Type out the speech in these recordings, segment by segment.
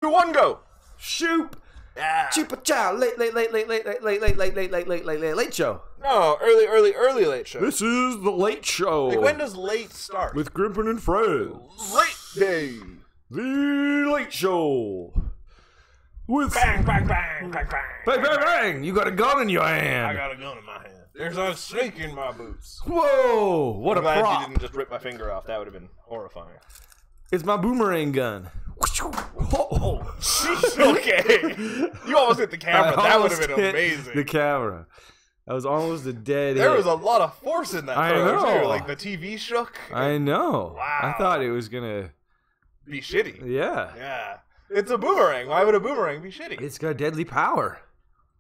2-1 go. Shoop. Yeah. Chupa chow. Late show. No, early late show. This is the late show. Like, when does late start? With Grimpen and Friends. Late day. The late show. With Bang, bang, bang, bang, bang. bang, bang, bang. You got a gun in your hand. I got a gun in my hand. There's a snake in my boots. Whoa! What I'm a glad prop. you didn't just rip my finger off. That would have been horrifying. It's my boomerang gun. Oh, jeez, okay. You almost hit the camera. That would have been amazing. The camera. That was almost a dead There hit. was a lot of force in that I throw, know. too. Like, the TV shook. I know. Wow. I thought it was gonna. Be shitty. Yeah. Yeah. It's a boomerang. Why would a boomerang be shitty? It's got deadly power.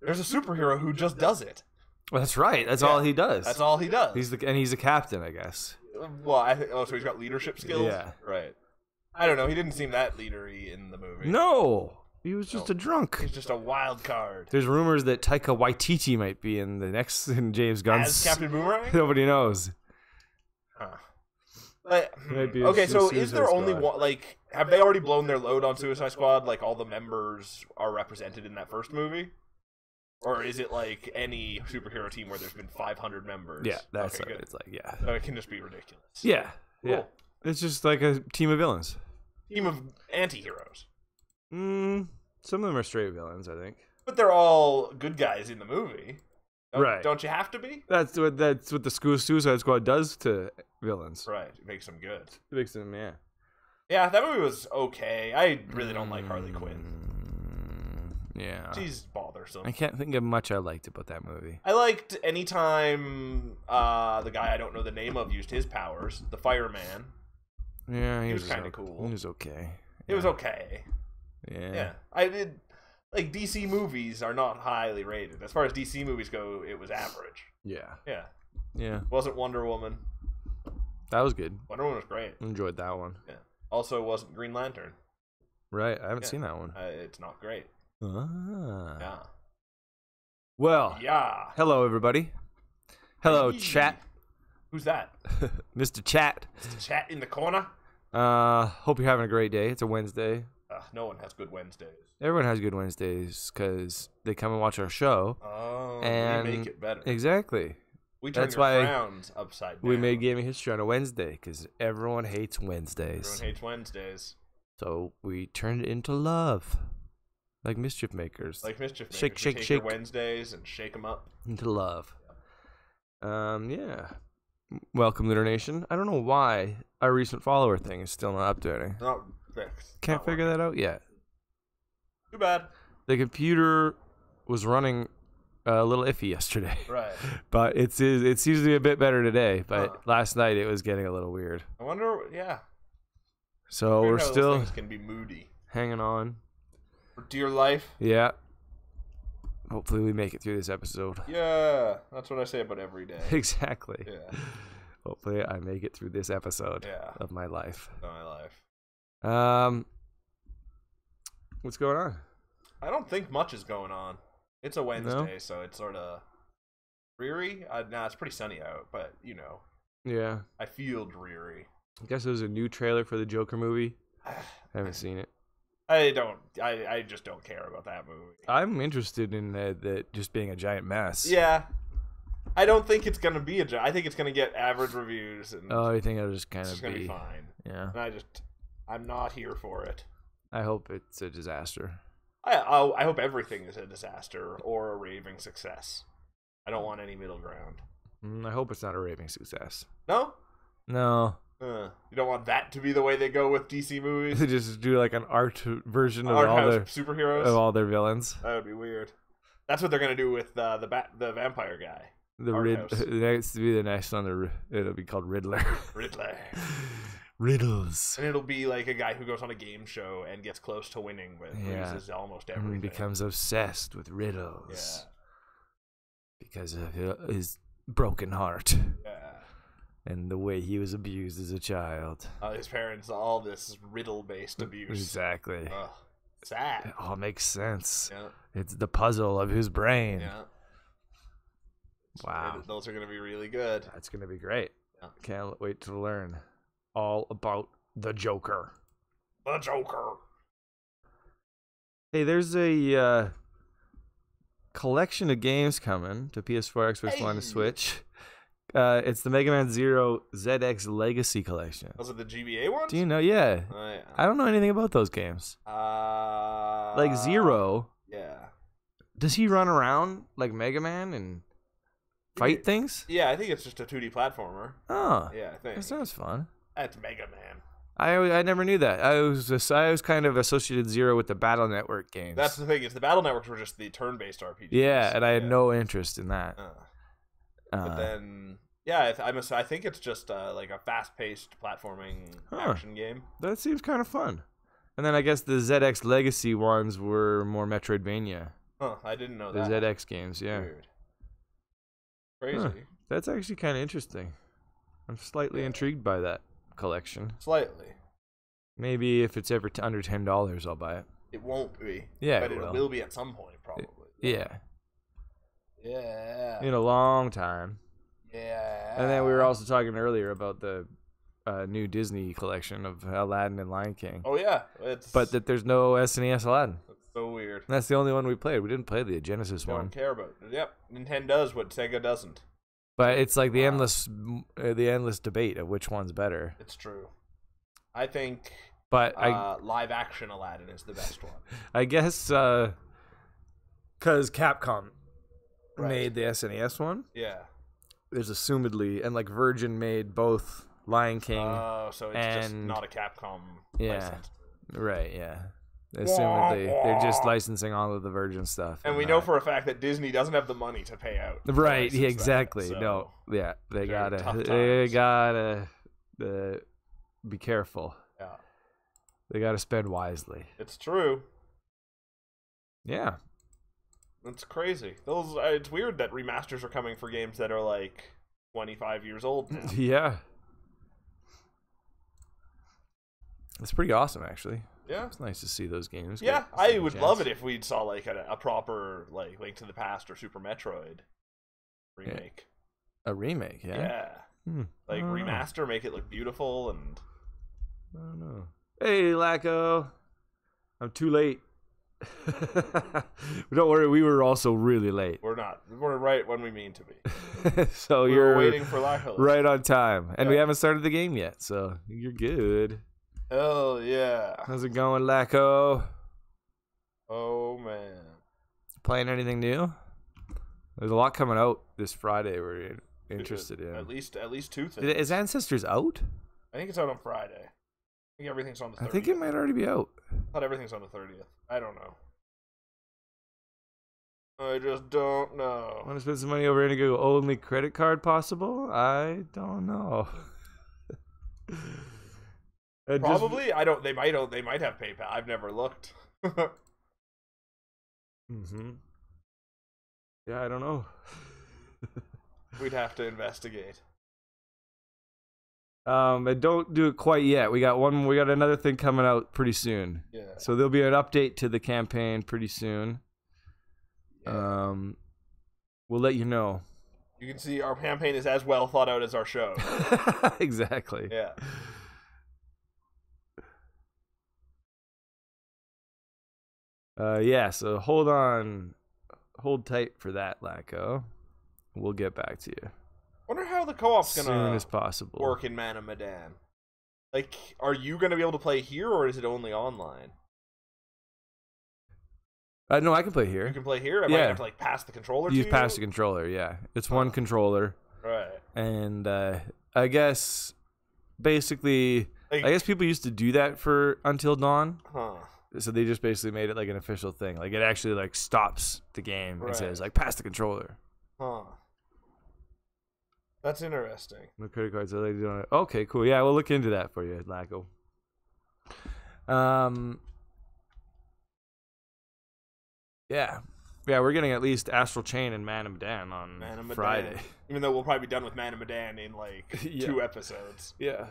There's a superhero who just does it. Well, that's right. That's all he does. That's all he does. He's a captain, I guess. Well, so he's got leadership skills? Yeah. Right. I don't know. He didn't seem that leadery in the movie. No, he was just a drunk. He's just a wild card. There's rumors that Taika Waititi might be in James Gunn's. As Captain Boomerang? Nobody knows. Huh. But, Maybe okay, so is Suicide there only Squad. one, like, have they already blown their load on Suicide Squad? Like, all the members are represented in that first movie? Or is it like any superhero team where there's been 500 members? Yeah, that's okay, what good. it's like. Yeah. So it can just be ridiculous. Yeah. Yeah. Cool. It's just like a team of villains. Team of anti-heroes. Some of them are straight villains, I think. But they're all good guys in the movie. Right. Don't you have to be? That's what the Suicide Squad does to villains. Right. It makes them good. It makes them, yeah. Yeah, that movie was okay. I really don't like Harley Quinn. Yeah. She's bothersome. I can't think of much I liked about that movie. I liked anytime the guy I don't know the name of used his powers, the fireman. Yeah, he was kinda cool. He was okay. It was okay. Yeah. Yeah. I did. Like, DC movies are not highly rated. As far as DC movies go, it was average. Yeah. Yeah. Yeah. Wasn't Wonder Woman. That was good. Wonder Woman was great. Enjoyed that one. Yeah. Also wasn't Green Lantern. Right. I haven't Yeah. seen that one. It's not great. Ah. Yeah. Well. Yeah. Hello, everybody. Hello, Hey. chat. Who's that? Mr. Chat. Chat in the corner? Hope you're having a great day. It's a Wednesday. No one has good Wednesdays. Everyone has good Wednesdays because they come and watch our show. Oh, And we make it better. Exactly. We turn That's your why frowns upside down. We made Gaming History on a Wednesday because everyone hates Wednesdays. Everyone hates Wednesdays. So we turned it into love. Like Mischief Makers. Like Mischief Makers. Shake, We shake, take shake. your Wednesdays and shake them up. Into love. Yeah. Welcome, Lunar Nation. I don't know why our recent follower thing is still not updating. Not fixed. Can't figure that out yet. Too bad. The computer was running a little iffy yesterday. Right. But it seems to be a bit better today. But Huh. last night it was getting a little weird. I wonder, yeah. So Weird we're how those still things can be moody. hanging on. For dear life. Yeah. Hopefully we make it through this episode. Yeah. That's what I say about every day. Exactly. Yeah. Hopefully I make it through this episode Yeah. of my life. My life. What's going on? I don't think much is going on. It's a Wednesday, so it's sort of dreary. Nah, it's pretty sunny out, but, you know, Yeah. I feel dreary. I guess there's a new trailer for the Joker movie. I haven't seen it. I just don't care about that movie. I'm interested in that just being a giant mess. Yeah. I don't think it's going to be I think it's going to get average reviews. And Oh, I think it'll just kind it's of just going to be be fine. Yeah. And I'm not here for it. I hope it's a disaster. I hope everything is a disaster or a raving success. I don't want any middle ground. I hope it's not a raving success. No? No. You don't want that to be the way they go with DC movies? They just do like an art version of Art all house their superheroes? of all their villains. That would be weird. That's what they're going to do with the vampire guy. The Art house. next to be the next one. It'll be called Riddler. Riddler. Riddles. And it'll be like a guy who goes on a game show and gets close to winning, but loses almost And everything. becomes obsessed with riddles. Yeah. Because of his broken heart Yeah. and the way he was abused as a child. His parents, all this riddle-based abuse. Exactly. Ugh. Sad. It all makes sense. Yeah. It's the puzzle of his brain. Yeah. Wow. Those are going to be really good. That's going to be great. Yeah. Can't wait to learn all about the Joker. The Joker. Hey, there's a collection of games coming to PS4, Xbox One, and Switch. It's the Mega Man Zero ZX Legacy Collection. Was it the GBA ones? Do you know? Yeah. Oh, yeah. I don't know anything about those games. Like Zero. Yeah. Does he run around like Mega Man and fight things? Yeah, I think it's just a 2D platformer. Oh. Yeah, I think. That sounds fun. That's Mega Man. I never knew that. I was kind of associated Zero with the Battle Network games. That's the thing, is the Battle Networks were just the turn-based RPGs. Yeah, and I had no interest in that. But then, yeah, I think it's just like a fast-paced platforming action game. That seems kind of fun. And then I guess the ZX Legacy ones were more Metroidvania. Huh, I didn't know the that. The ZX games, yeah. Weird. Crazy. Huh. That's actually kind of interesting. I'm slightly intrigued by that collection. Slightly. Maybe if it's ever under $10, I'll buy it. It won't be. Yeah, but it will be at some point, probably. Yeah. Yeah. In a long time. Yeah. And then we were also talking earlier about the new Disney collection of Aladdin and Lion King. Oh yeah, but that there's no SNES Aladdin. That's so weird. And that's the only one we played. We didn't play the Genesis one. Don't care about it. Yep, Nintendo does what Sega doesn't. But it's like the endless debate of which one's better. It's true. I think but live action Aladdin is the best one. I guess because Capcom made the SNES one. Yeah. There's assumedly, and like Virgin made both Lion King. Oh, so it's just not a Capcom license. Right, yeah. Assumedly, they're just licensing all of the Virgin stuff. And we know for a fact that Disney doesn't have the money to pay out. Right, yeah, exactly. That, so no, yeah, they gotta be careful. Yeah. They gotta spend wisely. It's true. Yeah. It's crazy. It's weird that remasters are coming for games that are like 25 years old now. Yeah. It's pretty awesome, actually. Yeah. It's nice to see those games. Yeah, I would love it if we saw like a proper like Link to the Past or Super Metroid remake. Yeah. A remake, yeah? Yeah. Like remaster, make it look beautiful and... I don't know. Hey, Lacko. I'm too late. Don't worry, we were also really late. We're not. We're right when we mean to be. So you're waiting for Lacko. Right on time. And we haven't started the game yet, so you're good. Hell yeah. How's it going, Lacko? Oh, man. Playing anything new? There's a lot coming out this Friday we're interested in. At least 2 things. Is Ancestors out? I think it's out on Friday. I think everything's on the 30th. I think it might already be out. I thought everything's on the 30th. I don't know. I just don't know. Want to spend some money over Indigo only credit card possible? I don't know. Probably. I don't. They might have PayPal. I've never looked. Yeah, I don't know. We'd have to investigate. And don't do it quite yet. We got another thing coming out pretty soon. Yeah. So there'll be an update to the campaign pretty soon. Yeah. We'll let you know. You can see our campaign is as well thought out as our show. Exactly. Yeah. Yeah, so hold tight for that, Lacko. We'll get back to you. Wonder how the co-op's gonna soon as possible work in Man of Medan. Like, are you gonna be able to play here, or is it only online? No, I can play here. You can play here. I might have to like pass the controller. You pass the controller, yeah. It's one controller, right? And I guess basically, I guess people used to do that for Until Dawn. Huh. So they just basically made it like an official thing. Like it actually like stops the game and says like pass the controller. Huh. That's interesting. No credit cards. Okay, cool. Yeah, we'll look into that for you, Lacko. Yeah, we're getting at least Astral Chain and Man of Medan on Friday. Even though we'll probably be done with Man of Medan in like 2 episodes. Yeah.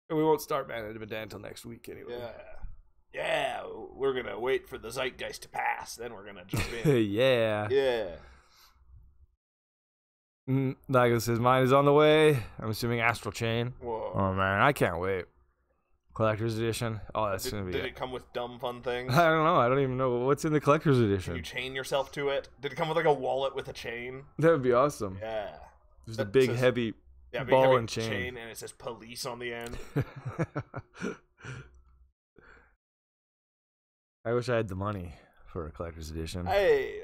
And we won't start Man of Medan until next week anyway. Yeah, we're gonna wait for the zeitgeist to pass, then we're gonna jump in. Yeah. Yeah. Lacko says mine is on the way. I'm assuming Astral Chain. Whoa. Oh man, I can't wait. Collector's edition. Oh, that's gonna be. Did it come with dumb fun things? I don't know. I don't even know what's in the collector's Can you edition. chain yourself to it? Did it come with like a wallet with a chain? That would be awesome. Yeah. Just That a big says- heavy Yeah, big ball heavy and chain. and it says police on the end. I wish I had the money for a collector's edition. I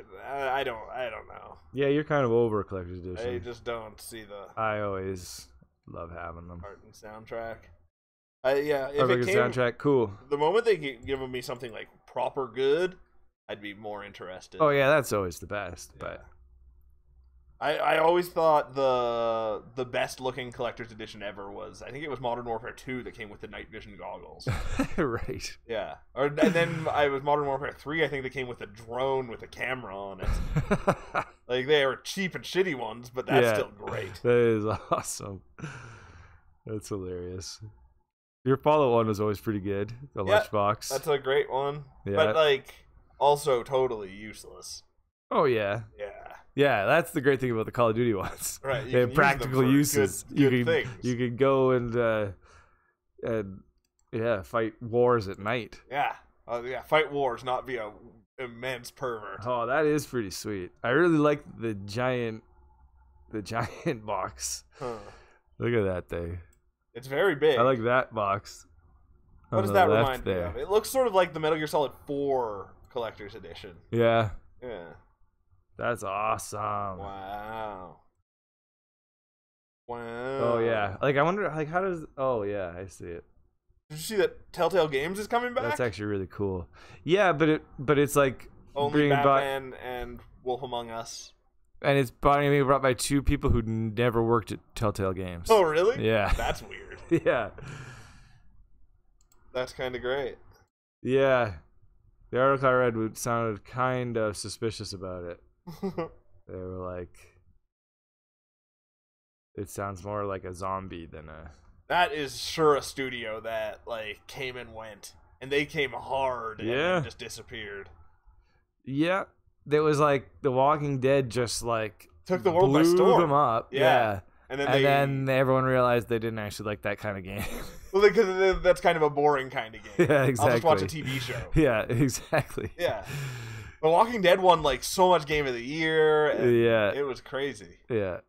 don't know. Yeah, you're kind of over a collector's edition. I just don't see the I always love having them. art and soundtrack. Yeah, if Perfect it came, soundtrack, cool. the moment they give me something like proper good, I'd be more interested. Oh yeah, that's always the best. Yeah. But I always thought the best looking collector's edition ever was, I think it was Modern Warfare 2 that came with the night vision goggles. right. Yeah. And then I was Modern Warfare 3, I think they came with a drone with a camera on it. Like, they are cheap and shitty ones, but that's Yeah. still great. That is awesome. That's hilarious. Your Fallout one was always pretty good. The Yeah, lunchbox. That's a great one. Yeah. But, like, also totally useless. Oh yeah. Yeah. Yeah, that's the great thing about the Call of Duty ones. Right. They You have can practical use them for uses. Good things. You can go and fight wars at night. Yeah. Yeah. Fight wars, not be a immense pervert. Oh, that is pretty sweet. I really like the giant box. Huh. Look at that thing. It's very big. I like that box. What on does the that left remind me there. of? It looks sort of like the Metal Gear Solid 4 Collector's Edition. Yeah, Yeah. that's awesome. Wow. Wow. Oh yeah, like I wonder, like how does? Oh yeah, I see it. Did you see that Telltale Games is coming back? That's actually really cool. Yeah, but it's like Only being bought, Batman and Wolf Among Us. and it's being brought by two people who never worked at Telltale Games. Oh, really? Yeah. That's weird. Yeah, That's kind of great. yeah. The article I read sounded kind of suspicious about it. They were like, it sounds more like a zombie than a. That is sure a studio that, like, came and went. And they came hard and Yeah. then just disappeared. Yeah, it was like The Walking Dead just like Took the world by blew storm. them up. Yeah. Yeah. And then And then everyone realized they didn't actually like that kind of game. Well, because that's kind of a boring kind of game. Yeah, I'll just watch a exactly. TV show. Yeah, exactly. Yeah. The Walking Dead won, like, so much Game of the Year. And Yeah. It was crazy. Yeah.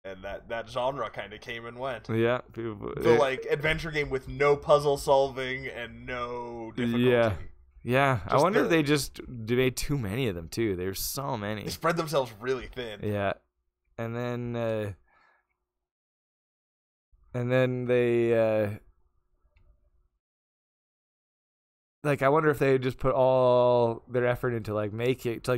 And that genre kind of came and went. Yeah. People, The, like, adventure game with no puzzle solving and no difficulty. Yeah. Yeah. I just wonder if the- they just made too many of them too. There's so many. They spread themselves really thin. Yeah. And then they like I wonder if they just put all their effort into like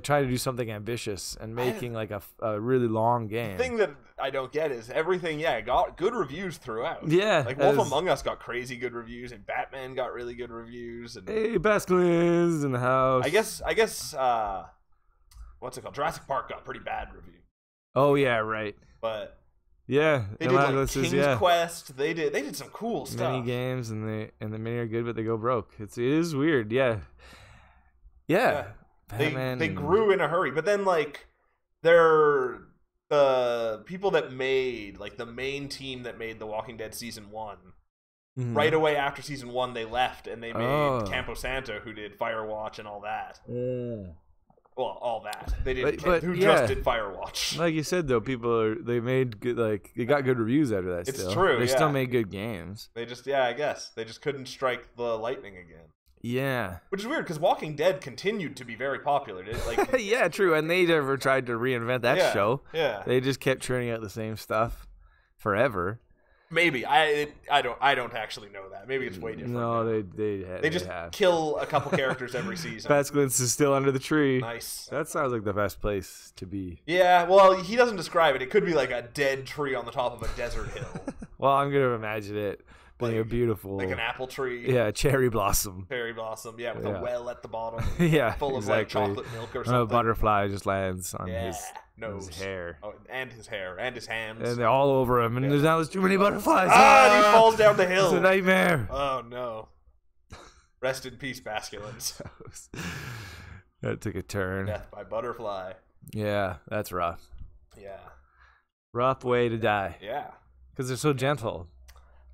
try to do something ambitious and making like a really long game. The thing that I don't get is everything, got good reviews throughout. Yeah, Like, that Wolf is- Among Us got crazy good reviews, and Batman got really good reviews. And Hey, Basquins in the house. I guess, what's it called? Jurassic Park got pretty bad reviews. Oh yeah, right. But Yeah, they did, like, Atlas is- King's Quest. They did some cool many stuff. games and the many are good, but they go broke. It is weird. Yeah. They Batman they and- grew in a hurry, but then, like, they're the people that made, like, the main team that made The Walking Dead season 1. Mhm. Right away after season 1, they left and they made Oh. Campo Santo, who did Firewatch and all that. Mm. Well, all that they did. But, who yeah. just did Firewatch? Like you said though, they made good, like they got good reviews out of that. It's still. true, They yeah. still made good games. They just, I guess they just couldn't strike the lightning again, Yeah. which is weird because Walking Dead continued to be very popular. Like, Yeah, true. And they never tried to reinvent that yeah, show. Yeah, They just kept churning out the same stuff forever. maybe I don't actually know that. Maybe it's way different. No, now. they just have. kill a couple characters every season. Basquins is still under the tree. Nice. That sounds like the best place to be. Yeah, well, he doesn't describe it. It could be like a dead tree on the top of a desert hill, Well, I'm gonna imagine it being a Like- beautiful, like an apple tree. yeah, cherry blossom. Cherry blossom. Yeah, with Yeah. a well at the bottom, Yeah, full of exactly. like chocolate milk or And something. a butterfly just lands on Yeah, his nose, hair, Oh, and his hair, and his hands. and they're all over him. And there's too many butterflies. and he falls down the It's hill. a nightmare. Oh no! Rest in peace, Basculins. That took a turn. Death by butterfly. Yeah, that's rough. Yeah, Rough way to die yeah. because they're so gentle.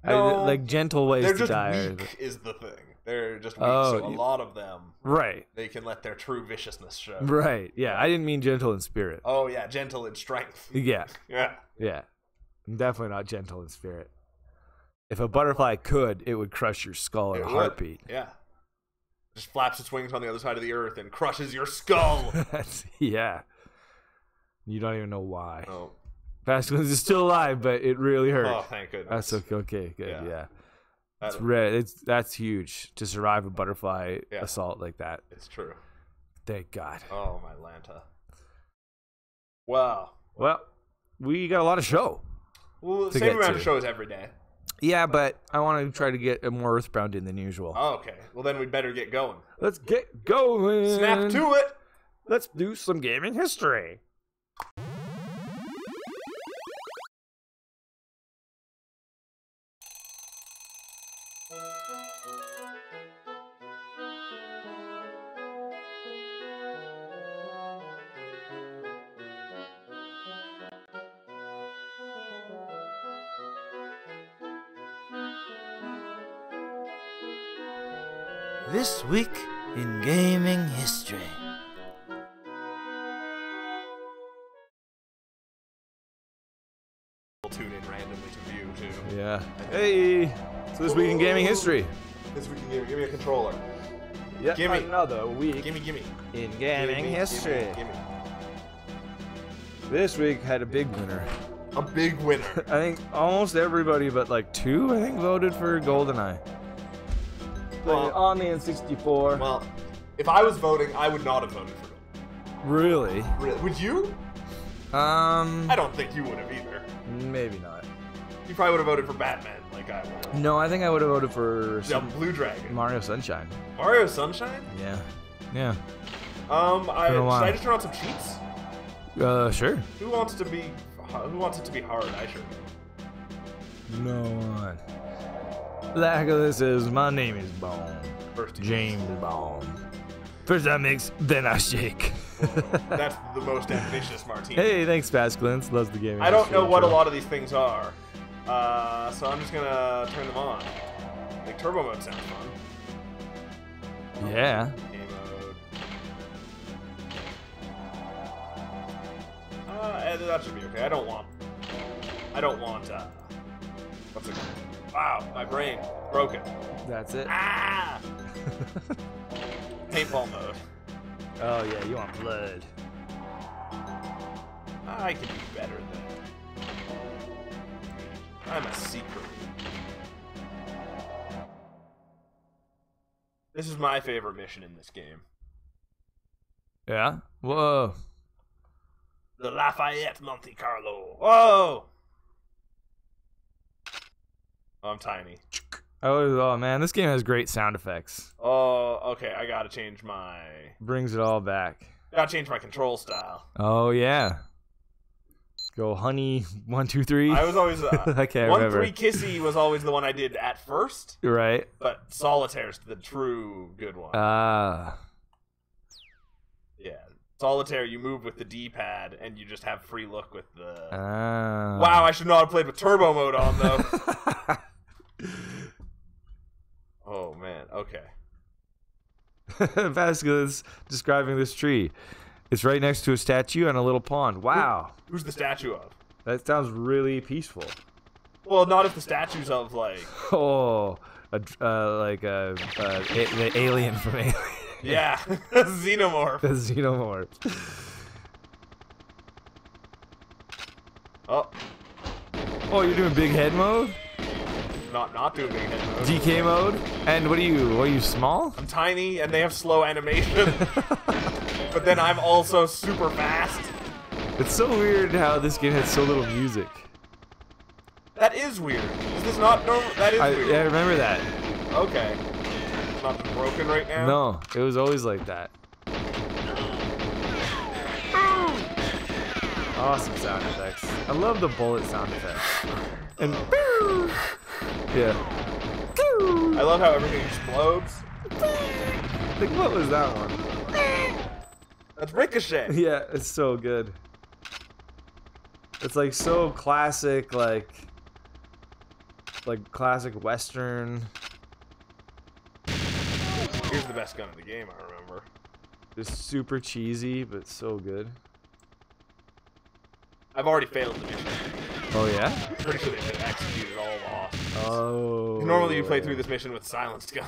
No, like gentle ways they're to just die. weak is the thing. They're just weak, Oh, so a lot of them, Right. they can let their true viciousness show. Right. Yeah, I didn't mean gentle in spirit. Oh yeah, gentle in strength. Yeah. Yeah. Yeah. I'm definitely not gentle in spirit. If a butterfly could, it would crush your skull in a It would. heartbeat. Yeah. Just flaps its wings on the other side of the earth and crushes your skull. Yeah. You don't even know why. Oh. Vasquez is still alive, but it really hurt. Oh, thank goodness. That's okay. Okay, good. Yeah. Yeah. That- It's rare. That's huge to survive a butterfly Yeah. assault like that. It's true. Thank God. Oh, my Lanta. Wow. Well, we got a lot of show. Well, To same get amount to. of shows every day. Yeah, but I want to try to get more Earthbound in than usual. Oh, okay. Well, then we better get going. Let's get going. Snap to it. Let's do some gaming history. This week in gaming history. We'll tune in randomly to view, too. Yeah. Hey. So this week in gaming history. This week, give me a controller. Yeah. Gimme. Another week Gimme. in Gimme. Gimme. This week had a big winner. A big winner. I think almost everybody but like two, I think, voted for GoldenEye. Well- On the N64. Well, if I was voting, I would not have voted for it. Really? Really? Would you? I don't think you would have either. Maybe not. You probably would have voted for Batman, like I would. No, I think I would have voted for Yeah, Blue Dragon. Mario Sunshine. Mario Sunshine? Yeah. Yeah. Should I why. just turn on some cheats? Sure. Who wants it to be hard? I sure. No one. This is my name is Bone. First James Bone. First I mix, then I shake. That's the most ambitious martini. Hey, thanks, Pascalins. Loves the game. I don't know what a lot of these things are. So I'm just gonna turn them on. Like turbo mode sounds fun. Yeah. Game mode. That should be okay. I don't want. What's it called? Wow, my brain broken. That's it. Ah! Paintball mode. Oh yeah, you want blood. I can be better than. I'm a secret. This is my favorite mission in this game. Yeah. Whoa. The Lafayette Monte Carlo. Whoa! Oh, I'm tiny. Oh man, this game has great sound effects. Oh, okay. I gotta change my. Brings it all back. Gotta change my control style. Oh yeah. Go honey 1 2 3. I was always I can't 1 remember. 3 Kissy was always the one I did at first, Right. but Solitaire's the true good one. Ah. Yeah, Solitaire you move with the D-pad and you just have free look with the. Ah. Wow, I should not have played with turbo mode on though. Oh man, okay. Vasquez describing this tree. It's right next to a statue and a little pond. Wow. Who's the statue of? That sounds really peaceful. Well, not if the statue's of like. Oh, the alien from Alien. Yeah, Xenomorph. The Xenomorph. Oh, Oh, you're doing big head mode? not doing big head mode. DK mode? And what are you small? I'm tiny and they have slow animation, but then I'm also super fast. It's so weird how this game has so little music. That is weird. Is this not normal? That is weird. Yeah, I remember that. Okay. It's not broken right now? No, it was always like that. Awesome sound effects. I love the bullet sound effects. And yeah. I love how everything explodes. Like, what was that one? That's Ricochet. Yeah, it's so good. It's like so classic, like like classic Western. Here's the best gun in the game, I remember. Just super cheesy, but so good. I've already failed the mission. Oh yeah? Pretty sure they've executed all the hostages. Oh. Normally you play through this mission with silenced gun.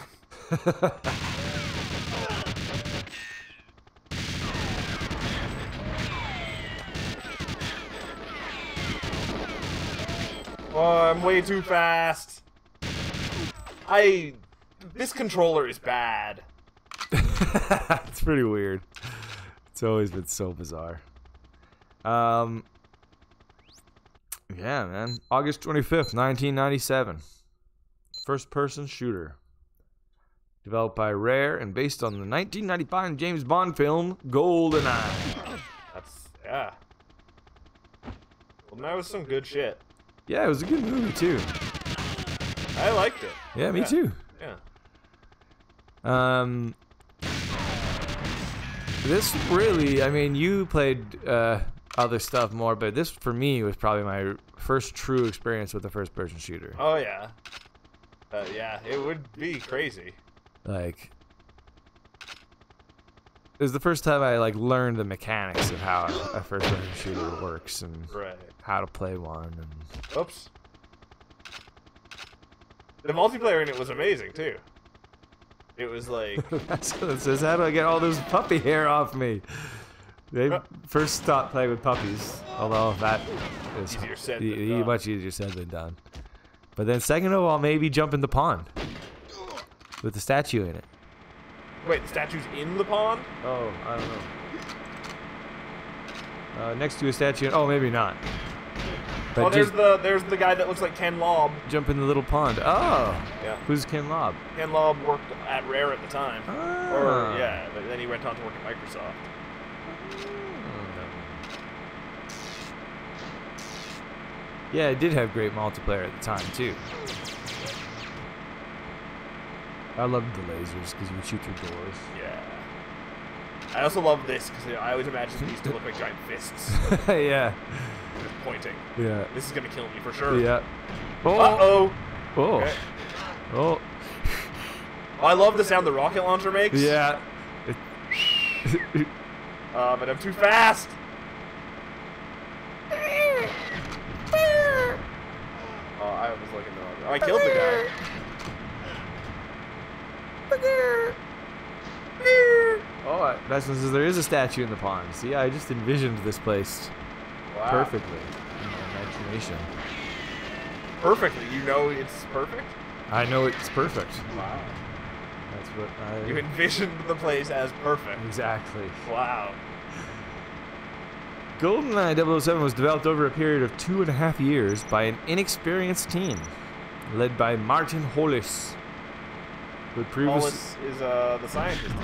Oh, I'm way too fast. This controller is bad. It's pretty weird. It's always been so bizarre. Yeah, man. August 25th, 1997. First-person shooter. Developed by Rare and based on the 1995 James Bond film GoldenEye. Yeah. Well, that was some good shit. Yeah, it was a good movie too. I liked it. Yeah, me too. Yeah. This really, I mean, you played other stuff more, but this for me was probably my first true experience with a first-person shooter. Oh yeah. Yeah, it would be crazy. Like, it was the first time I like learned the mechanics of how a first-person shooter works and how to play one. And oops. The multiplayer in it was amazing too. It was like that's what it says. How do I get all this puppy hair off me? They first stopped playing with puppies, although that is easier said than done. Much easier said than done. But then second of all, maybe jump in the pond with the statue in it. Wait, the statue's in the pond? Oh, I don't know. Next to a statue. Oh, maybe not. But oh, there's the guy that looks like Ken Lobb. Jump in the little pond. Oh. Yeah. Who's Ken Lobb? Ken Lobb worked at Rare at the time. Ah. Or yeah, but then he went on to work at Microsoft. Yeah, it did have great multiplayer at the time too. I loved the lasers because you would shoot through doors. Yeah. I also love this because I always imagine these to look like giant fists. Yeah. Just pointing. Yeah. This is gonna kill me for sure. Yeah. Oh. Uh-oh. Oh. Okay. Oh. I love the sound the rocket launcher makes. Yeah. But I'm too fast. Oh, I was looking the wrong way. Oh, I killed the guy. Oh, that's because there is a statue in the pond. See, I just envisioned this place perfectly in my imagination. Perfectly? You know it's perfect? I know it's perfect. Wow. That's what I... You envisioned the place as perfect. Exactly. Wow. GoldenEye 007 was developed over a period of 2.5 years by an inexperienced team led by Martin Hollis. Hollis is the scientist.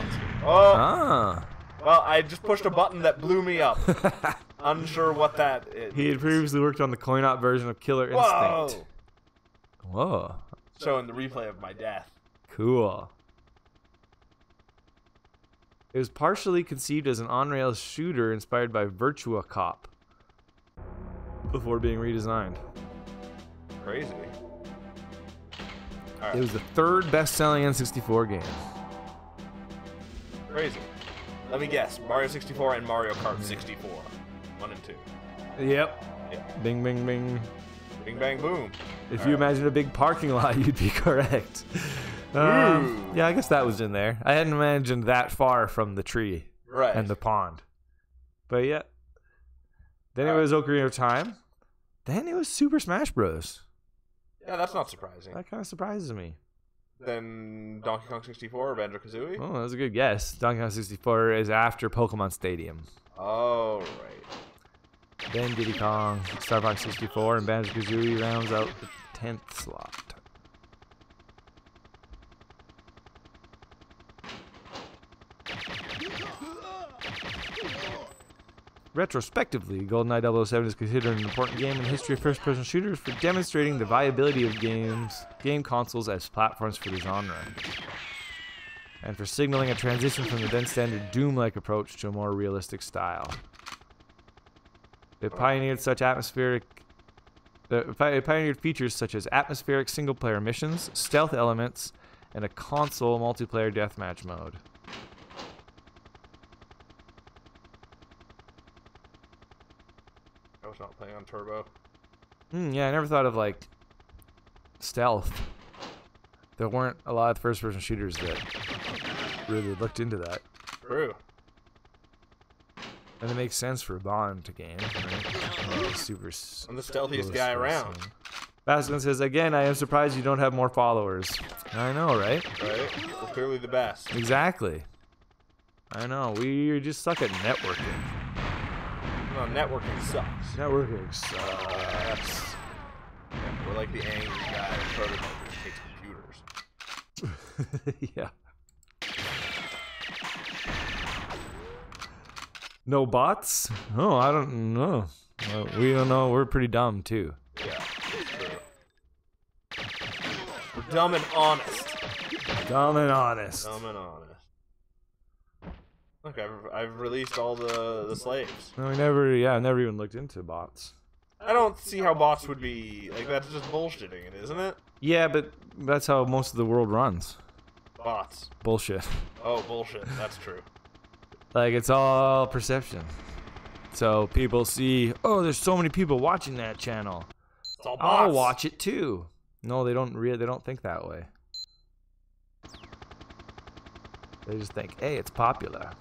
Oh! Ah. Well, I just pushed a button that blew me up. Unsure what that is. He had previously worked on the coin-op version of Killer Instinct. Whoa. Showing the replay of my death. Cool. It was partially conceived as an on-rails shooter inspired by Virtua Cop before being redesigned. Crazy. It was the third best-selling N64 game. Crazy. Let me guess. Mario 64 and Mario Kart 64. 1 and 2. Yep. Yeah. Bing, bing, bing. Bing, bang, boom. If you imagine a big parking lot, you'd be correct. Yeah, I guess that was in there. I hadn't imagined that far from the tree and the pond. But yeah. Then it was Ocarina of Time. Then it was Super Smash Bros. Yeah, that's not surprising. That kind of surprises me. Then Donkey Kong 64 or Banjo-Kazooie? Oh, that was a good guess. Donkey Kong 64 is after Pokemon Stadium. Oh, right. Then Diddy Kong, Star Fox 64, and Banjo-Kazooie rounds out the 10th slot. Retrospectively, GoldenEye 007 is considered an important game in the history of first-person shooters for demonstrating the viability of game consoles as platforms for the genre, and for signaling a transition from the then-standard Doom-like approach to a more realistic style. It pioneered such atmospheric It pioneered features such as atmospheric single-player missions, stealth elements, and a console multiplayer deathmatch mode. I was not playing on Turbo. Yeah, I never thought of like stealth. There weren't a lot of first-person shooters that really looked into that. True. And it makes sense for Bond to game. Right? Super. I'm the stealthiest guy around. Baskin says, again, I am surprised you don't have more followers. I know, right? Right? We're clearly the best. Exactly. I know. We just suck at networking. No, networking sucks. Networking sucks. Yeah, we're like the angry guy in Prototype who hates computers. Yeah. No bots? Oh, I don't know. We don't know. We're pretty dumb, too. Yeah, true. We're dumb and honest. Dumb and honest. Dumb and honest. Look, I've released all the slaves. No, we never, yeah, I never even looked into bots. I don't see how bots would be, like, that's just bullshitting it, isn't it? Yeah, but that's how most of the world runs. Bots. Bullshit. Oh, bullshit. That's true. Like, it's all perception. So people see, oh, there's so many people watching that channel. It's all bots. I'll watch it too. No, they don't they don't think that way. They just think, hey, it's popular.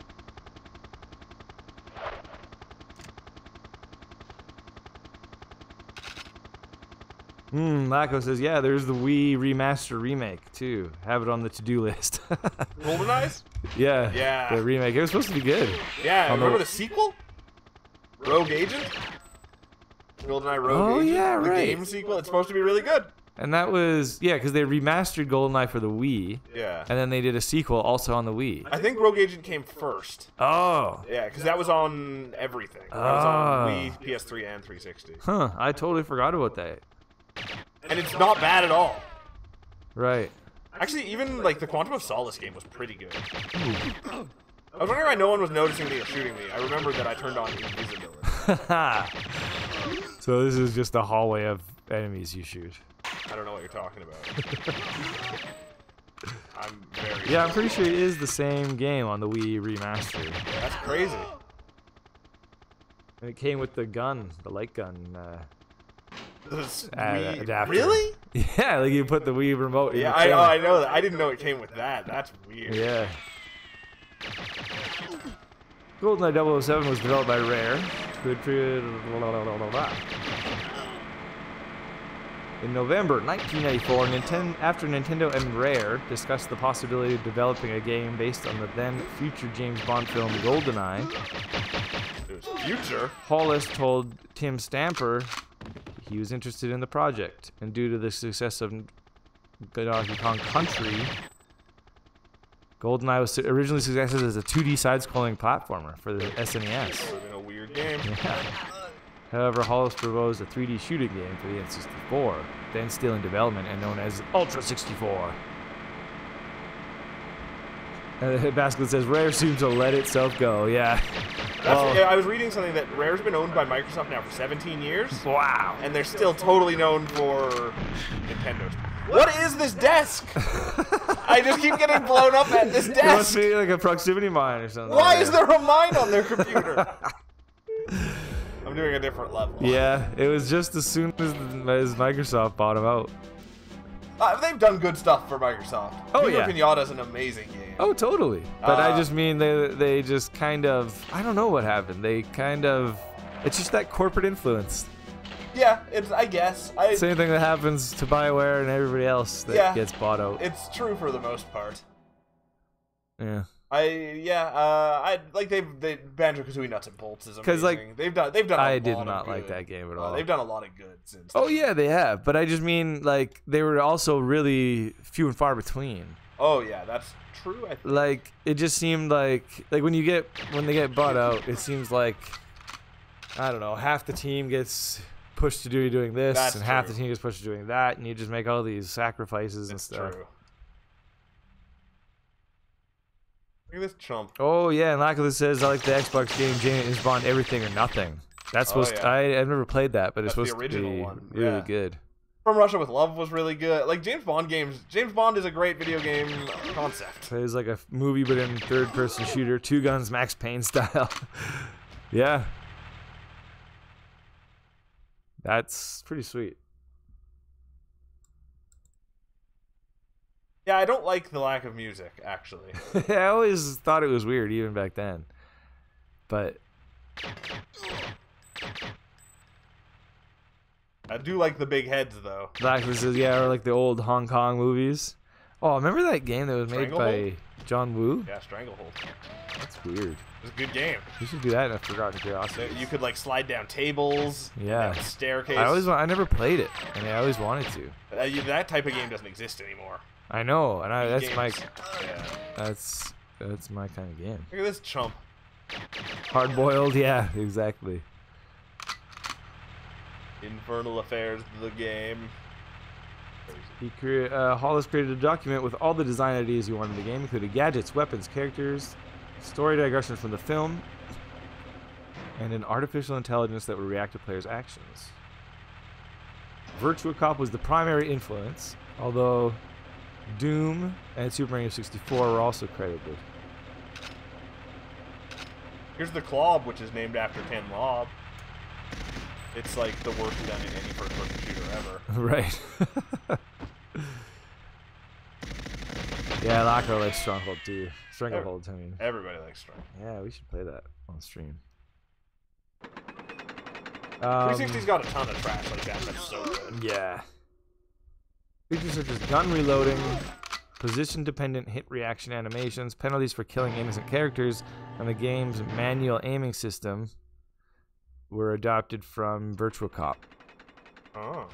Lacko says, yeah, there's the Wii remaster remake too. Have it on the to-do list. GoldenEye? Yeah. Yeah. The remake. It was supposed to be good. Yeah, remember the sequel? Rogue Agent? GoldenEye Rogue Agent? Yeah, the right. game sequel? It's supposed to be really good. And that was, yeah, because they remastered GoldenEye for the Wii. Yeah. And then they did a sequel also on the Wii. I think Rogue Agent came first. Oh. Yeah, because that was on everything. That was on Wii, PS3, and 360. Huh, I totally forgot about that. And it's not bad at all. Right. Actually, even like the Quantum of Solace game was pretty good. I was wondering why no one was noticing me or shooting me. I remembered that I turned on invisibility. So this is just a hallway of enemies you shoot. I don't know what you're talking about. I'm very Yeah, I'm pretty sure it is the same game on the Wii remaster. That's crazy. And it came with the gun, the light gun adapter. Really? Yeah, like you put the Wii remote in Yeah, the I know that. I didn't know it came with that. That's weird. Yeah. GoldenEye 007 was developed by Rare. In November 1994, after Nintendo and Rare discussed the possibility of developing a game based on the then future James Bond film GoldenEye, It was future. Hollis told Tim Stamper he was interested in the project, and due to the success of Donkey Kong Country, GoldenEye was originally suggested as a 2D side-scrolling platformer for the SNES. Would have been a weird game. Yeah. However, Hollis proposed a 3D shooting game for the N64, then still in development and known as Ultra 64. Basket says, Rare seems to let itself go. Yeah. Yeah, I was reading something that Rare's been owned by Microsoft now for 17 years. Wow. And they're still totally known for Nintendo's. What is this desk? I just keep getting blown up at this It must desk. be like a proximity mine or something. Why is there a mine on their computer? I'm doing a different level. Yeah, it was just as soon as Microsoft bought them out. They've done good stuff for Microsoft. Oh, Viva yeah. Pinata's an amazing game. Oh, totally. But I just mean they just kind of, I don't know what happened. They kind of, it's just that corporate influence. Yeah, I guess. Same thing that happens to BioWare and everybody else that gets bought out. It's true for the most part. Yeah. I like they Banjo-Kazooie Nuts and Bolts is amazing. 'Cause, like, they've done I a did lot not of like good. that game at all. They've done a lot of good since. Oh yeah, they have. But I just mean like they were also really few and far between. Oh yeah, that's true. I think. Like it just seemed like when they get bought out, it seems like I don't know, half the team gets pushed to doing this, That's and half true. the team gets pushed to doing that, and you just make all these sacrifices and It's stuff. true. Look at this chump. Oh yeah, and Lackless says I like the Xbox game James Bond Everything or Nothing. That's supposed to, I've never played that, but it's supposed the original to be one. really good. From Russia with Love was really good. Like James Bond games, James Bond is a great video game concept. So it's like a movie, but in third-person shooter, 2 guns, Max Payne style. Yeah. That's pretty sweet. Yeah, I don't like the lack of music, actually. I always thought it was weird, even back then. But I do like the big heads, though. Blacklisted, yeah, or like the old Hong Kong movies. Oh, remember that game that was made by John Woo? Yeah, Stranglehold. That's weird. It was a good game. You should do that in a Forgotten Curiosity. You could like slide down tables. Yeah. Down staircase. I never played it, and I always wanted to. That type of game doesn't exist anymore. I know, and that's games. my Yeah. that's my kind of game. Look at this chump. Hard boiled, yeah, exactly. Infernal Affairs, the game. Hollis created a document with all the design ideas he wanted in the game, including gadgets, weapons, characters, story digressions from the film, and an artificial intelligence that would react to players' actions. Virtua Cop was the primary influence, although Doom and Super Mario 64 were also credited. Here's the Clob, which is named after Ken Lobb. It's like the worst done in any first-person shooter ever. Right. Yeah, Lacro likes Stronghold too. Stranglehold, I mean. Everybody likes Stronghold. Yeah, we should play that on stream. 360's got a ton of trash like that. That's so good. Yeah. Features such as gun reloading, position-dependent hit reaction animations, penalties for killing innocent characters, and the game's manual aiming system were adopted from Virtua Cop. Oh.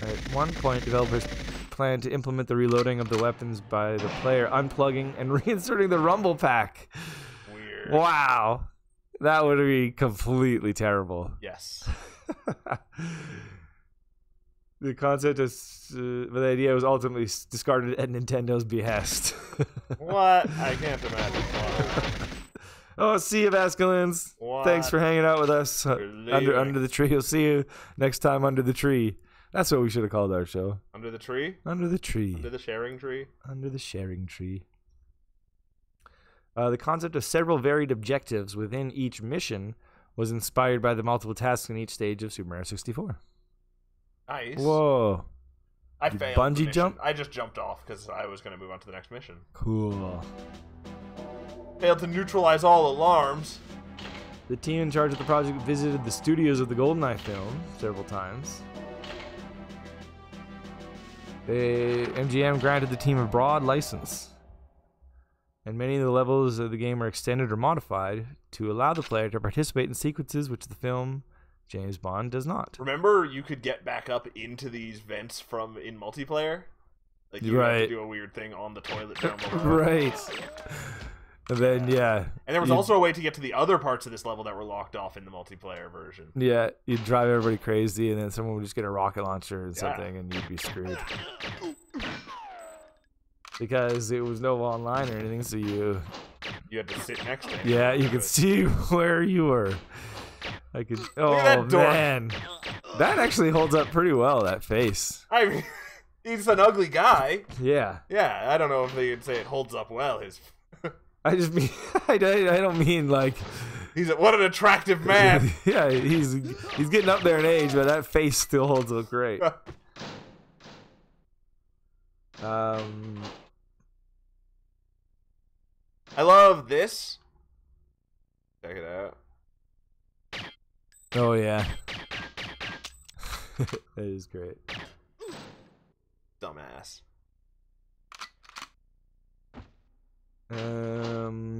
At one point, developers planned to implement the reloading of the weapons by the player unplugging and reinserting the rumble pack. Weird. Wow. That would be completely terrible. Yes. The concept the idea was ultimately discarded at Nintendo's behest. What? I can't imagine why. Oh, see you, Vasculins. Thanks for hanging out with us under the tree. We'll see you next time under the tree. That's what we should have called our show. Under the tree? Under the tree. Under the sharing tree? Under the sharing tree. The concept of several varied objectives within each mission was inspired by the multiple tasks in each stage of Super Mario 64. Nice. Whoa. I failed. Bungee jump? I just jumped off because I was going to move on to the next mission. Cool. Failed to neutralize all alarms. The team in charge of the project visited the studios of the GoldenEye film several times. MGM granted the team a broad license, and many of the levels of the game are extended or modified to allow the player to participate in sequences which the film James Bond does not. Remember, you could get back up into these vents in multiplayer? Like, you had to do a weird thing on the toilet down below. Right. And then, yeah. And there was also a way to get to the other parts of this level that were locked off in the multiplayer version. Yeah, you'd drive everybody crazy, and then someone would just get a rocket launcher or something, and you'd be screwed. Because it was no online or anything, so you had to sit next to him. Yeah, you could see where you were. I could. Oh, man. That actually holds up pretty well, that face. I mean, he's an ugly guy. Yeah. Yeah, I don't know if they'd say it holds up well. I just mean, I don't mean like... What an attractive man. Yeah, he's getting up there in age, but that face still holds up great. I love this. Check it out. Oh, yeah. That is great. Dumbass.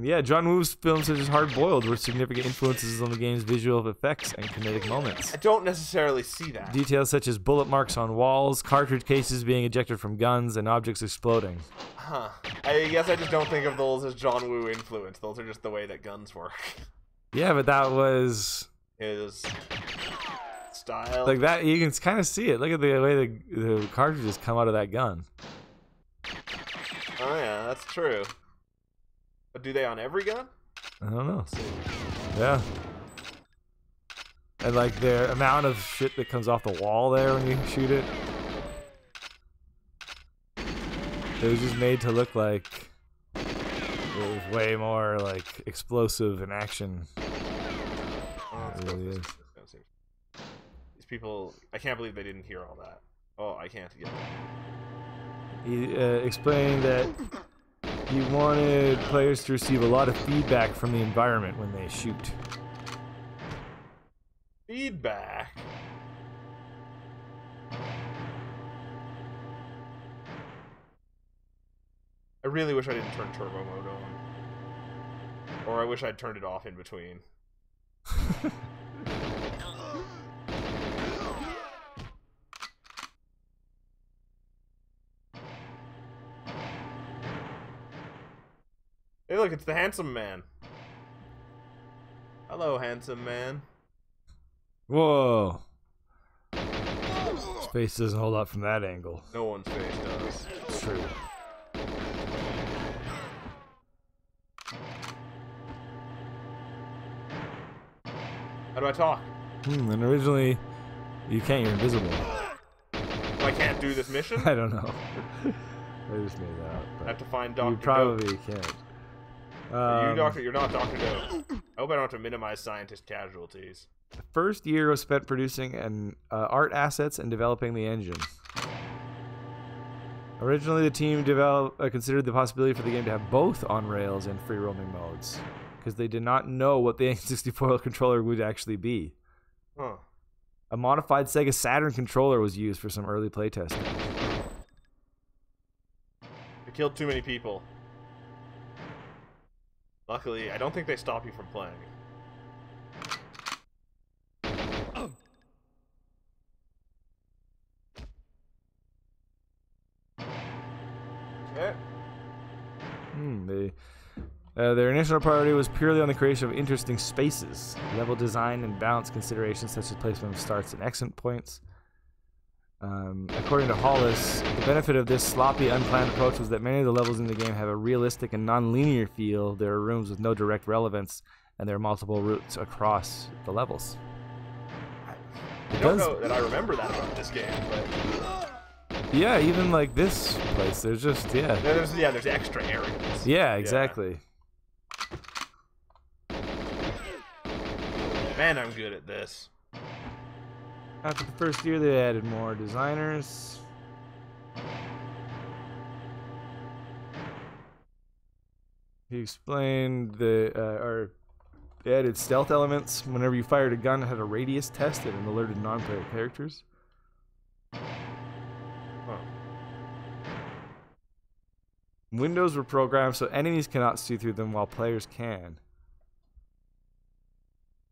Yeah, John Woo's films such as Hard Boiled were significant influences on the game's visual effects and kinetic moments. I don't necessarily see that. Details such as bullet marks on walls, cartridge cases being ejected from guns, and objects exploding. Huh. I guess I just don't think of those as John Woo influence. Those are just the way that guns work. Yeah, but that was... his style. Like that, you can kind of see it. Look at the way the cartridges come out of that gun. Oh yeah, that's true. But do they on every gun? I don't know. Yeah. And like the amount of shit that comes off the wall there when you shoot it. It was just made to look like it was way more like explosive and action. Oh, it really is. These people, I can't believe they didn't hear all that. Oh, I can't get it. He explained that he wanted players to receive a lot of feedback from the environment when they shoot. Feedback? I really wish I didn't turn turbo mode on. Or I wish I'd turned it off in between. Hey look, it's the handsome man. Hello, handsome man. Whoa. His face doesn't hold up from that angle. No one's face does. It's true. How do I talk? And originally, you can't. You're invisible. I can't do this mission? I don't know. I just made that up. I have to find Dr. You probably can't. Are you Doctor? You're not Dr. Doe. I hope I don't have to minimize scientist casualties. The first year was spent producing art assets and developing the engine. Originally, the team considered the possibility for the game to have both on rails and free roaming modes, because they did not know what the N64 controller would actually be. Huh. A modified Sega Saturn controller was used for some early playtesting. I killed too many people. Luckily, I don't think they stop you from playing. Okay. Their initial priority was purely on the creation of interesting spaces, level design, and balance considerations such as placement of starts and exit points. According to Hollis, the benefit of this sloppy, unplanned approach was that many of the levels in the game have a realistic and non-linear feel. There are rooms with no direct relevance, and there are multiple routes across the levels. I don't know that I remember that about this game, but... Yeah, even like this place, there's just, there's extra areas. Yeah, exactly. Man, I'm good at this. After the first year, they added more designers. He explained they added stealth elements. Whenever you fired a gun, it had a radius tested and alerted non-player characters. Huh. Windows were programmed so enemies cannot see through them while players can.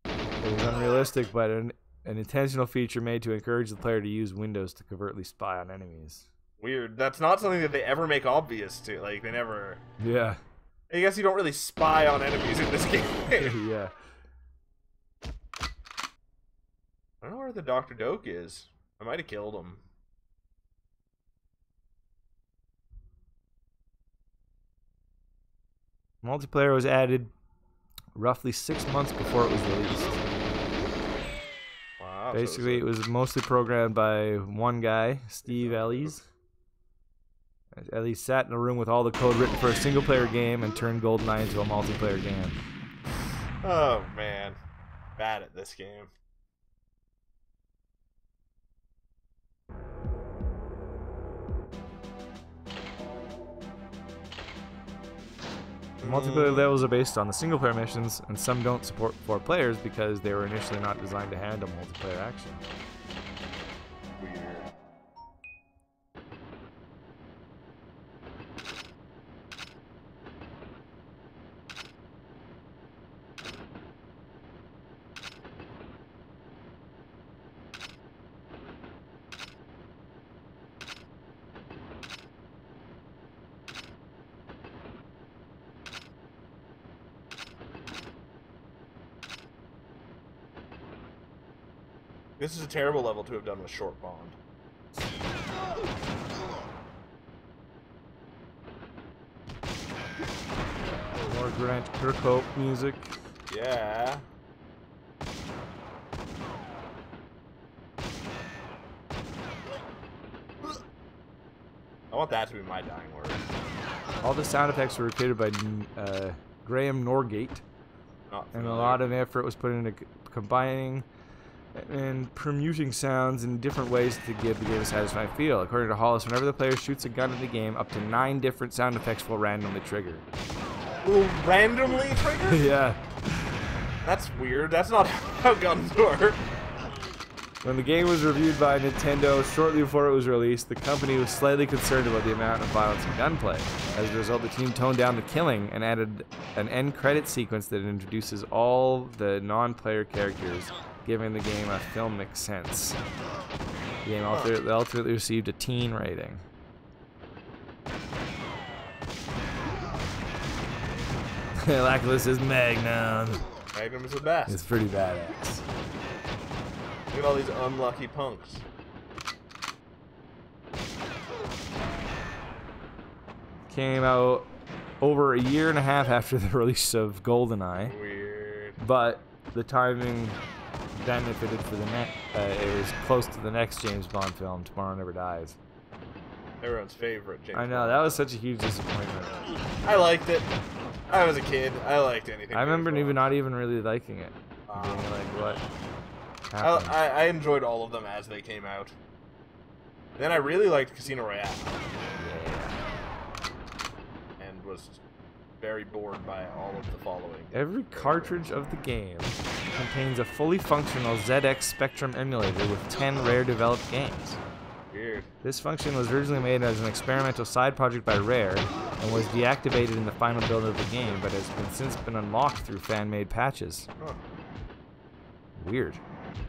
It was unrealistic, but an intentional feature made to encourage the player to use windows to covertly spy on enemies. Weird. That's not something that they ever make obvious to. Like, they never... Yeah. I guess you don't really spy on enemies in this game. Yeah. I don't know where the Dr. Doke is. I might have killed him. Multiplayer was added roughly 6 months before it was released. Wow. Basically, it was mostly programmed by one guy, Steve Ellis. Ellis sat in a room with all the code written for a single-player game and turned GoldenEye into a multiplayer game. Oh, man. Bad at this game. The multiplayer levels are based on the single-player missions, and some don't support 4 players because they were initially not designed to handle multiplayer action. Weird. This is a terrible level to have done with Short Bond. More Grant Kirkhope music. Yeah. I want that to be my dying word. All the sound effects were created by Graham Norgate, and a lot of effort was put into combining and permuting sounds in different ways to give the game a satisfying feel. According to Hollis, whenever the player shoots a gun in the game, up to 9 different sound effects will randomly trigger. Will randomly trigger? Yeah. That's weird. That's not how guns work. When the game was reviewed by Nintendo shortly before it was released, the company was slightly concerned about the amount of violence and gunplay. As a result, the team toned down the killing and added an end credit sequence that introduces all the non-player characters, giving the game a filmic sense. The game ultimately received a teen rating. Lackless's Magnum. Magnum is the best. It's pretty badass. Look at all these unlucky punks. Came out over a year and a half after the release of GoldenEye. Weird. But the timing benefited for the next. It was close to the next James Bond film, Tomorrow Never Dies. Everyone's favorite James I know, Bond. that was such a huge disappointment. I liked it. I was a kid. I liked anything. I remember not even really liking it. Being like, what happened? I enjoyed all of them as they came out. Then I really liked Casino Royale. Yeah. And was very bored by all of the following. Every cartridge of the game contains a fully functional ZX Spectrum emulator with 10 rare developed games. Weird. This function was originally made as an experimental side project by Rare and was deactivated in the final build of the game, but has since been unlocked through fan-made patches. Huh. Weird.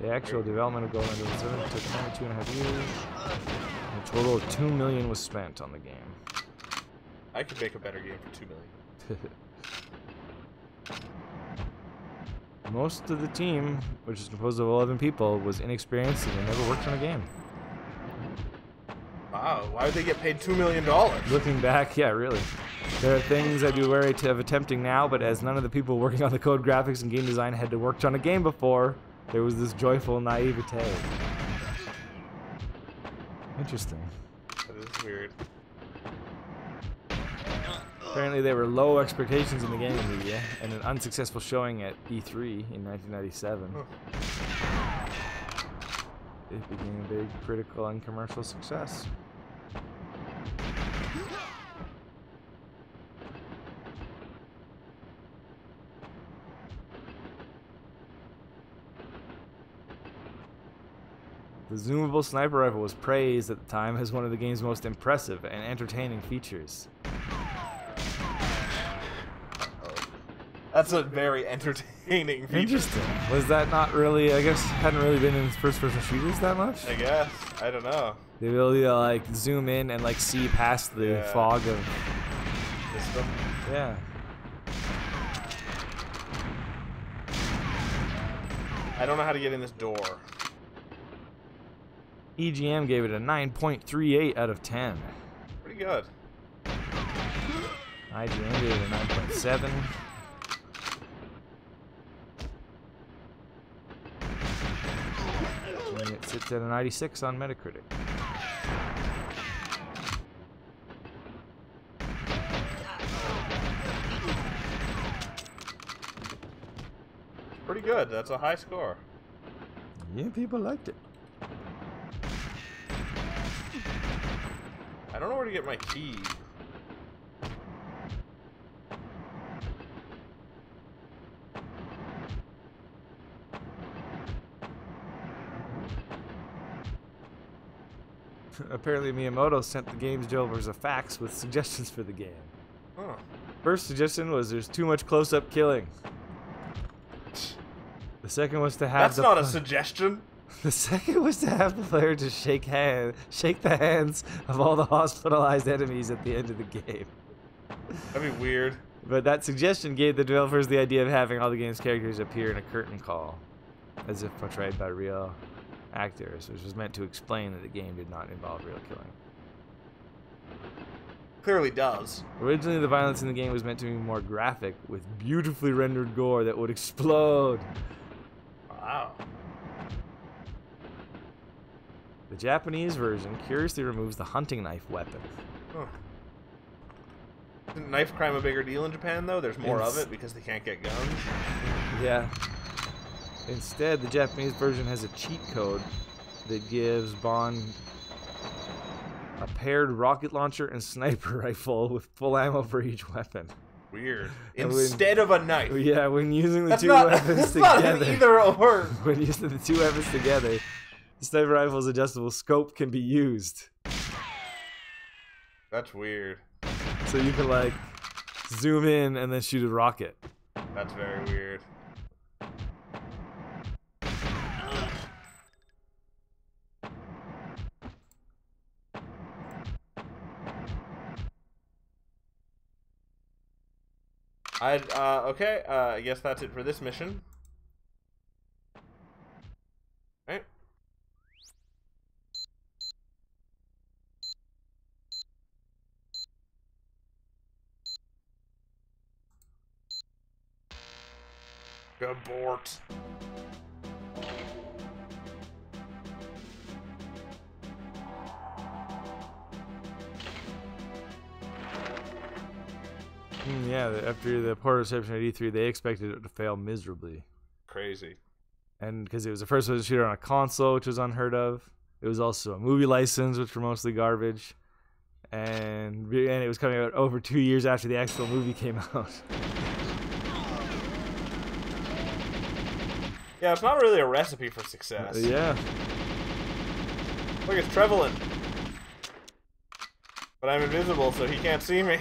The actual development of GoldenEye 07 took 22.5 years. A total of $2 million was spent on the game. I could make a better game for $2 million. Most of the team, which is composed of 11 people, was inexperienced and they never worked on a game. Wow, why would they get paid $2 million? Looking back, yeah, really. There are things I'd be wary of attempting now, but as none of the people working on the code graphics and game design had worked on a game before, there was this joyful naivete. Interesting. That is weird. Apparently there were low expectations in the gaming media, and an unsuccessful showing at E3 in 1997. It became a big critical and commercial success. The zoomable sniper rifle was praised at the time as one of the game's most impressive and entertaining features. That's a very entertaining feature. Interesting. Was that not really, I guess, hadn't really been in first-person shooters that much? I guess. I don't know. The ability to, like, zoom in and, like, see past the fog of... System? Yeah. I don't know how to get in this door. EGM gave it a 9.38 out of 10. Pretty good. IGN gave it a 9.7. And it sits at a 96 on Metacritic. Pretty good. That's a high score. Yeah, people liked it. I don't know where to get my key. Apparently Miyamoto sent the game's developers a fax with suggestions for the game. Huh. First suggestion was there's too much close-up killing. The second was to have That's not a suggestion. The second was to have the player just shake the hands of all the hospitalized enemies at the end of the game. That'd be weird. But that suggestion gave the developers the idea of having all the game's characters appear in a curtain call, as if portrayed by real actors, which was meant to explain that the game did not involve real killing. Clearly does. Originally, the violence in the game was meant to be more graphic, with beautifully rendered gore that would explode. Wow. The Japanese version curiously removes the hunting knife weapon. Huh. Isn't knife crime a bigger deal in Japan, though? There's more of it because they can't get guns. Yeah. Instead, the Japanese version has a cheat code that gives Bond a paired rocket launcher and sniper rifle with full ammo for each weapon. Weird. Instead of a knife. Yeah, when using the two weapons together. Not an either or. When using the two weapons together, the sniper rifle's adjustable scope can be used. That's weird. So you can like zoom in and then shoot a rocket. That's very weird. Okay, I guess that's it for this mission. Right. Abort. Yeah, after the poor reception at E3, they expected it to fail miserably. Crazy. And because it was the first person shooter on a console, which was unheard of. It was also a movie license, which were mostly garbage. And it was coming out over 2 years after the actual movie came out. Yeah, it's not really a recipe for success. Yeah. Look, it's Trevelyan. But I'm invisible, so he can't see me.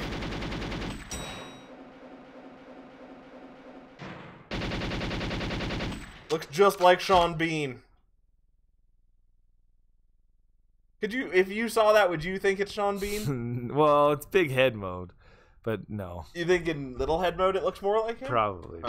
Looks just like Sean Bean. Could you, if you saw that, would you think it's Sean Bean? Well, it's big head mode, but no. You think in little head mode it looks more like him? Probably.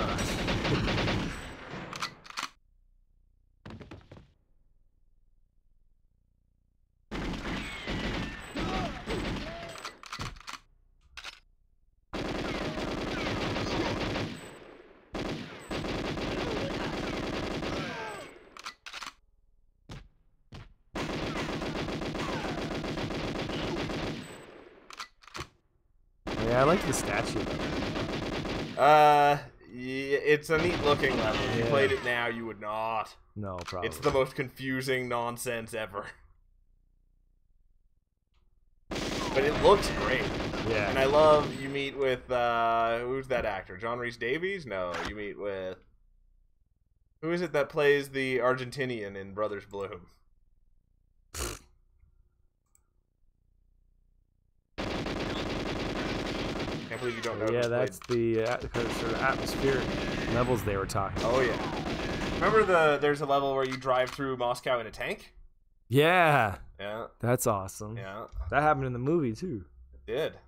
Yeah, I like the statue. Yeah, it's a neat looking level. If you played it now, you would not. No, probably. It's the most confusing nonsense ever. But it looks great. Yeah. And I love you meet with who's that actor? John Rhys Davies? No, you meet with who is it that plays the Argentinian in Brothers Bloom? I believe you don't know. Yeah, that's the sort of atmospheric levels they were talking about. Oh yeah. Remember there's a level where you drive through Moscow in a tank? Yeah. Yeah. That's awesome. Yeah. That happened in the movie too. It did.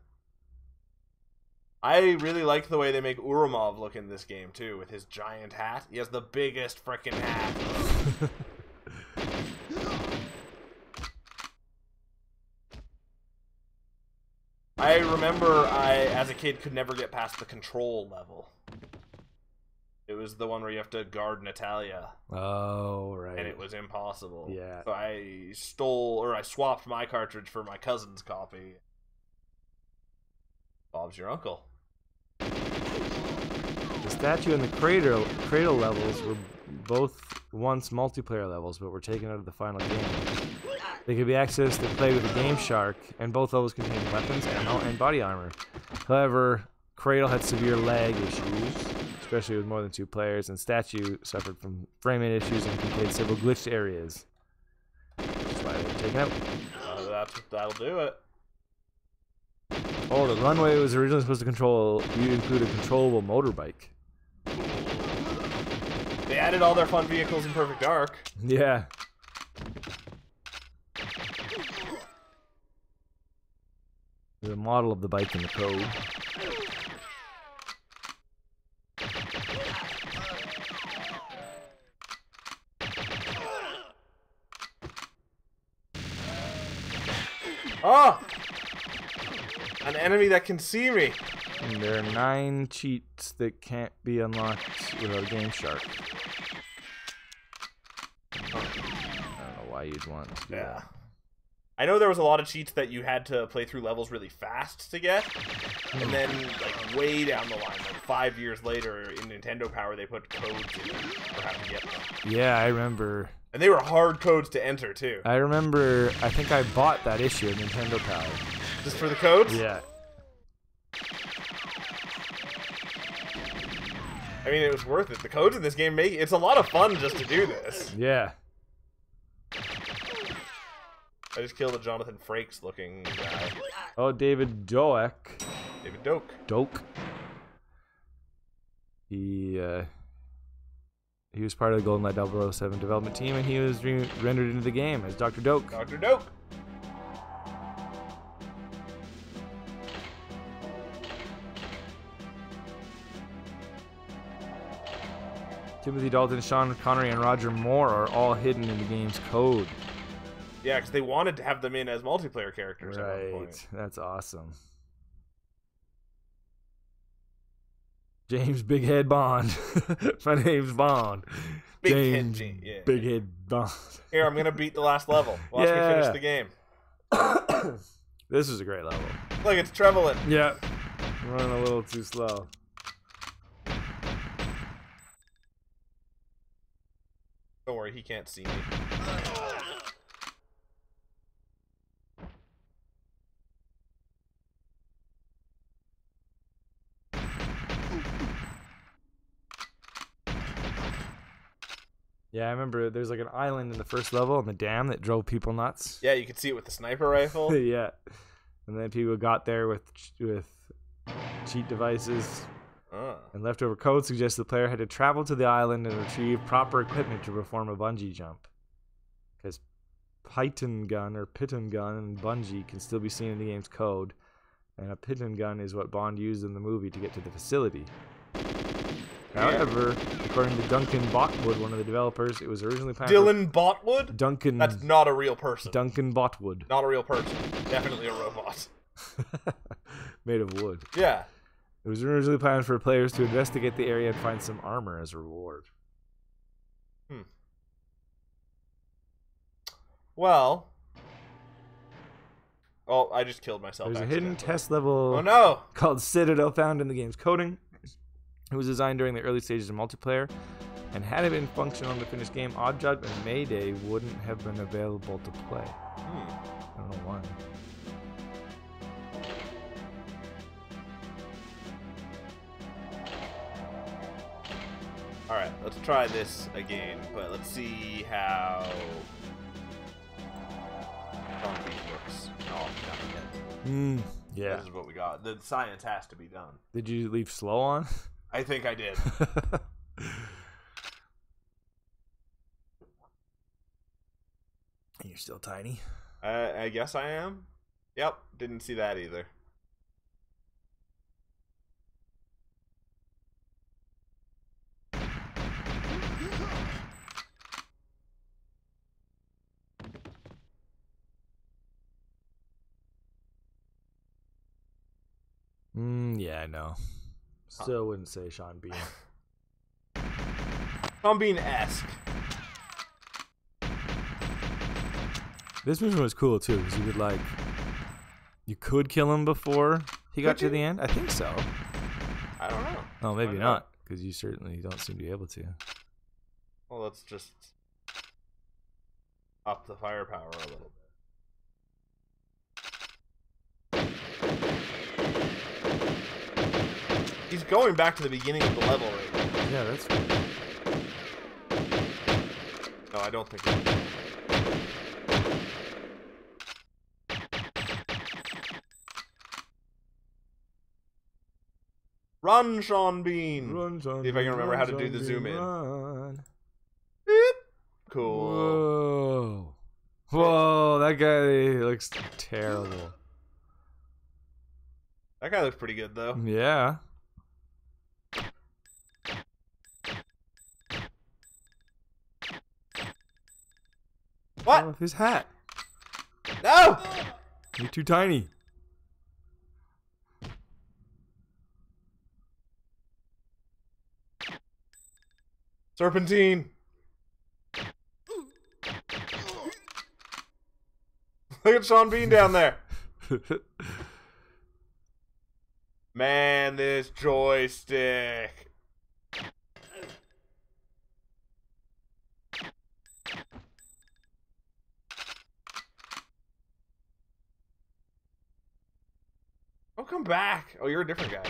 I really like the way they make Urumov look in this game too, with his giant hat. He has the biggest frickin' hat. I remember as a kid, could never get past the control level. It was the one where you have to guard Natalia. Oh, right. And it was impossible. Yeah. So I swapped my cartridge for my cousin's copy. Bob's your uncle. The statue and the cradle levels were both once multiplayer levels, but were taken out of the final game. They could be accessed to play with a Game Shark, and both levels contained weapons, ammo, and body armor. However, Cradle had severe lag issues, especially with more than 2 players, and Statue suffered from frame rate issues and contained several glitched areas. That's why they were taken out. That'll do it. Oh, the runway was originally supposed to include a controllable motorbike. They added all their fun vehicles in Perfect Dark. Yeah. The model of the bike in the code. Oh! An enemy that can see me. And there are 9 cheats that can't be unlocked without a Game Shark. I don't know why you'd want to do that. I know there was a lot of cheats that you had to play through levels really fast to get, and then like way down the line, like 5 years later, in Nintendo Power, they put codes in for how to get them. Yeah, I remember. And they were hard codes to enter too. I remember. I think I bought that issue of Nintendo Power. Just for the codes? Yeah. I mean, it was worth it. The codes in this game it's a lot of fun just to do this. Yeah. I just killed a Jonathan Frakes looking guy. Oh, David Doak. David Doak. Doak. He was part of the GoldenEye 007 development team, and he was rendered into the game as Dr. Doak. Dr. Doak. Timothy Dalton, Sean Connery, and Roger Moore are all hidden in the game's code. Yeah, because they wanted to have them in as multiplayer characters at one point. Right, that's awesome. James Big Head Bond. My name's Bond. Big Head Bond. Here, I'm gonna beat the last level. Watch me finish the game. This is a great level. Look, it's Trevelyan. Yeah. I'm running a little too slow. Don't worry, he can't see me. Yeah, I remember there's like an island in the first level on the dam that drove people nuts. Yeah, you could see it with the sniper rifle. Yeah. And then people got there with cheat devices. And leftover code suggests the player had to travel to the island and retrieve proper equipment to perform a bungee jump. Because Python gun and bungee can still be seen in the game's code. And a Python gun is what Bond used in the movie to get to the facility. However, according to Duncan Botwood, one of the developers, it was originally planned Dylan Botwood? Duncan. That's not a real person. Duncan Botwood. Not a real person. Definitely a robot. Made of wood. Yeah. It was originally planned for players to investigate the area and find some armor as a reward. Well. Oh, I just killed myself. There's a hidden test level called Citadel found in the game's coding. It was designed during the early stages of multiplayer, and had it been functional in the finished game, Oddjob and Mayday wouldn't have been available to play. I don't know why. Alright, let's try this again, but let's see how Zombie works. No, not yet. Yeah. This is what we got. The science has to be done. Did you leave slow on? I think I did. You're still tiny. I guess I am. Yep, didn't see that either. Yeah, I know. Still wouldn't say Sean Bean. Sean Bean-esque. This mission was cool too, because you could kill him before he got to the end. I think so. I don't know. Oh, maybe not, because you certainly don't seem to be able to. Well, let's just up the firepower a little bit. He's going back to the beginning of the level right now. Yeah, that's cool. No, I don't think so. Run, Sean Bean! Run, Sean See if I can remember how to do the zoom in. Beep. Cool. Whoa, that guy looks terrible. That guy looks pretty good, though. Yeah. What? Oh, his hat. No! You're too tiny. Serpentine. Look at Sean Bean down there. Man, this joystick. Oh, come back. Oh, you're a different guy.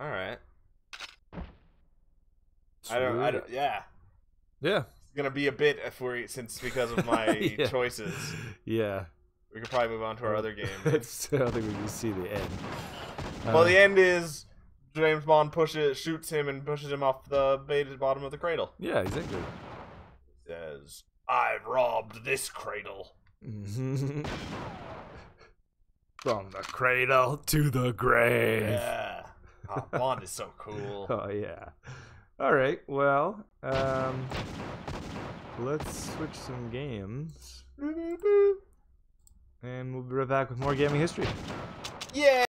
All right. I don't, yeah. Yeah. It's gonna be a bit because of my yeah. choices. Yeah. We could probably move on to our other game. I don't think we can see the end. Well, the end is James Bond shoots him and pushes him off the bottom of the cradle. Yeah, exactly. Says, "I've robbed this cradle." From the cradle to the grave. Yeah. Oh, Bond is so cool. Oh, yeah. All right, well, let's switch some games. And we'll be right back with more gaming history. Yeah.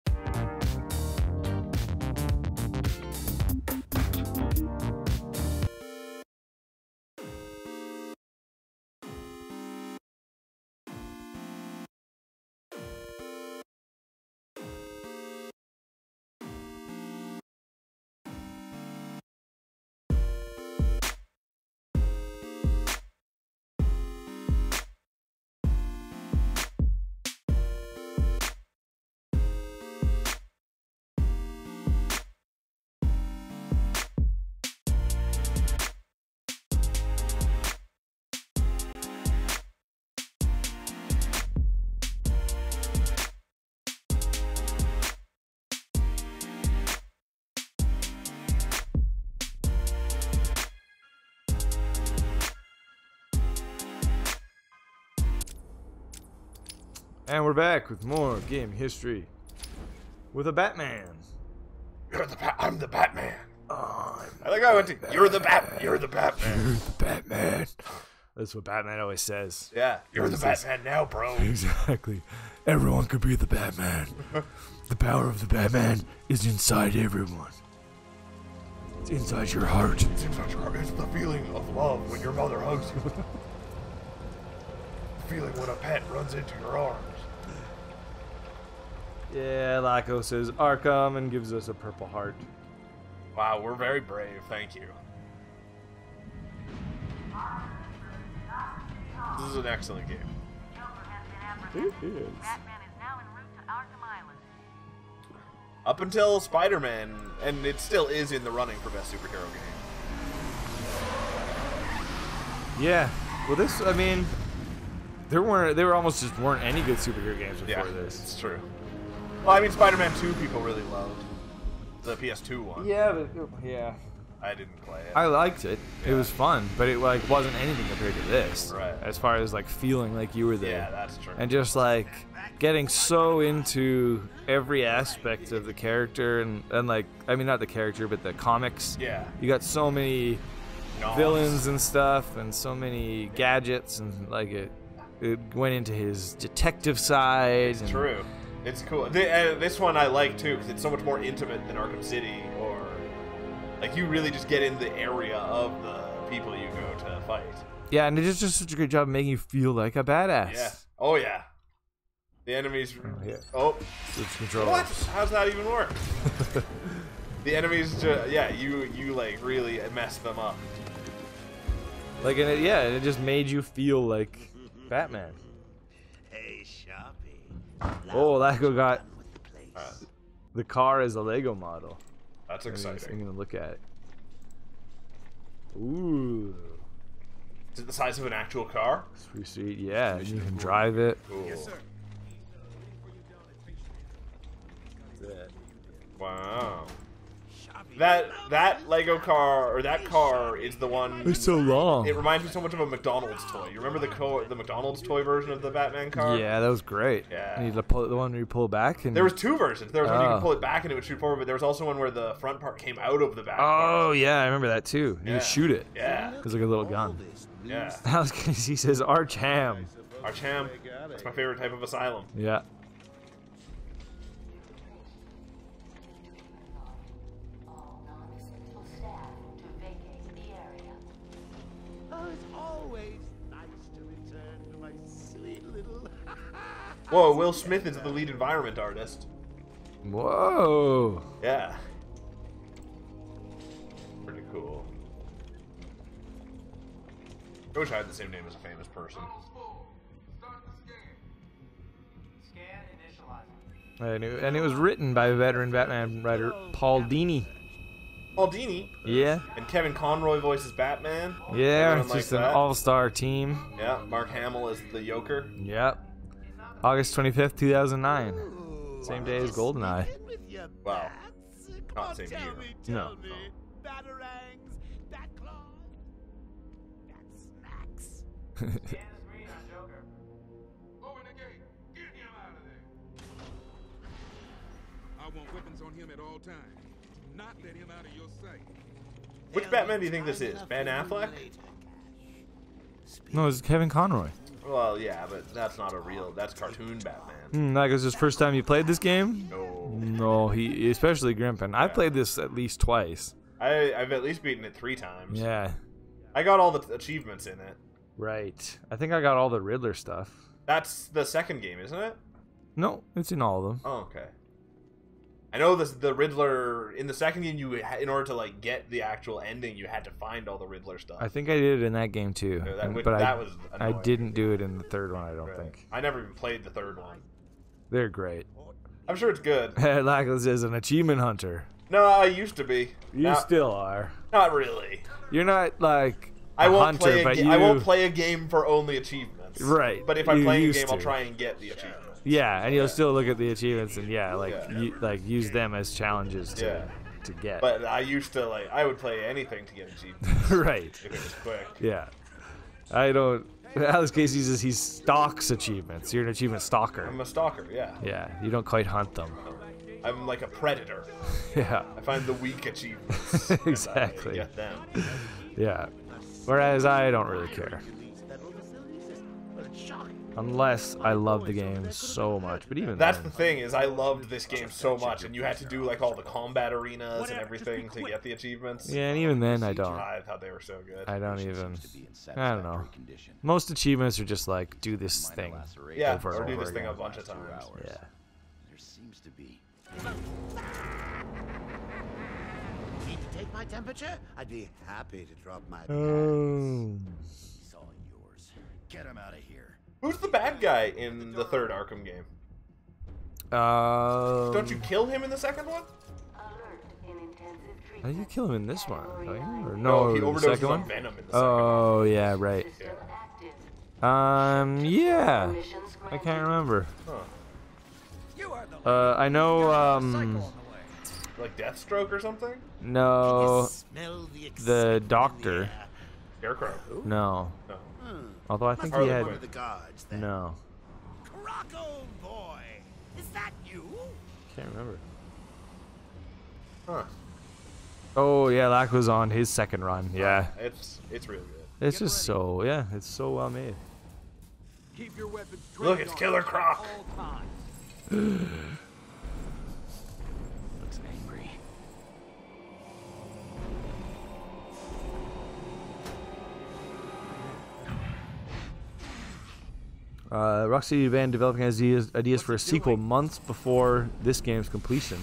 And we're back with more game history with a Batman. I'm the Batman. Oh, I think I went to. You're the Batman. You're the Batman. You're the Batman. That's what Batman always says. Yeah, you're the Batman now, bro. Exactly. Everyone could be the Batman. The power of the Batman is inside everyone. It's inside your heart. It's inside your heart. It's the feeling of love when your mother hugs you. The feeling when a pet runs into your arms. Yeah, Laco says Arkham and gives us a purple heart. Wow, we're very brave. Thank you. This is an excellent game. It is. Batman is now en route to Arkham Island. Up until Spider-Man, and it still is in the running for best superhero game. Yeah. Well, this, I mean, there almost just weren't any good superhero games before this. It's true. Well, I mean, Spider-Man 2 people really loved. The PS2 one. Yeah, but yeah. I didn't play it. I liked it. Yeah. It was fun, but it like wasn't anything compared to this. Right. As far as like feeling like you were there. Yeah, that's true. And just like getting so into every aspect of the character and like, I mean, not the character, but the comics. Yeah. You got so many Noms. villains and stuff and so many gadgets and like it went into his detective side. It's true. It's cool. This one I like too because it's so much more intimate than Arkham City, or like you really just get in the area of the people you go to fight. Yeah, and it does just such a great job of making you feel like a badass. Yeah. Oh yeah. The enemies. Oh, yeah. Oh. Switch controls. What? How's that even work? The enemies, yeah, you like really mess them up. Like, and it just made you feel like Batman. Hey, Sharpie. Oh, Laco got the car as a Lego model. That's I'm exciting. gonna look at it. Ooh, Is it the size of an actual car? it's pretty sweet. Yeah, and you can drive it. Cool. Yes, sir. Wow. That Lego car, or that car, is the one. It's so long. It reminds me so much of a McDonald's toy. You remember the McDonald's toy version of the Batman car? Yeah, that was great. Yeah. You need to pull the one where you pull back and. There was two versions. There was one you Oh. could pull it back and it would shoot forward, but there was also one where the front part came out of the back. Oh yeah, I remember that too. You Yeah. just shoot it. Yeah. It was like a little gun. Yeah. He says Arch Ham. Archam. That's my favorite type of asylum. Yeah. always nice to return to my sweet little. Whoa, Will Smith is the lead environment artist. Whoa. Yeah. Pretty cool. I wish I had the same name as a famous person. And it was written by veteran Batman writer Paul Dini. Paul Dini? Yeah. And Kevin Conroy voices Batman? Yeah, Everyone it's like just an that? all-star team. Yeah, Mark Hamill is the Joker. Yep. August 25th, 2009. Same day as GoldenEye. Wow. Not same year. No. Batarangs, bat claws, bat snacks. I want weapons on him at all times. Do not let him out of your sight. Which Batman do you think this is? Ben Affleck? No, it's Kevin Conroy. Well, yeah, but that's not a real... That's cartoon Batman. Like, was this first time you played this game? No. No, he especially Grimpin. I played this at least twice. I've at least beaten it 3 times. Yeah. I got all the achievements in it. Right. I think I got all the Riddler stuff. That's the second game, isn't it? No, it's in all of them. Oh, okay. I know the Riddler in the second game. In order to like get the actual ending, you had to find all the Riddler stuff. I think I did it in that game too. Yeah, that but was I annoying. didn't do it in the third one. I don't think. I never even played the third one. They're great. I'm sure it's good. Lachlan says an achievement hunter. No, I used to be. You still are. Not really. You're not like I a won't hunter, play. but I won't play a game for only achievements. Right. But if I'm You playing a used game, I'll to. try and get the achievement. Yeah, and you'll still look at the achievements and use them as challenges to get. But I used to I would play anything to get achievements. Right. If it was quick. Yeah. I don't. Alex Casey says he stalks achievements. You're an achievement stalker. I'm a stalker. Yeah. Yeah, you don't quite hunt them. I'm like a predator. Yeah. I find the weak achievements. Exactly. And I get them. Yeah. Whereas I don't really care. Unless I love the game so much. But even That's then, the thing is I loved this game so much, and you had to do like all the combat arenas and everything to get the achievements. yeah, and even then I don't. I thought they were so good. I don't even. I don't know. Most achievements are just like do this thing. Yeah, over and or do over this thing again. a bunch of times. Yeah. There seems to be. Need to take my temperature? I'd be happy to drop my. It's all yours. Get him out of here. Who's the bad guy in the third Arkham game? Don't you kill him in the second one? How do you kill him in this one? Or No, he the overdoses second on one? venom in the second Oh, yeah, right. one. Yeah. I can't remember. I know, Like Deathstroke or something? no, Smell the doctor. Scarecrow. No. No. Although I think he Harley had, Quinn. the guards then. no. Croc, old boy, is that you? Can't remember. Huh. Oh, yeah, Lack was on his second run. Yeah. It's really good. It's just so, yeah, it's so well made. Keep your weapons Look, it's Killer Croc. Looks angry. Rocksteady began developing ideas for a sequel months before this game's completion,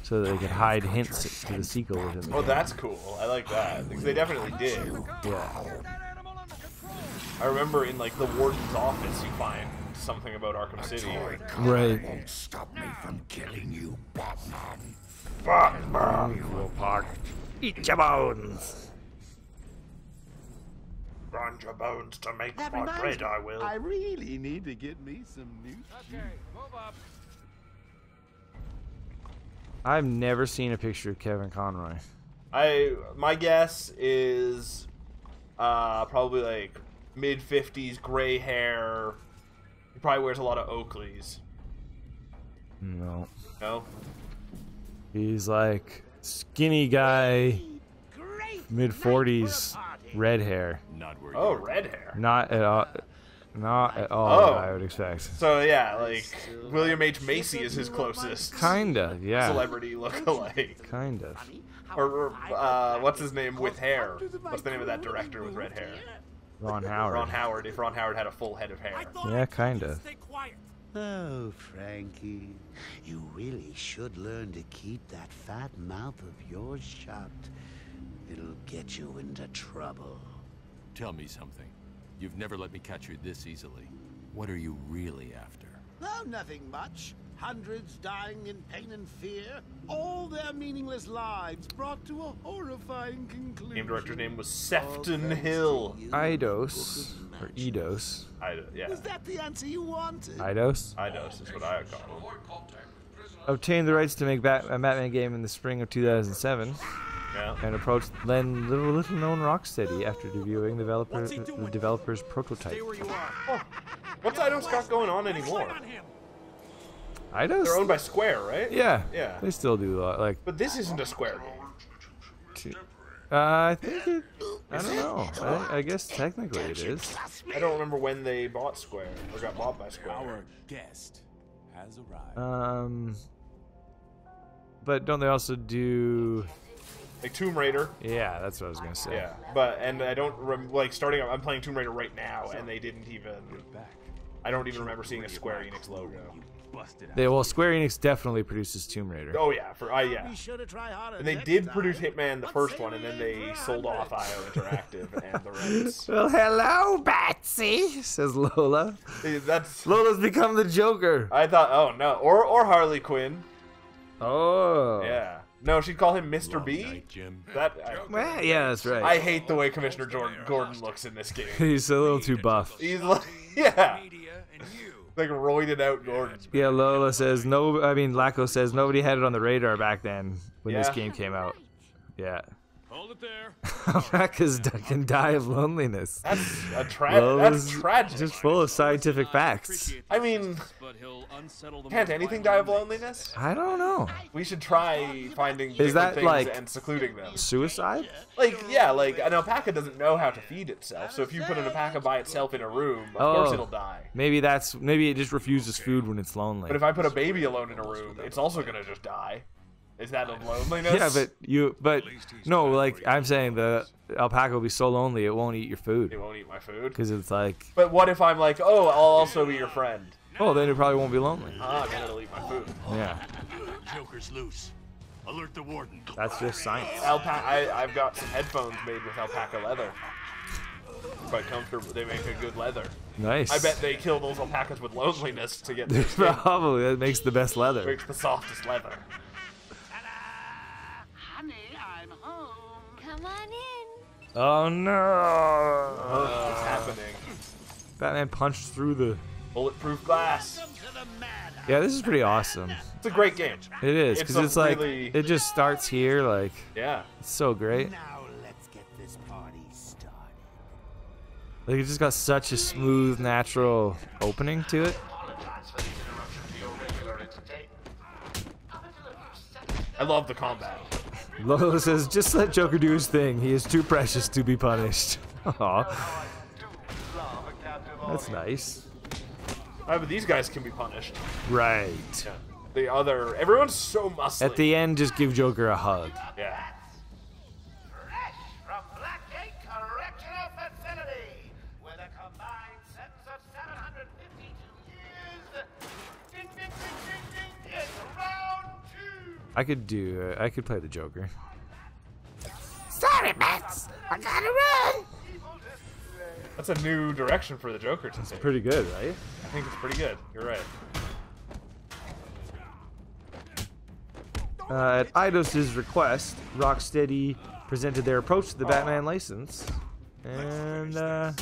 so that they could hide hints to the sequel within the Oh, game. that's cool. I like that. Because they definitely did. Yeah. I remember in like the warden's office you find something about Arkham City. Right. Stop me from killing you, Batman. Batman! Eat your bones. Grind your bones to make my bread, I will. I really need to get me some new shoes. Move up. I've never seen a picture of Kevin Conroy. My guess is probably like mid-50s, gray hair. He probably wears a lot of Oakleys. No. No? He's like skinny guy, mid-40s, red hair. Oh, red hair. Not at all. Not at all Oh. what I would expect. So yeah, like William H. Macy is his closest Kinda, yeah. celebrity look-alike. Kind of. Or what's his name with hair? What's the name of that director with red hair? Ron Howard. Ron Howard, if Ron Howard had a full head of hair. Yeah, kinda. Oh, Frankie, you really should learn to keep that fat mouth of yours shut. It'll get you into trouble. Tell me something. You've never let me catch you this easily. What are you really after? Oh, nothing much. Hundreds dying in pain and fear. All their meaningless lives brought to a horrifying conclusion. Game director's name was Sefton Hill. Eidos. Or Eidos. Yeah. Was that the answer you wanted? Eidos. Eidos is what I call him. Obtained the rights to make a Batman game in the spring of 2007. Yeah. And approached then little known Rocksteady after debuting the developer's prototype. Oh, what's Eidos got going on anymore? Eidos? They're owned by Square, right? Yeah. Yeah. They still do like. But this isn't a Square game. I think it. I don't know. I guess technically it is. I don't remember when they bought Square or got bought by Square. Our guest has arrived. But don't they also do? Like Tomb Raider. Yeah, that's what I was gonna say. Yeah, but and I don't like starting. I'm playing Tomb Raider right now, and they didn't even. I don't even remember seeing a Square Enix logo. Square Enix definitely produces Tomb Raider. Oh yeah, yeah. Be sure to try harder And they next did time. produce Hitman, the first one, and then they sold off IO Interactive and the rights. Well, hello, Batsy, says Lola. That's. Lola's become the Joker. I thought, oh no, or Harley Quinn. Oh. Yeah. No, she'd call him Mr. B. Night, Jim. Well, yeah, that's right. I hate the way Commissioner Gordon looks in this game. He's a little too buff. He's like, yeah, Media and you. like roided out Gordon. Yeah, Lola says no. I mean, Lacko says nobody had it on the radar back then when this Yeah. game came out. Yeah. Hold it there. Alpaca's can die of loneliness. That's a that's Lola's tragic. just full of scientific facts. I mean, But he'll unsettle them. can't anything die of loneliness? I don't know. We should try finding different that, things like- and secluding them. Suicide? Like, yeah, like an alpaca doesn't know how to feed itself, so if you put an alpaca by itself in a room, of course it'll die. Maybe it just refuses food when it's lonely. But if I put a baby alone in a room, it's also gonna just die. Is that of loneliness? Yeah, but no, like I'm saying, the alpaca will be so lonely it won't eat your It food won't eat my food. because it's like, But what if I'm like, oh, I'll also be your friend? oh, then it probably won't be lonely. Ah, then it'll eat my food. Yeah, Joker's loose. Alert the warden. that's just science. I've got some headphones made with alpaca leather. Quite comfortable. They make a good leather. Nice. I bet they kill those alpacas with loneliness to get their skin. Probably that makes the best leather. Makes the softest leather. Honey, I'm home. Come on in. Oh no! What's happening? Batman punched through the. Bulletproof glass. Yeah, this is pretty awesome. It's a great game. It is It's because a it's like really- it just starts here, like Yeah. it's so great. Now let's get this party started. Like it just got such a smooth, natural opening to it. I love the combat. Lola says, "Just let Joker do his thing. He is too precious to be punished." Aw, that's nice. But these guys can be punished. Right. Yeah. Everyone's so muscly. At the end, just give Joker a hug. Yeah. Fresh from Blackgate Correctional Facility, with a combined sentence of 752 years. Ding, ding, ding, ding, ding. It's round 2. I could play the Joker. Sorry, Bats. I gotta run. That's a new direction for the Joker to take. Pretty good, right? I think it's pretty good. You're right. At Eidos' request, Rocksteady presented their approach to the Batman license, and they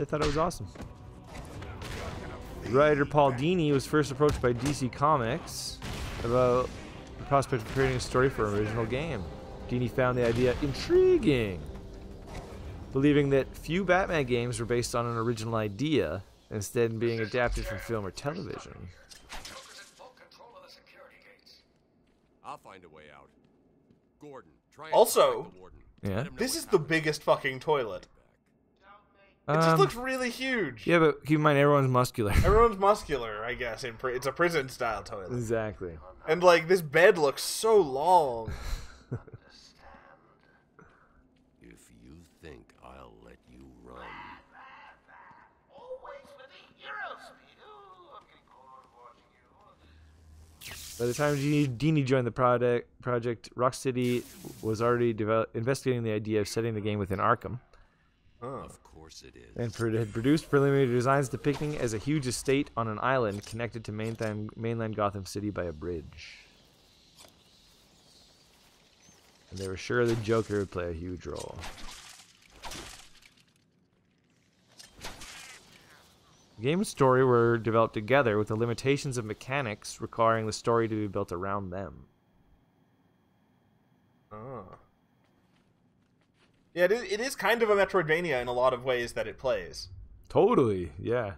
thought it was awesome. Writer Paul Dini was first approached by DC Comics about the prospect of creating a story for an original game. Dini found the idea intriguing, believing that few Batman games were based on an original idea, instead being adapted from film or television. I'll find a way out. Gordon, try and Also- contact the warden. Yeah. Let him know This what is the happened. biggest fucking toilet. It just looks really huge. Yeah, but keep in mind, everyone's muscular. Everyone's muscular, I guess. It's a prison-style toilet. Exactly. And, like, this bed looks so long. If you think I'll let you By the time Dini joined the project, Rocksteady was already investigating the idea of setting the game within Arkham. Of course it is. And had produced preliminary designs depicting it as a huge estate on an island connected to mainland Gotham City by a bridge. And they were sure the Joker would play a huge role. The game and story were developed together with the limitations of mechanics requiring the story to be built around them. Oh. Yeah, it is kind of a Metroidvania in a lot of ways that it plays. Totally, yeah.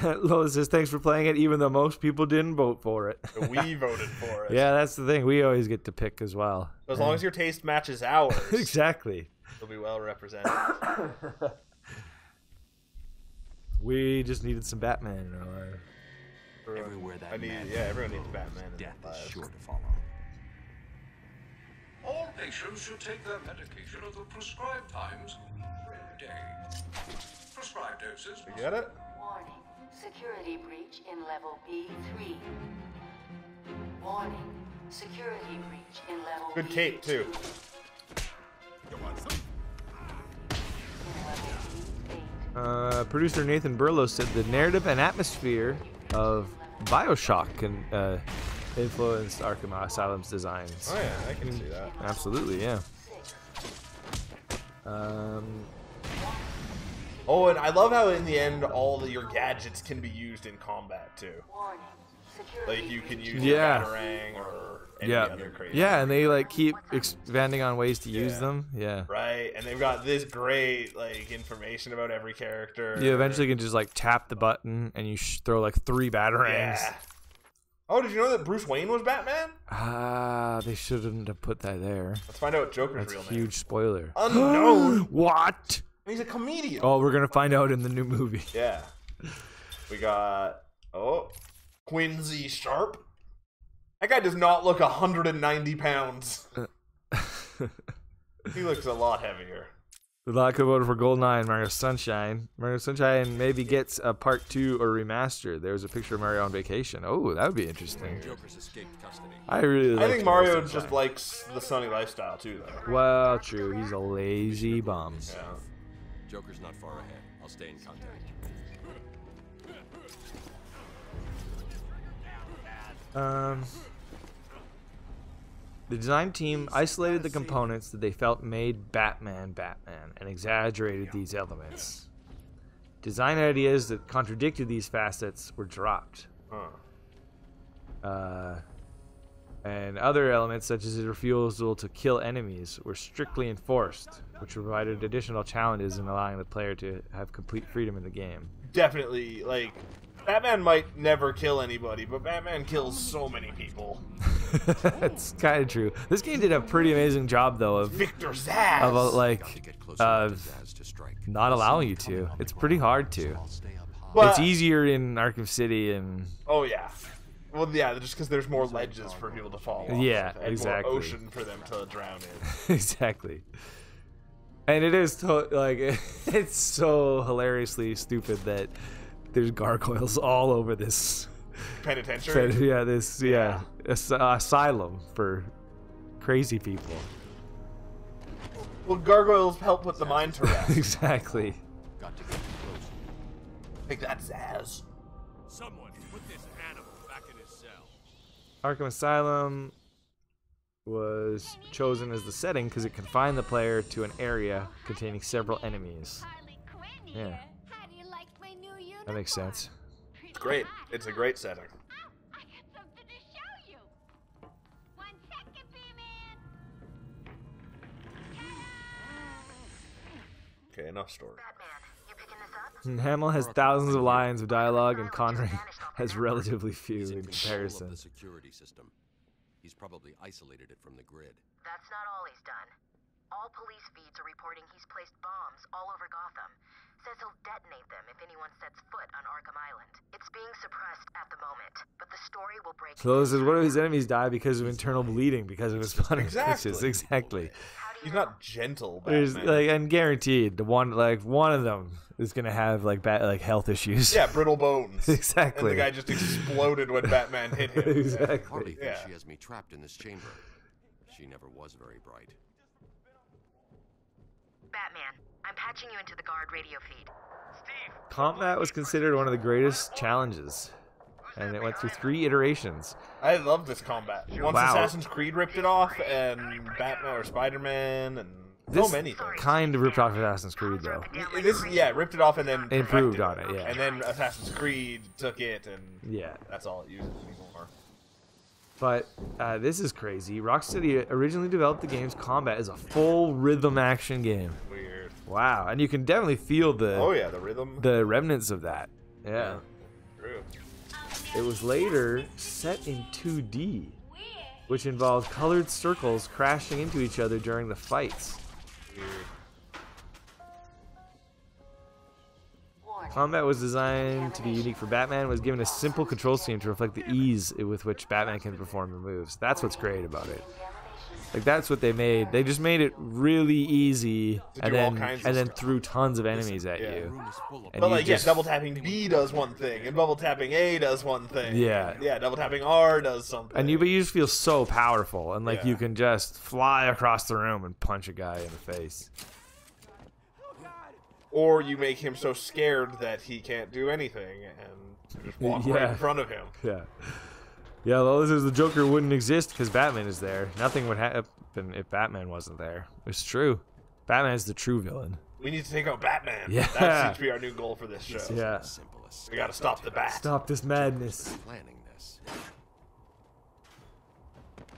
Lola says, thanks for playing it, even though most people didn't vote for it. We voted for it. Yeah, that's the thing. We always get to pick as well. As long as your taste matches ours. Exactly. You'll be well represented. We just needed some Batman in our life. Everywhere that everyone needs Batman in death their is lives. sure to follow. All patients should take their medication at the prescribed times every day. Prescribed doses. You get it? Warning. Security breach in level B3. Warning. Security breach in level Good B2. tape, too. Producer Nathan Burlow said the narrative and atmosphere of BioShock can influence Arkham Asylum's designs. Oh yeah, I can see that. Absolutely, yeah. Oh, and I love how in the end all your gadgets can be used in combat too. Like you can use your Batarang or any other crazy. Yeah, and they like keep expanding on ways to use them. Yeah. Right, and they've got this great like information about every character. You eventually can just like tap the button and you throw like 3 Batarangs. Yeah. Oh, did you know that Bruce Wayne was Batman? They shouldn't have put that there. Let's find out what Joker's That's real a name. huge spoiler. Unknown. What? He's a comedian. Oh, we're gonna find out in the new movie. Yeah. We got Quincy Sharp. That guy does not look 190 pounds. He looks a lot heavier. A lot could vote for GoldenEye and Mario Sunshine. Mario Sunshine maybe gets a part 2 or remaster. There's a picture of Mario on vacation. Oh, that would be interesting. Joker's escaped custody. I really like think Mario just likes the sunny lifestyle too, though. Well, true. He's a lazy bum. Yeah. Joker's not far ahead. I'll stay in contact. The design team isolated the components that they felt made Batman and exaggerated these elements. Design ideas that contradicted these facets were dropped. And other elements, such as his refusal to kill enemies, were strictly enforced, which provided additional challenges in allowing the player to have complete freedom in the game. Definitely, like, Batman might never kill anybody, but Batman kills so many people. That's kind of true. This game did a pretty amazing job, though, of Victor Zsasz. Not allowing you to. It's pretty hard to. But, it's easier in Arkham City and. Oh yeah. Well, yeah, just because there's more ledges for people to fall off. Yeah, and exactly. more ocean for them to drown in. Exactly. And it is it's so hilariously stupid that there's gargoyles all over this penitentiary. Asylum for crazy people. Well, gargoyles help with the mind to rest. Exactly. Got to get close. Take that, Zsasz. Someone put this animal back in his cell. Arkham Asylum was chosen as the setting because it confined the player to an area containing several enemies. Yeah. That makes sense. It's great. It's a great setting. I got something to show you. 1 second, B-Man. Okay, enough story. Hamill has thousands of lines of dialogue, and Connery has relatively few in comparison. The security system. He's probably isolated it from the grid. That's not all he's done. All police feeds are reporting he's placed bombs all over Gotham. Says he'll detonate them if anyone sets foot on Arkham Island. It's being suppressed at the moment, but the story will break. So what if his enemies die because of internal bleeding because of his punishments? Exactly. He's not gentle. There's Batman. and guaranteed one of them is gonna have like health issues. Yeah, brittle bones. Exactly. And the guy just exploded when Batman hit him. Exactly. Harley thinks she has me trapped in this chamber. She never was very bright. Batman, I'm patching you into the guard radio feed. Steve! Combat was considered one of the greatest challenges, and it went through 3 iterations. I love this combat. Once Wow. Assassin's Creed ripped it off, and Batman or Spider-Man, and so many things. Kind of ripped off Assassin's Creed, though. Ripped it off and then Improved perfected on it, yeah. And then Assassin's Creed took it, and Yeah. that's all it uses anymore. But this is crazy. Rocksteady originally developed the game's combat as a full rhythm action game. Weird. Wow, and you can definitely feel the the rhythm, the remnants of that. Yeah. True. It was later set in 2D, which involved colored circles crashing into each other during the fights. Weird. Combat was designed to be unique for Batman, was given a simple control scheme to reflect the ease with which Batman can perform the moves. That's what's great about it. Like, that's what they made. They just made it really easy and then threw tons of enemies at you. And But you like, just, double tapping B does one thing, and double tapping A does one thing. Yeah. Yeah, double tapping R does something. and you just feel so powerful, and like Yeah. you can just fly across the room and punch a guy in the face. Or you make him so scared that he can't do anything, and just walk right in front of him. Yeah. Yeah, well, this is the Joker wouldn't exist because Batman is there. Nothing would happen if Batman wasn't there. It's true. Batman is the true villain. We need to take out Batman. Yeah. That seems to be our new goal for this show. Yeah. We gotta stop the Bat. Stop this madness. Planning this.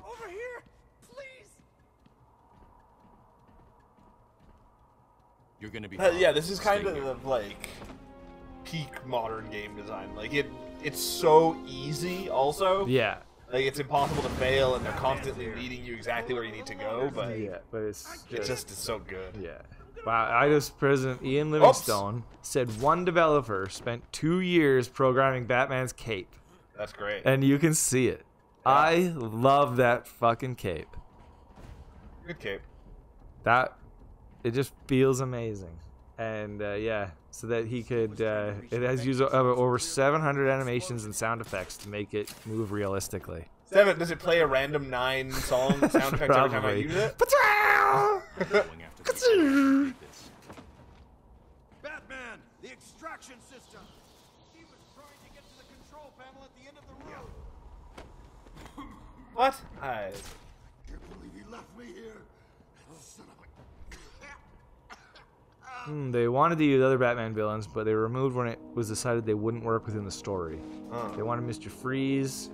Over here, please. You're gonna be. Yeah, this is kind of like peak modern game design. Like it's so easy. Also, Yeah. like it's impossible to fail, and they're constantly leading you exactly where you need to go. But Yeah, but it's so good. Yeah. Wow, Eidos president Ian Livingstone said one developer spent 2 years programming Batman's cape. That's great. And you can see it. I love that fucking cape. Good cape. It just feels amazing. And yeah, so that he could, it has used over 700 animations and sound effects to make it move realistically. 7, does it play a random 9 song sound effects every time I use it? Batman, the extraction system. He was trying to get to the control panel at the end of the road. What? Can't believe he left me here. Son of a... They wanted to use other Batman villains, but they were removed when it was decided they wouldn't work within the story. They wanted Mr. Freeze,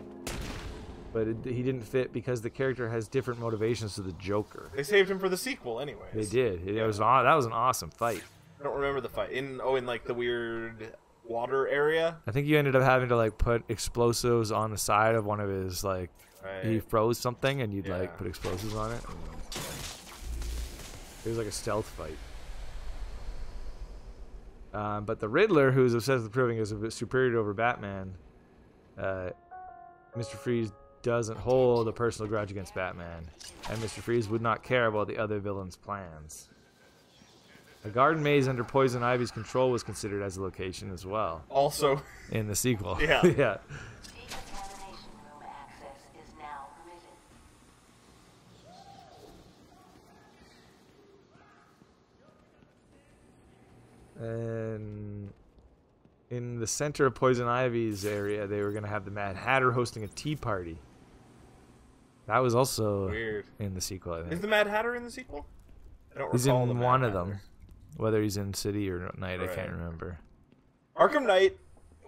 but he didn't fit because the character has different motivations to the Joker. They saved him for the sequel, anyways. They did. That was an awesome fight. I don't remember the fight. In like the weird water area. I think you ended up having to like put explosives on the side of one of his like he froze something and you'd like put explosives on it. It was like a stealth fight. But the Riddler, who's obsessed with proving his superiority over Batman, Mr. Freeze doesn't hold a personal grudge against Batman, and Mr. Freeze would not care about the other villains' plans. A garden maze under Poison Ivy's control was considered as a location as well. Also in the sequel. Yeah. Yeah. And in the center of Poison Ivy's area, they were going to have the Mad Hatter hosting a tea party. That was also weird in the sequel, I think. Is the Mad Hatter in the sequel? I don't He's recall in the Mad one of Hatter. them. Whether he's in City or Night, Right. I can't remember. Arkham Knight.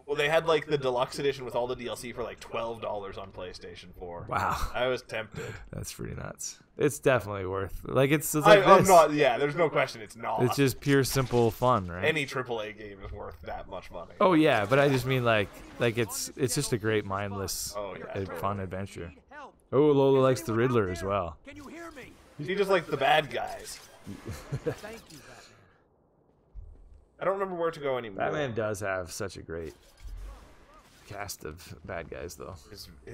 Well, they had like the deluxe edition with all the DLC for like $12 on PlayStation 4. Wow. I was tempted. That's pretty nuts. It's definitely worth. Like it's like I'm this. not. Yeah, there's no question. It's not. It's just pure simple fun, right? Any AAA game is worth that much money. Oh yeah, but I just mean like it's just a great mindless, totally. fun adventure. Oh, Lola likes the Riddler as well. Can you hear me? He just like the bad guys. Thank you, Batman. I don't remember where to go anymore. Batman does have such a great cast of bad guys, though.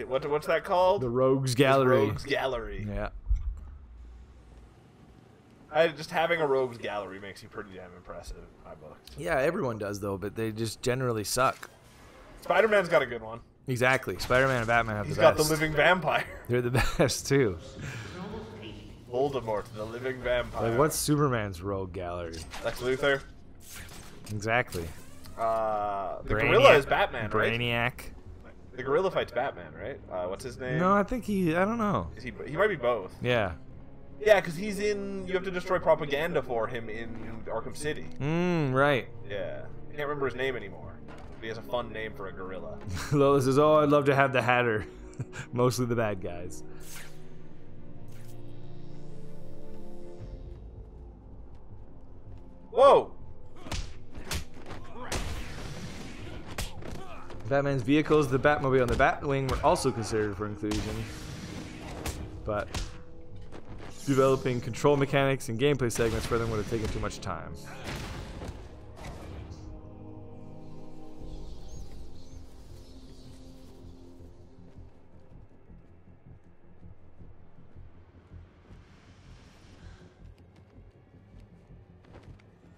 What's that called? The Rogues Gallery. Rogues Gallery. Yeah. Just having a rogues gallery makes you pretty damn impressive in my books. Yeah, everyone does though, but they just generally suck. Spider-Man's got a good one. Exactly. Spider-Man and Batman have He's the best. got the living vampire. They're the best too. Voldemort, the living vampire. Like, what's Superman's rogue gallery? Lex Luthor. Exactly. The gorilla is Batman, right? Brainiac. The gorilla fights Batman, right? What's his name? No, I think I don't know. He might be both. Yeah. Yeah, because he's in. You have to destroy propaganda for him in Arkham City. Right. Yeah. I can't remember his name anymore. But he has a fun name for a gorilla. Lola says, "Oh, I'd love to have the Hatter." Mostly the bad guys. Whoa! Batman's vehicles, the Batmobile and the Batwing, were also considered for inclusion, but developing control mechanics and gameplay segments for them would have taken too much time.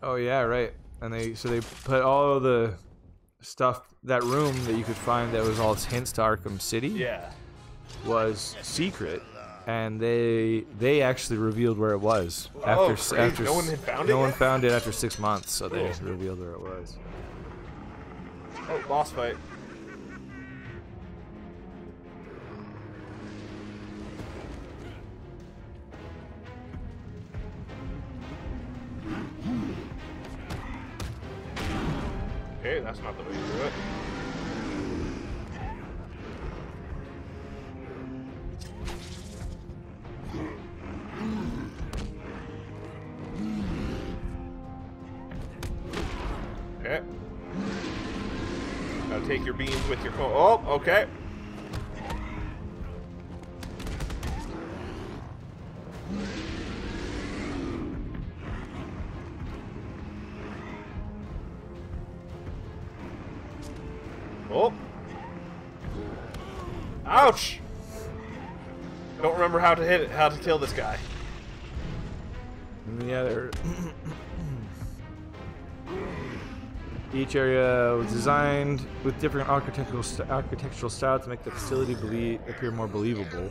Oh yeah, right. And they put all the stuff, that room that you could find that was all hints to Arkham City. Yeah. Was secret, and they actually revealed where it was after no one had found it. No one found it after 6 months, so they revealed where it was. Oh, boss fight. Okay, that's not the way to do it. Okay. Now take your beans with your phone. Oh, okay. Oh. Ouch! Don't remember how to hit it, how to kill this guy. Yeah, they're each area was designed with different architectural style to make the facility appear more believable,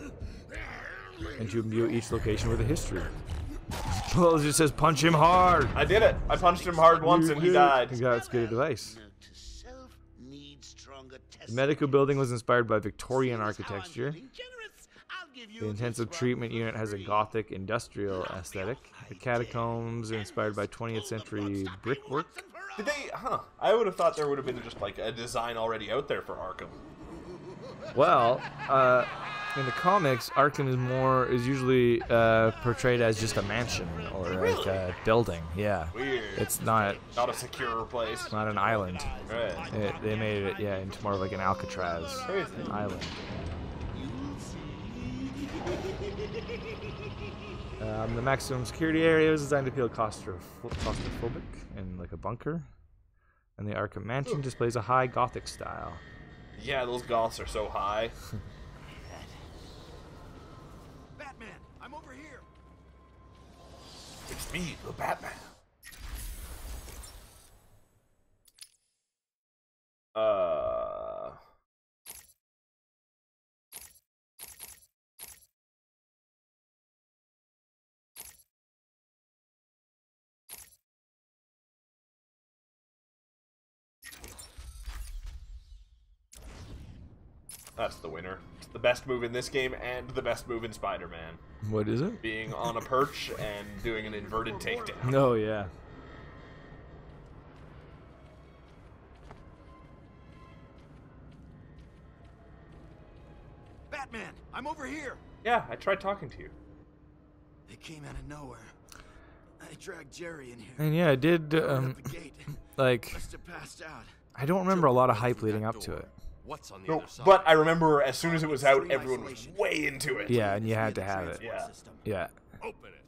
and to imbue each location with a history. Well, it just says punch him hard. I did it. I punched him hard once and he died. That's good advice. The medical building was inspired by Victorian architecture. The intensive treatment unit has a Gothic industrial aesthetic. The catacombs are inspired by 20th century brickwork. Did they? I would have thought there would have been just like a design already out there for Arkham. Well, in the comics, Arkham is usually portrayed as just a mansion or like a building. Yeah. Weird. It's not a secure place. Not an island. Right. They made it into more of like an Alcatraz island. The maximum security area was designed to feel claustrophobic and like a bunker. And the Arkham Mansion displays a high Gothic style. Yeah, those Goths are so high. Batman, I'm over here. It's me, the Batman. That's the winner. It's the best move in this game and the best move in Spider-Man. What is it? Being on a perch and doing an inverted takedown. Oh, yeah. Batman, I'm over here. Yeah, I tried talking to you. They came out of nowhere. I dragged Jerry in here. And yeah, I did, like, Must have passed out. I don't remember a lot of hype leading up to it. What's on the other side? But I remember as soon as it was out, everyone was way into it. Yeah, and you had to have it. Yeah. Yeah.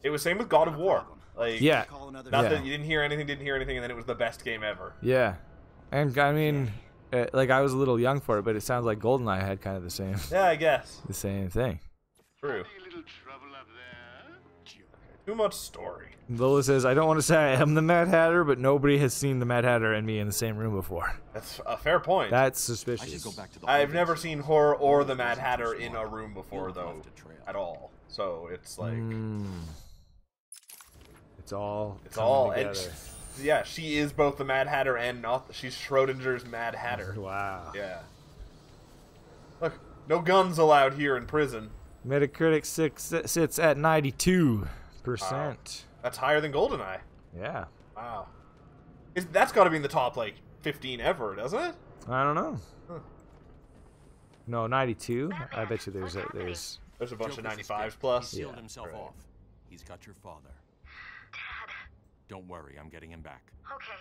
It was same with God of War. Like, yeah. Not that you didn't hear anything, and then it was the best game ever. Yeah. And I mean, like, I was a little young for it, but it sounds like GoldenEye had kind of the same. Yeah, I guess. The same thing. True. Too much story. Lola says, I don't want to say I am the Mad Hatter, but nobody has seen the Mad Hatter and me in the same room before. That's a fair point. That's suspicious. I've never seen Horror or the Mad Hatter in a room before, though, at all. So it's like... It's all and yeah, she is both the Mad Hatter and not. She's Schrodinger's Mad Hatter. Wow. Yeah. Look, no guns allowed here in prison. Metacritic sits at 92%. Wow. That's higher than GoldenEye. Yeah. Wow. That's got to be in the top, like, 15 ever, doesn't it? I don't know. Huh. No, 92? I bet you there's a bunch of 95s plus. He sealed himself off. He's got your father. Dad. Don't worry, I'm getting him back. Okay,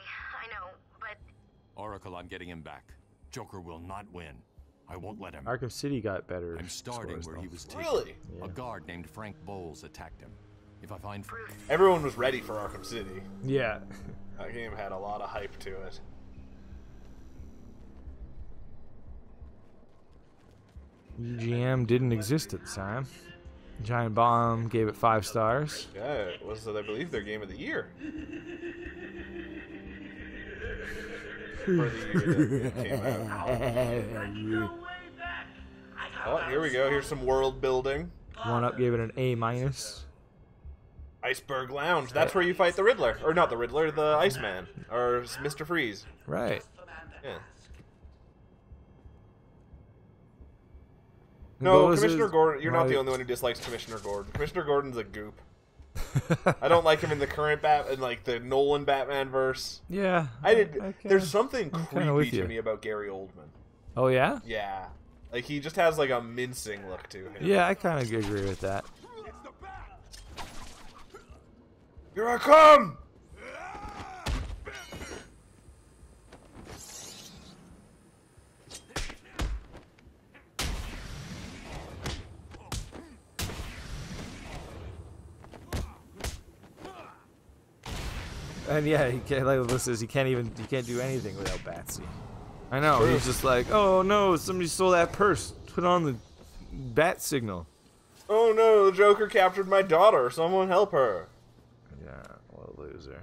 I know, but... Oracle, I'm getting him back. Joker will not win. I won't let him. Arkham City got better. I'm starting where he was taken. Really? Yeah. A guard named Frank Bowles attacked him. If I find... Everyone was ready for Arkham City. Yeah. That game had a lot of hype to it. EGM didn't exist at the time. Giant Bomb gave it 5 stars. Yeah, it was, I believe, their game of the year. For the year that it came out. Oh, here we go. Here's some world building. 1UP gave it an A-. Iceberg Lounge. That's where you fight the Riddler. Or not the Riddler, the Iceman. Or Mr. Freeze. Right. Yeah. No, Commissioner Gordon, you're not the only one who dislikes Commissioner Gordon. Commissioner Gordon's a goop. I don't like him in the current like the Nolan Batman verse. Yeah. There's something creepy to me about Gary Oldman. Oh, yeah? Yeah. Like, he just has, like, a mincing look to him. Yeah, I kind of agree with that. Here I come! And yeah, he can't, like Alyssa says, he can't do anything without Batsy. I know. True. He's just like, oh no, somebody stole that purse. Put on the bat signal. Oh no, the Joker captured my daughter. Someone help her. Yeah, what a loser.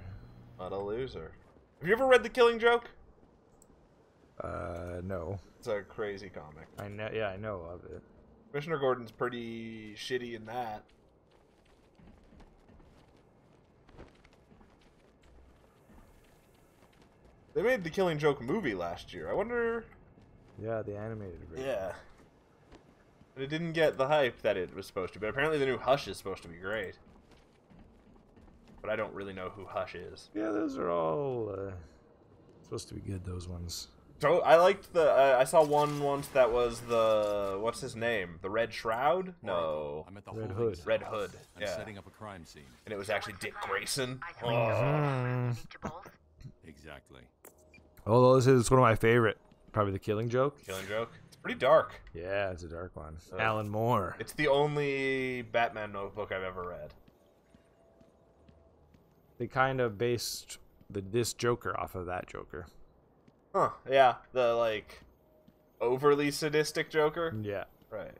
What a loser. Have you ever read The Killing Joke? No. It's a crazy comic. I know of it. Commissioner Gordon's pretty shitty in that. They made the Killing Joke movie last year. I wonder... Yeah, the animated version. Yeah. But it didn't get the hype that it was supposed to. But apparently the new Hush is supposed to be great. But I don't really know who Hush is. Yeah, those are all supposed to be good, those ones. So I liked the... I saw one once that was the... What's his name? The Red Shroud? No. I'm at the Red Hood. Red Hood, I'm setting up a crime scene. And it was actually Dick Grayson. Oh. Exactly. Oh, this is one of my favorite. Probably The Killing Joke. Killing Joke. It's pretty dark. Yeah, it's a dark one. Alan Moore. It's the only Batman notebook I've ever read. They kind of based this Joker off of that Joker. Huh, yeah. The, like, overly sadistic Joker? Yeah. Right.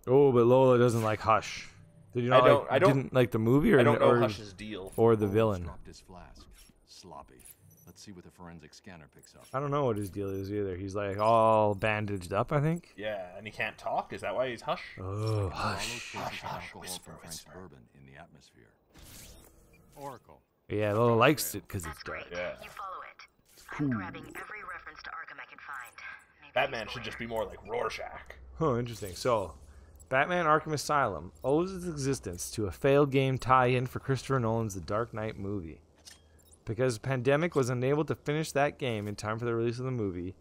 Oh, but Lola doesn't like Hush. Did you not didn't like the movie, or I don't know Hush's deal, or the villain? Dropped his flask. Sloppy. Let's see what the forensic scanner picks up. I don't know what his deal is either. He's like all bandaged up, I think. Yeah, and he can't talk. Is that why he's Hush? Oh, Hush. Whisper. Bourbon in the atmosphere. Oracle. Yeah, Lola likes it because it's dark. Yeah. You follow it. It's cool. I'm grabbing every reference to Arkham I can find. Maybe Batman should just be more like Rorschach. Oh, interesting. So, Batman Arkham Asylum owes its existence to a failed game tie-in for Christopher Nolan's The Dark Knight movie. Because Pandemic was unable to finish that game in time for the release of the movie.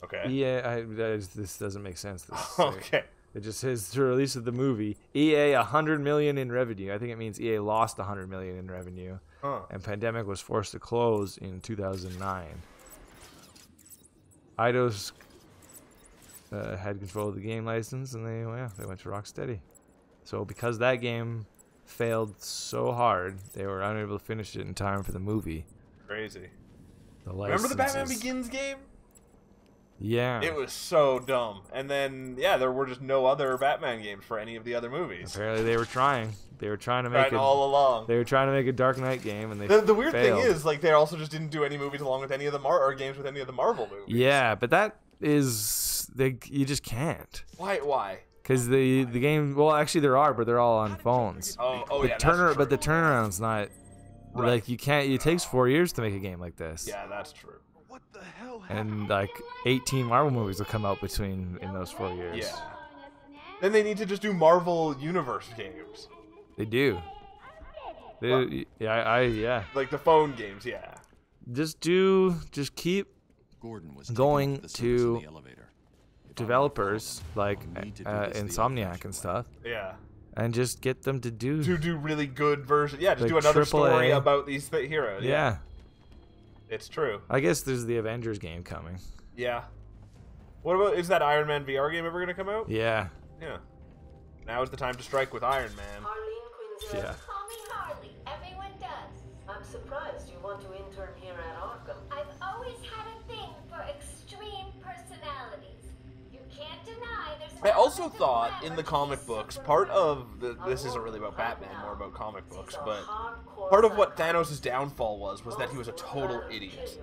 Okay. Yeah, this doesn't make sense. Okay. It just says the release of the movie. EA $100 million in revenue. I think it means EA lost $100 million in revenue. Huh. And Pandemic was forced to close in 2009. Eidos had control of the game license, and they went to Rocksteady. So because that game failed so hard, they were unable to finish it in time for the movie. Crazy. The remember the Batman Begins game? Yeah. It was so dumb. And then, yeah, there were just no other Batman games for any of the other movies. Apparently they were trying. They were trying to make it all along. They were trying to make a Dark Knight game, and they The weird failed. thing is, like, they also just didn't do any movies along with any of the or games with any of the Marvel movies. Yeah, but that is you just can't. Why? Because the game, well, actually there are, but they're all on phones. Oh the yeah. But the turnaround's not like you can't. It takes 4 years to make a game like this. Yeah, that's true. What the hell? And like 18 Marvel movies will come out in those 4 years. Yeah. Then they need to just do Marvel Universe games. They do. Yeah. Like the phone games, yeah. Just keep going to developers like Insomniac and stuff. Yeah. And just get them to do really good versions. Yeah, just like do another AAA. story about these heroes. Yeah. It's true. I guess there's the Avengers game coming. Yeah. What about, is that Iron Man VR game ever going to come out? Yeah. Yeah. Now is the time to strike with Iron Man. Yeah. Call me Harley. Everyone does. I'm surprised you want to intern here at Arkham. I've always had a thing for extreme personalities. You can't deny there's I also thought in the comic books, part of this isn't really about Batman, more about comic books, but part of what Thanos' downfall was that he was a total idiot.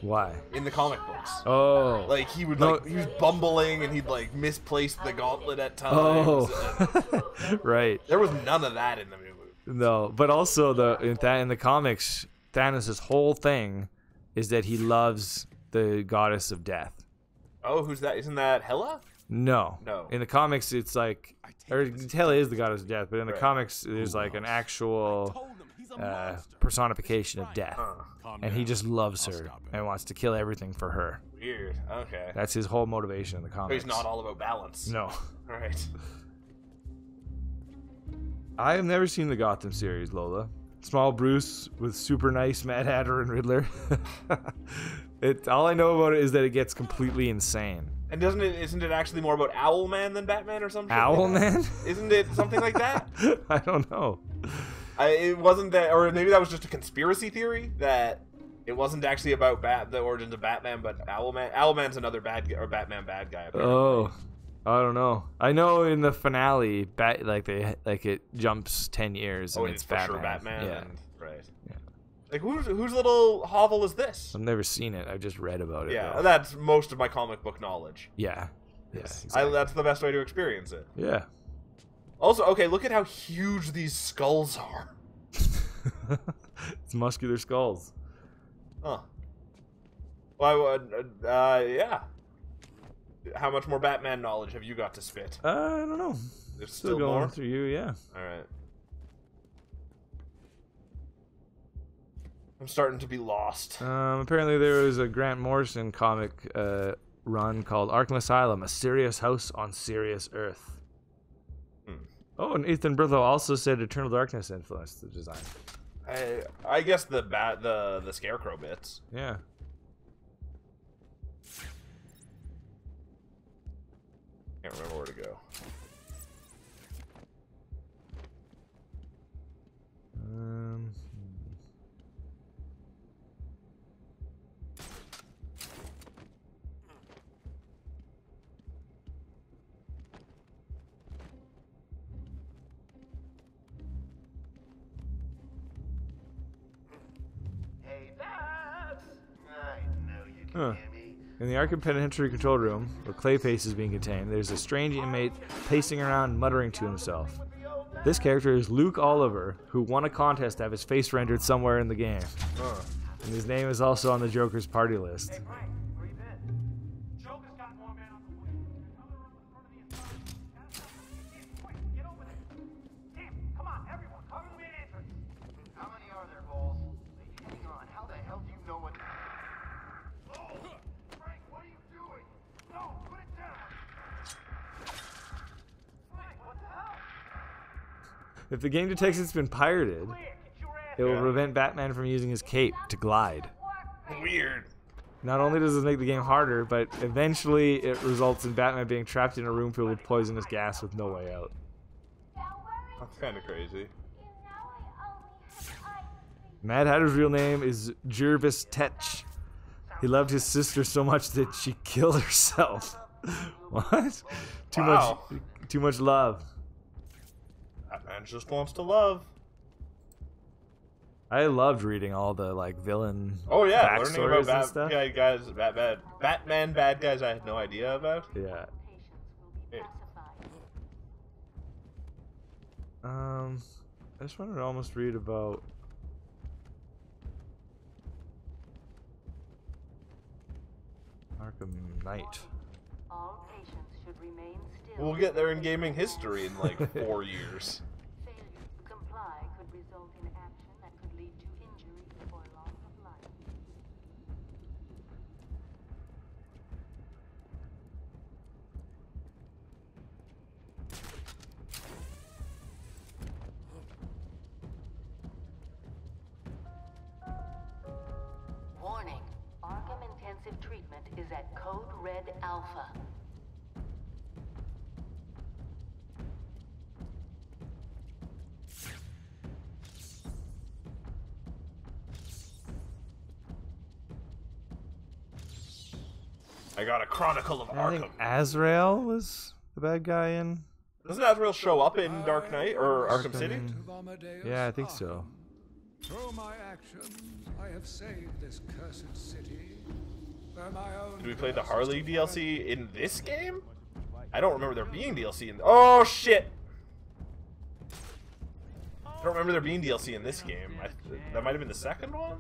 Why? In the comic books. Oh. Like he would he was bumbling and he'd like misplace the gauntlet at times. Oh. Right. There was none of that in the movie. No, but also in the comics, Thanos' whole thing is that he loves the goddess of death. Oh, who's that? Isn't that Hela? No. No. In the comics, it's like, or Hela is the goddess of death, but in the comics, there's like an actual personification of death, and he just loves her and wants to kill everything for her. Weird. Okay. That's his whole motivation in the comics. But he's not all about balance. No. Right. I have never seen the Gotham series, Lola. Small Bruce with super nice Mad Hatter and Riddler. All I know about it is that it gets completely insane. And isn't it actually more about Owlman than Batman or something? Owlman? Isn't it something like that? I don't know. It wasn't that, or maybe that was just a conspiracy theory that it wasn't actually about the origins of Batman, but Owlman. Owlman's another Batman bad guy. Apparently. Oh, I don't know. I know in the finale, it jumps 10 years and it's for Batman. Sure Batman. Yeah. Right. Yeah. Like whose little hovel is this? I've never seen it. I've just read about it. Yeah, though. that's most of my comic book knowledge. Yeah. Yeah. Exactly. That's the best way to experience it. Yeah. Also, okay, look at how huge these skulls are. It's muscular skulls. Huh. Well, yeah. How much more Batman knowledge have you got to spit? I don't know. There's still going more? through you, yeah. Alright. I'm starting to be lost. Apparently there was a Grant Morrison comic run called Arkham Asylum, A Serious House on Serious Earth. Oh, and Ethan Britlow also said Eternal Darkness influenced the design. I guess the Scarecrow bits. Yeah. Can't remember where to go. In the Arkham Penitentiary control room, where Clayface is being contained, there's a strange inmate pacing around muttering to himself. This character is Luke Oliver, who won a contest to have his face rendered somewhere in the game. And his name is also on the Joker's party list. If the game detects it's been pirated, it will prevent Batman from using his cape to glide. Weird. Not only does this make the game harder, but eventually it results in Batman being trapped in a room filled with poisonous gas with no way out. That's kind of crazy. Mad Hatter's real name is Jervis Tetch. He loved his sister so much that she killed herself. What? Wow. Too much love. Batman just wants to love. I loved reading all the like villain. Oh yeah, learning backstories about and stuff. Batman bad guys I had no idea about. Yeah. Hey. I just wanted to almost read about. Arkham Knight. All patients should remain still. We'll get there in gaming history in like 4 years. Failure to comply could result in action that could lead to injury or loss of life. Warning. Arkham Intensive Treatment is at Code Red Alpha. I got a Chronicle of I think Arkham. Azrael was the bad guy in. Doesn't Azrael show up in Dark Knight or Arkham City? Yeah, I think so. Through my actions, I have saved this cursed city. Where my own Did we play the Harley DLC in this game? I don't remember there being DLC in. Oh shit! I don't remember there being DLC in this game. That might have been the second one.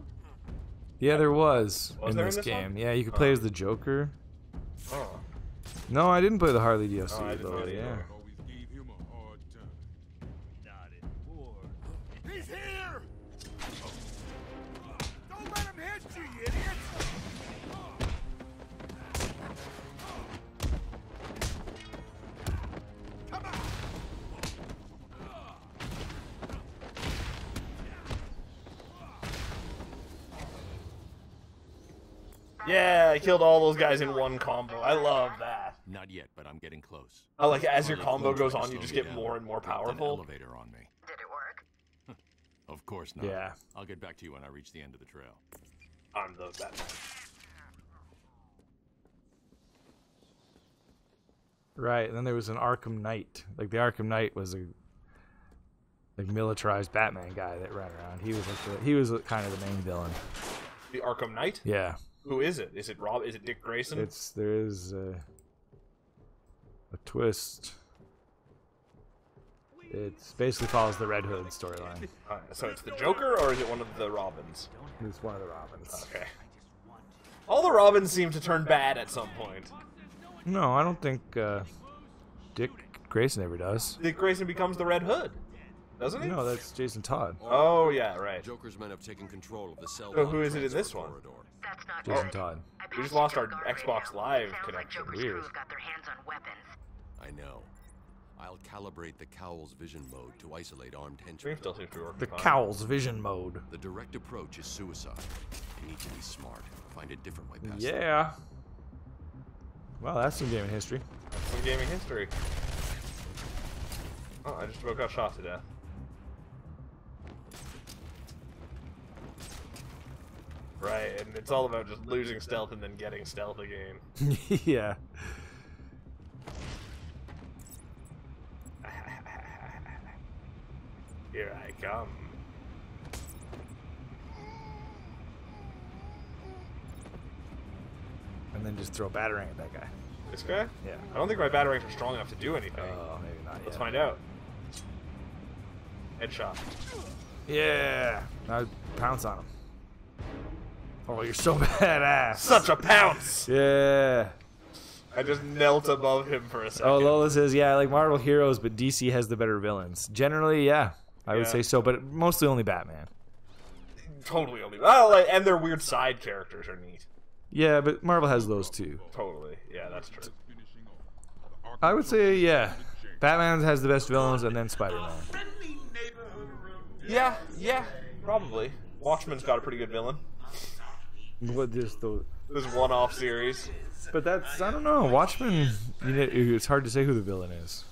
Yeah, there was in there in this this game. one? Yeah, you could play as the Joker. Oh. No, I didn't play the Harley DLC Oh, I did though. not either. Yeah. He's here! Don't let him hit you, you idiot! Come on! Yeah, I killed all those guys in one combo. I love that. Not yet, but I'm getting close. Oh, like as your Harley combo Quinn goes tried to on, you slow just me get down. more and more Dropped an powerful. elevator on me. Did it work? Of course not. Yeah. I'll get back to you when I reach the end of the trail. I'm the Batman. Right, and then there was an Arkham Knight. Like the Arkham Knight was a like militarized Batman guy that ran around. He was like he was kind of the main villain. The Arkham Knight? Yeah. Who is it? Is it Rob? Is it Dick Grayson? There is a twist. It's basically follows the Red Hood storyline. So it's the Joker, or is it one of the Robins? It's one of the Robins. Okay. All the Robins seem to turn bad at some point. No, I don't think Dick Grayson ever does. Dick Grayson becomes the Red Hood, doesn't he? No, that's Jason Todd. Oh yeah, right. Joker's men have taken control of the cell. So who is it in this one? That's not Jason good. Todd. We just lost our Guard Xbox radio. Live Sounds connection. Like Joker's Weird. crew have got their hands on weapons. I know. I'll calibrate the Cowl's vision mode to isolate armed Stream henchmen. still seems to be working The fine. Cowl's vision mode. The direct approach is suicide. You need to be smart. Find a different way past it. Yeah. Well, that's some gaming history. Some gaming history. Oh, I just about got shot to death. Right, and it's all about just losing stealth and then getting stealth again. Yeah. Here I come. And then just throw a batarang at that guy. This guy? Yeah. I don't think my batarangs are strong enough to do anything. Oh, maybe not yet. Let's find out. Headshot. Yeah. Now pounce on him. Oh, you're so badass. Such a pounce! Yeah. I just knelt above him for a second. Oh, Lola says, yeah, I like Marvel heroes, but DC has the better villains. Generally, yeah. I would Yeah. say so, but mostly only Batman. Totally only. Oh, like, and their weird side characters are neat. Yeah, but Marvel has those too. Totally. Yeah, that's true. I would say, yeah. Batman has the best villains, and then Spider-Man. Yeah, probably. Watchmen's got a pretty good villain. What just the? This one-off series. But that's, I don't know. Watchmen, you know, it's hard to say who the villain is.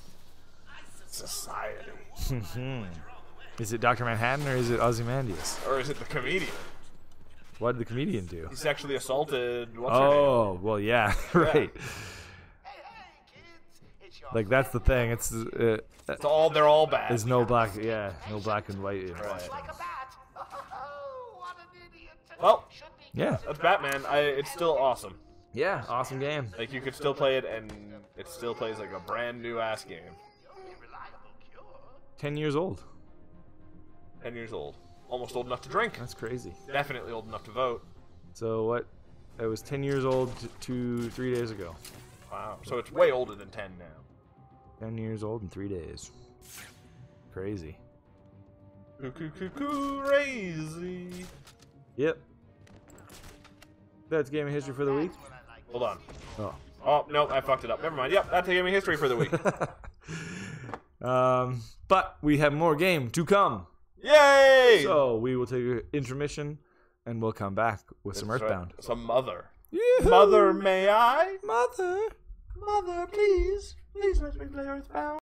Society. Is it Dr. Manhattan or is it Ozymandias? Or is it the comedian? What did the comedian do? He sexually assaulted. What's Oh, well, yeah, right. It's Like that's the thing. It's all. They're all bad. There's no black. Yeah, no black and white. Right. like a bat. Oh, what an idiot. Well, Yeah. that's Batman. It's still awesome. Yeah, awesome game. Like you could still play it, and it still plays like a brand new ass game. 10 years old. 10 years old, almost old enough to drink. That's crazy. Definitely old enough to vote. So what? It was 10 years old to 3 days ago. Wow. So it's way older than 10 now. 10 years old in 3 days. Crazy. Crazy. Yep. That's gaming history for the week. Hold on. Oh. Oh, no, I fucked it up. Never mind. Yep, that's the gaming history for the week. But we have more game to come. Yay! So we will take an intermission and we'll come back with some Earthbound. Right. Some Mother. Yee-hoo! Mother, may I? Mother. Mother, please. Please let me play Earthbound.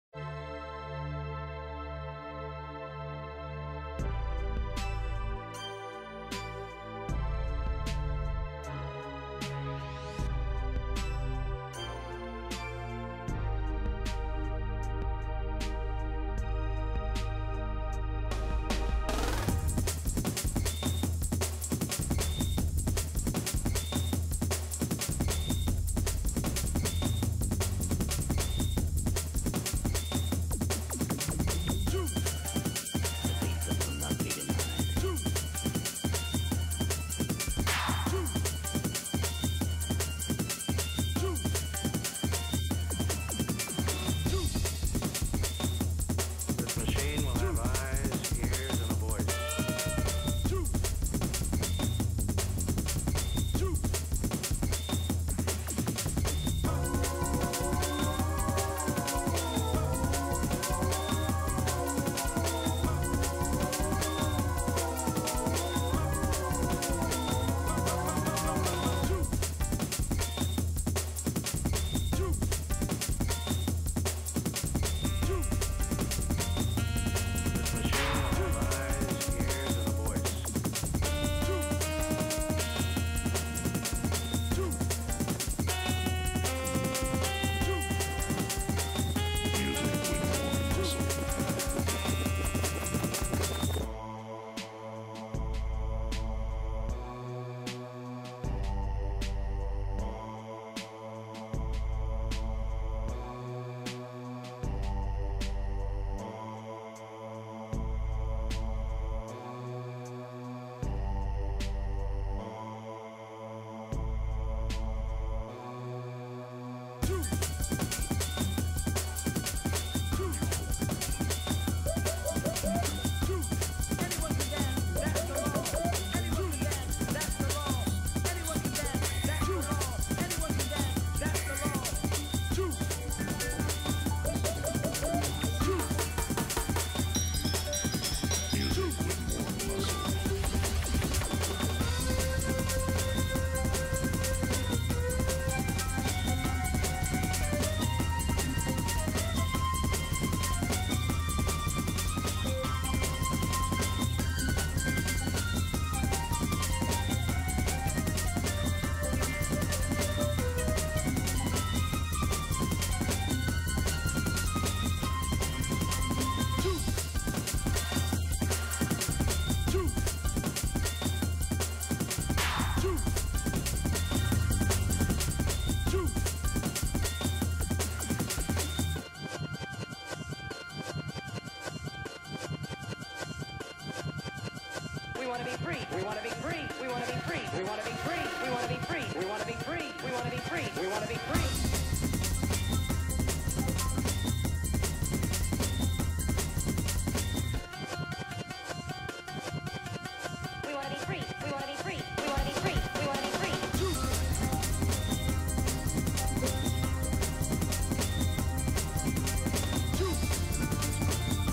We want to be free. We want to be free. We want to be free. We want to be free. We want to be free. We want to be free. We want to be free. We want to be free. We want to be free. We want to be free. We want to be free. We want to be free.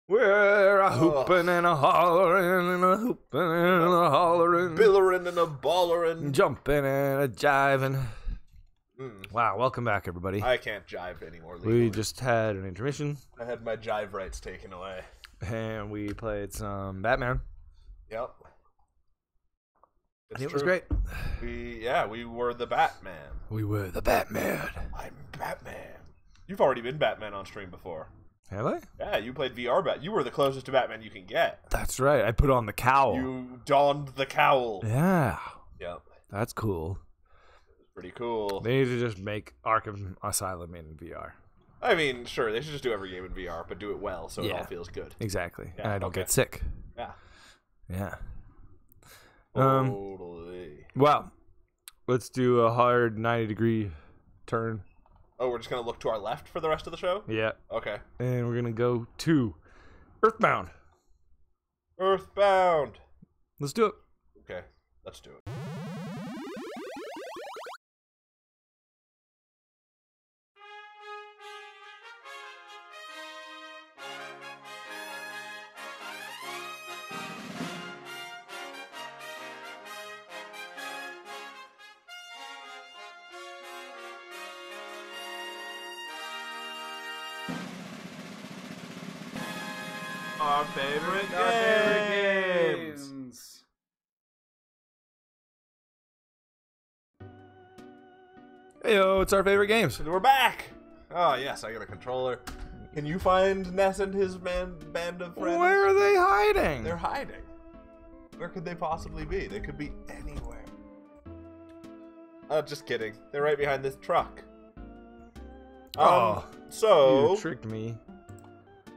We're a hoopin' and a hollerin' and a hoopin' and a hollerin', Billerin' and a ballerin', jumpin' and a jivin'. Wow, welcome back, everybody. I can't jive anymore. Legally. We just had an intermission. I had my jive rights taken away. And we played some Batman. Yep. And it was great. We were the Batman. We were the Batman. I'm Batman. You've already been Batman on stream before. Have I? Yeah, you played VR Bat. You were the closest to Batman you can get. That's right. I put on the cowl. You donned the cowl. Yeah. Yep. That's cool. Pretty cool. They need to just make Arkham Asylum in VR. I mean, sure, they should just do every game in VR, but do it well so it all feels good. Exactly. Yeah, and I don't get sick. Yeah. Yeah. Totally. Well, let's do a hard 90-degree turn. Oh, we're just going to look to our left for the rest of the show? Yeah. Okay. And we're going to go to Earthbound. Earthbound. Let's do it. Okay, let's do it. Our favorite games. Heyo, it's our favorite games. We're back. Oh, yes, I got a controller. Can you find Ness and his band of friends? Where are they hiding? They're hiding. Where could they possibly be? They could be anywhere. Just kidding. They're right behind this truck. So you tricked me.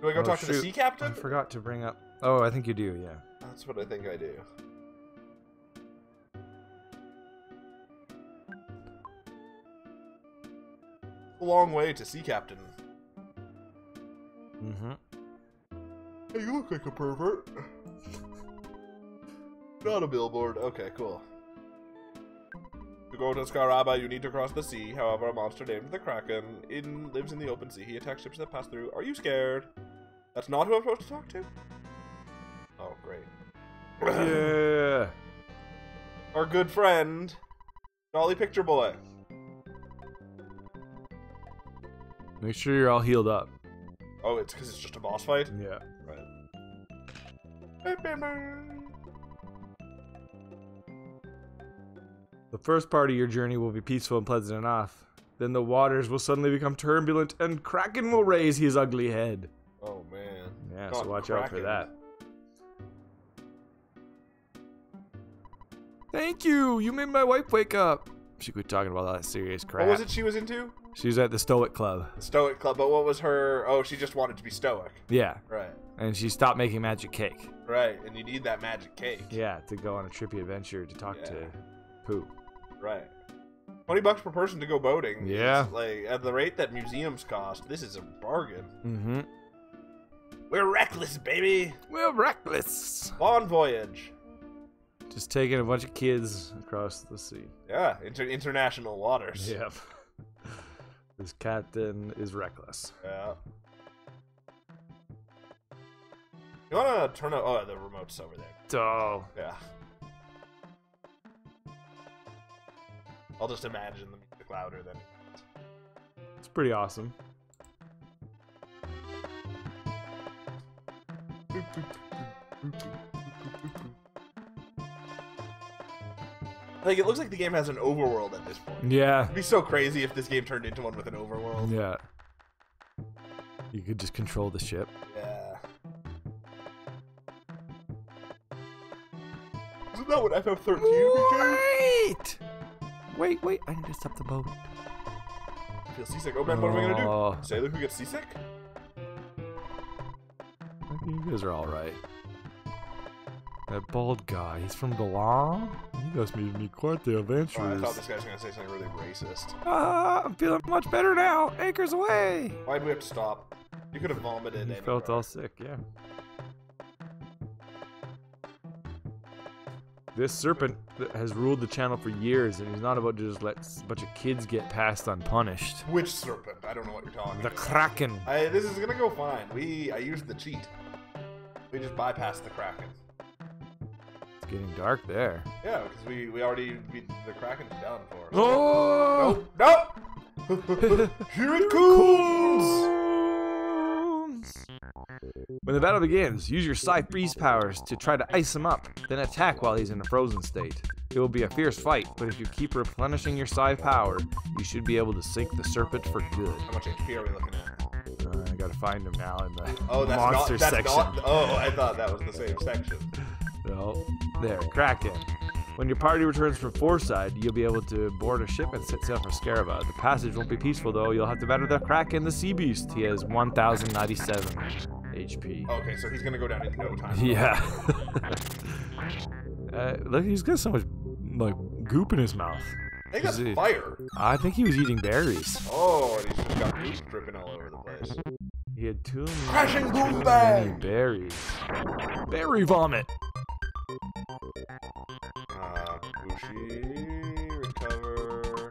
Do I go talk to the sea captain? I forgot to bring up. Oh, I think you do. Yeah. That's what I think I do. A long way to sea captain. Mm-hmm. Hey, you look like a pervert. Not a billboard. Okay, cool. To go to Scaraba, you need to cross the sea. However, a monster named the Kraken lives in the open sea. He attacks ships that pass through. Are you scared? That's not who I'm supposed to talk to? Oh, great. Yeah. Our good friend, Jolly Picture Boy. Make sure you're all healed up. Oh, it's because it's just a boss fight? Yeah. Right. The first part of your journey will be peaceful and pleasant enough. Then the waters will suddenly become turbulent and Kraken will raise his ugly head. Oh, man. Yeah, so watch out for that. Thank you! You made my wife wake up! She quit talking about all that serious crap. What was it she was into? She was at the Stoic Club. The Stoic Club, but what was her... Oh, she just wanted to be stoic. Yeah. Right. And she stopped making magic cake. Right, and you need that magic cake. Yeah, to go on a trippy adventure to talk to Pooh. Right. $20 per person to go boating. Yeah. Like, at the rate that museums cost, this is a bargain. Mm-hmm. We're reckless, baby! We're reckless! Bon voyage. Just taking a bunch of kids across the sea. Yeah, international waters. Yep. This captain is reckless. Yeah. You wanna turn out... Oh, the remote's over there. Oh. Yeah. I'll just imagine the music louder than... It's pretty awesome. Like, it looks like the game has an overworld at this point. Yeah. It'd be so crazy if this game turned into one with an overworld. Yeah. You could just control the ship. Yeah. Isn't that what FF13 became? Wait. I need to stop the boat. I feel seasick. Oh, man, what am I gonna do? Sailor who gets seasick? I think you guys are alright. That bald guy, he's from Galan? You guys made me quite the adventurous. Oh, I thought this guy was gonna say something really racist. I'm feeling much better now. Anchors away. Why'd we have to stop? You could have vomited. You felt all sick, yeah. This serpent has ruled the channel for years, and he's not about to just let a bunch of kids get past unpunished. Which serpent? I don't know what you're talking about. The Kraken. This is gonna go fine. I used the cheat. We just bypassed the Kraken. It's getting dark there. Yeah, because we already beat the Kraken's done for us. Oh! Nope! Here it comes! When the battle begins, use your Psi Freeze powers to try to ice him up, then attack while he's in a frozen state. It will be a fierce fight, but if you keep replenishing your Psi power, you should be able to sink the serpent for good. How much HP are we looking at? I gotta find him now in the that's monster section. I thought that was the same section. No, there, Kraken. When your party returns from Forside, you'll be able to board a ship and set sail for Scaraba. The passage won't be peaceful though. You'll have to battle the Kraken, the Sea Beast. He has 1,097 HP. Okay, so he's gonna go down in no time. Yeah. Look, he's got so much like goop in his mouth. I think that's fire. I think he was eating berries. Oh, and he's just got goop dripping all over the place. He had too Crashing boom many bag! berries. Berry vomit. Bushi, recover.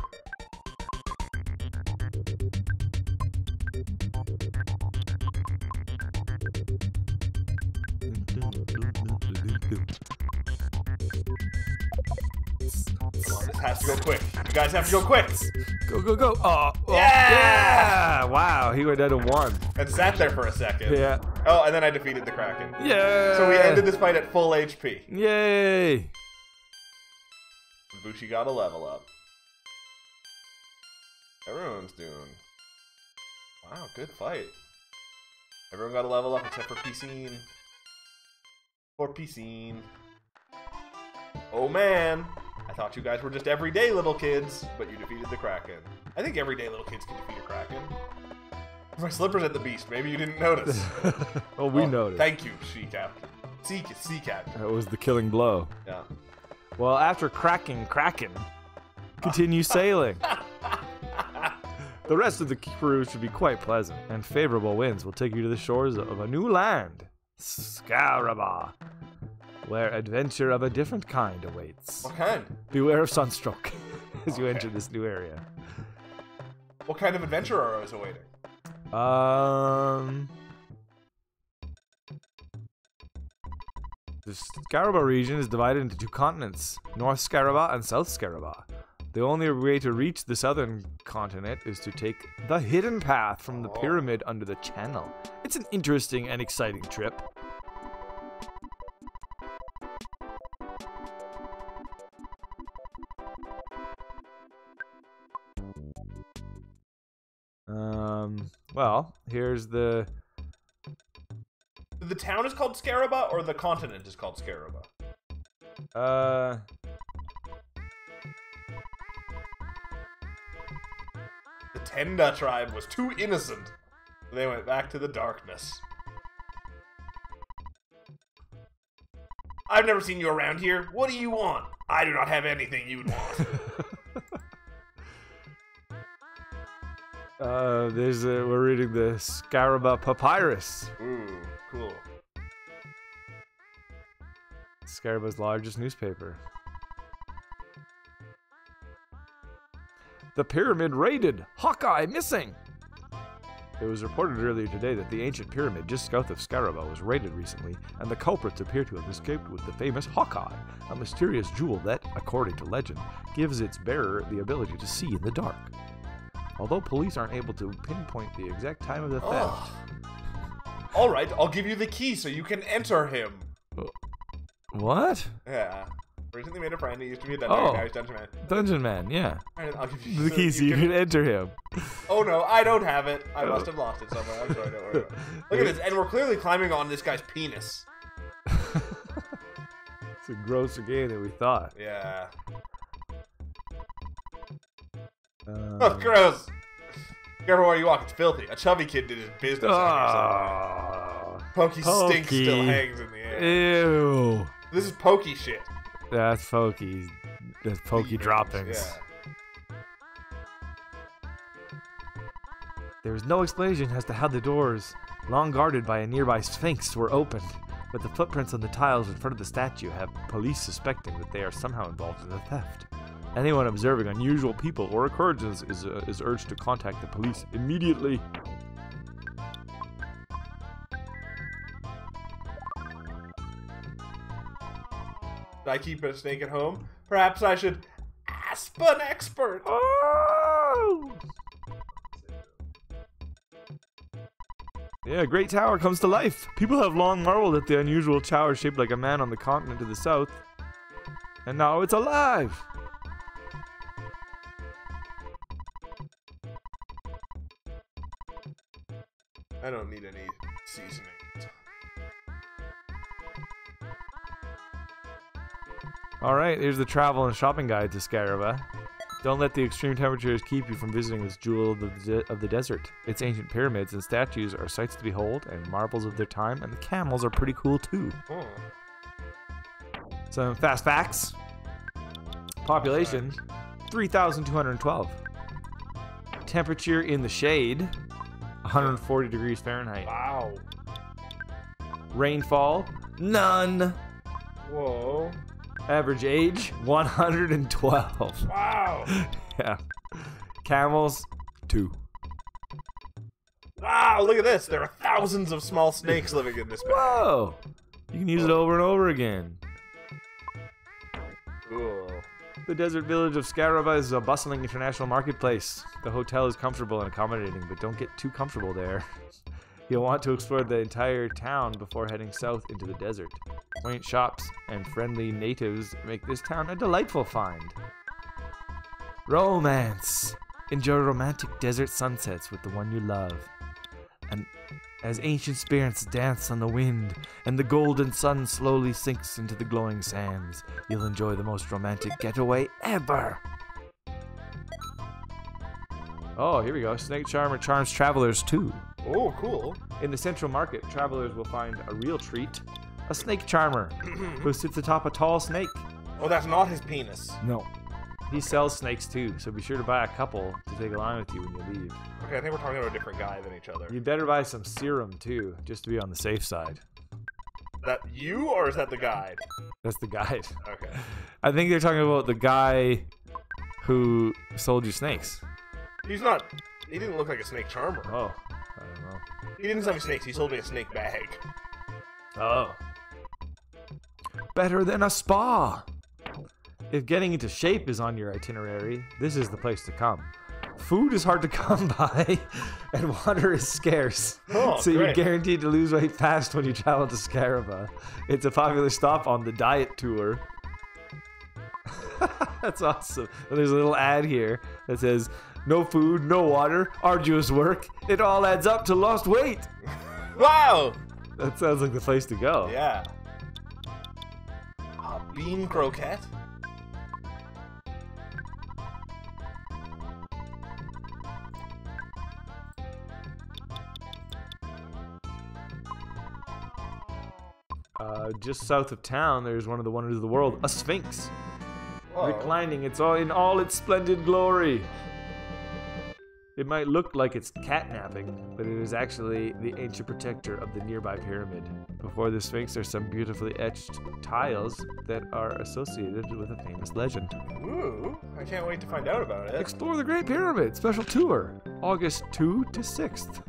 Come on, this has to go quick. You guys have to go quick. Go, go, go. Oh, Yeah! Wow, he went down to 1. And sat there for a second. Yeah. Oh, and then I defeated the Kraken. Yeah. So we ended this fight at full HP. Yay. Bushi got a level up. Everyone's doing... Wow, good fight. Everyone got a level up except for Piscine. Poor Piscine. Oh man! I thought you guys were just everyday little kids, but you defeated the Kraken. I think everyday little kids can defeat a Kraken. My slippers at the beast. Maybe you didn't notice. Oh, we noticed. Thank you, Sea Captain. Sea Captain. That was the killing blow. Yeah. Well, after cracking Kraken, continue sailing. The rest of the cruise should be quite pleasant, and favorable winds will take you to the shores of a new land, Scaraba, where adventure of a different kind awaits. What kind? Beware of sunstroke as you enter this new area. What kind of adventure are us awaiting? The Scaraba region is divided into 2 continents, North Scaraba and South Scaraba. The only way to reach the southern continent is to take the hidden path from the pyramid under the channel. It's an interesting and exciting trip. Well, here's the... The town is called Scaraba, or the continent is called Scaraba? The Tenda tribe was too innocent. They went back to the darkness. I've never seen you around here. What do you want? I do not have anything you'd want. We're reading the Scaraba Papyrus. Ooh, cool. Scaraba's largest newspaper. The pyramid raided. Hawkeye missing. It was reported earlier today that the ancient pyramid just south of Scaraba was raided recently, and the culprits appear to have escaped with the famous Hawkeye, a mysterious jewel that, according to legend, gives its bearer the ability to see in the dark. Although police aren't able to pinpoint the exact time of the theft. Alright, I'll give you the key so you can enter him. What? Yeah. Recently made a friend. He used to be a dungeon guy. He's Dungeon Man. Dungeon Man, yeah. Alright, I'll give you the key so you can enter him. Oh no, I don't have it. I must have lost it somewhere. I'm sorry, don't worry about it. Look at this, and we're clearly climbing on this guy's penis. It's a grosser game than we thought. Yeah. Oh, gross. Careful where you walk, it's filthy. A chubby kid did his business out here somewhere. Pokey's stink still hangs in the air. Ew. This is Pokey shit. That's Pokey. That's Pokey droppings. Yeah. There is no explanation as to how the doors, long guarded by a nearby sphinx, were opened, but the footprints on the tiles in front of the statue have police suspecting that they are somehow involved in the theft. Anyone observing unusual people or occurrences is urged to contact the police immediately. I keep a snake at home? Perhaps I should ask an expert. Oh! Yeah, Great Tower comes to life. People have long marveled at the unusual tower shaped like a man on the continent to the south. And now it's alive! I don't need any seasoning. Alright, here's the travel and shopping guide to Scaraba. Don't let the extreme temperatures keep you from visiting this jewel of the desert. Its ancient pyramids and statues are sights to behold and marvels of their time, and the camels are pretty cool too. Oh. Some fast facts. Population, 3,212. Temperature in the shade, 140 degrees Fahrenheit. Wow. Rainfall, none. Whoa. Average age, 112. Wow. Yeah. Camels, 2. Wow, look at this. There are thousands of small snakes living in this bag. Whoa. You can use it over and over again. Cool. The desert village of Scaraba is a bustling international marketplace. The hotel is comfortable and accommodating, but don't get too comfortable there. You'll want to explore the entire town before heading south into the desert. Quaint shops and friendly natives make this town a delightful find. Romance! Enjoy romantic desert sunsets with the one you love. And as ancient spirits dance on the wind and the golden sun slowly sinks into the glowing sands, you'll enjoy the most romantic getaway ever! Oh, here we go. Snake Charmer charms travelers too. Oh, cool. In the central market, travelers will find a real treat. A snake charmer who sits atop a tall snake. Oh, that's not his penis. No. He sells snakes too, so be sure to buy a couple to take along with you when you leave. Okay, I think we're talking about a different guy than each other. You better buy some serum too, just to be on the safe side. Is that you, or is that the guide? That's the guide. Okay. I think they're talking about the guy who sold you snakes. He's not... He didn't look like a snake charmer. Oh, I don't know. He didn't sell me snakes, he sold me a snake bag. Oh. Better than a spa! If getting into shape is on your itinerary, this is the place to come. Food is hard to come by, and water is scarce. Oh, so great. you're guaranteed to lose weight fast when you travel to Scaraba. It's a popular stop on the diet tour. That's awesome. And there's a little ad here that says, no food, no water, arduous work. It all adds up to lost weight. Wow! That sounds like the place to go. Yeah. Bean croquette? Just south of town, there's one of the wonders of the world, a sphinx. Whoa. Reclining, it's all in all its splendid glory. It might look like it's catnapping, but it is actually the ancient protector of the nearby pyramid. Before the Sphinx are some beautifully etched tiles that are associated with a famous legend. Ooh, I can't wait to find out about it. Explore the Great Pyramid, special tour, August 2 to 6th.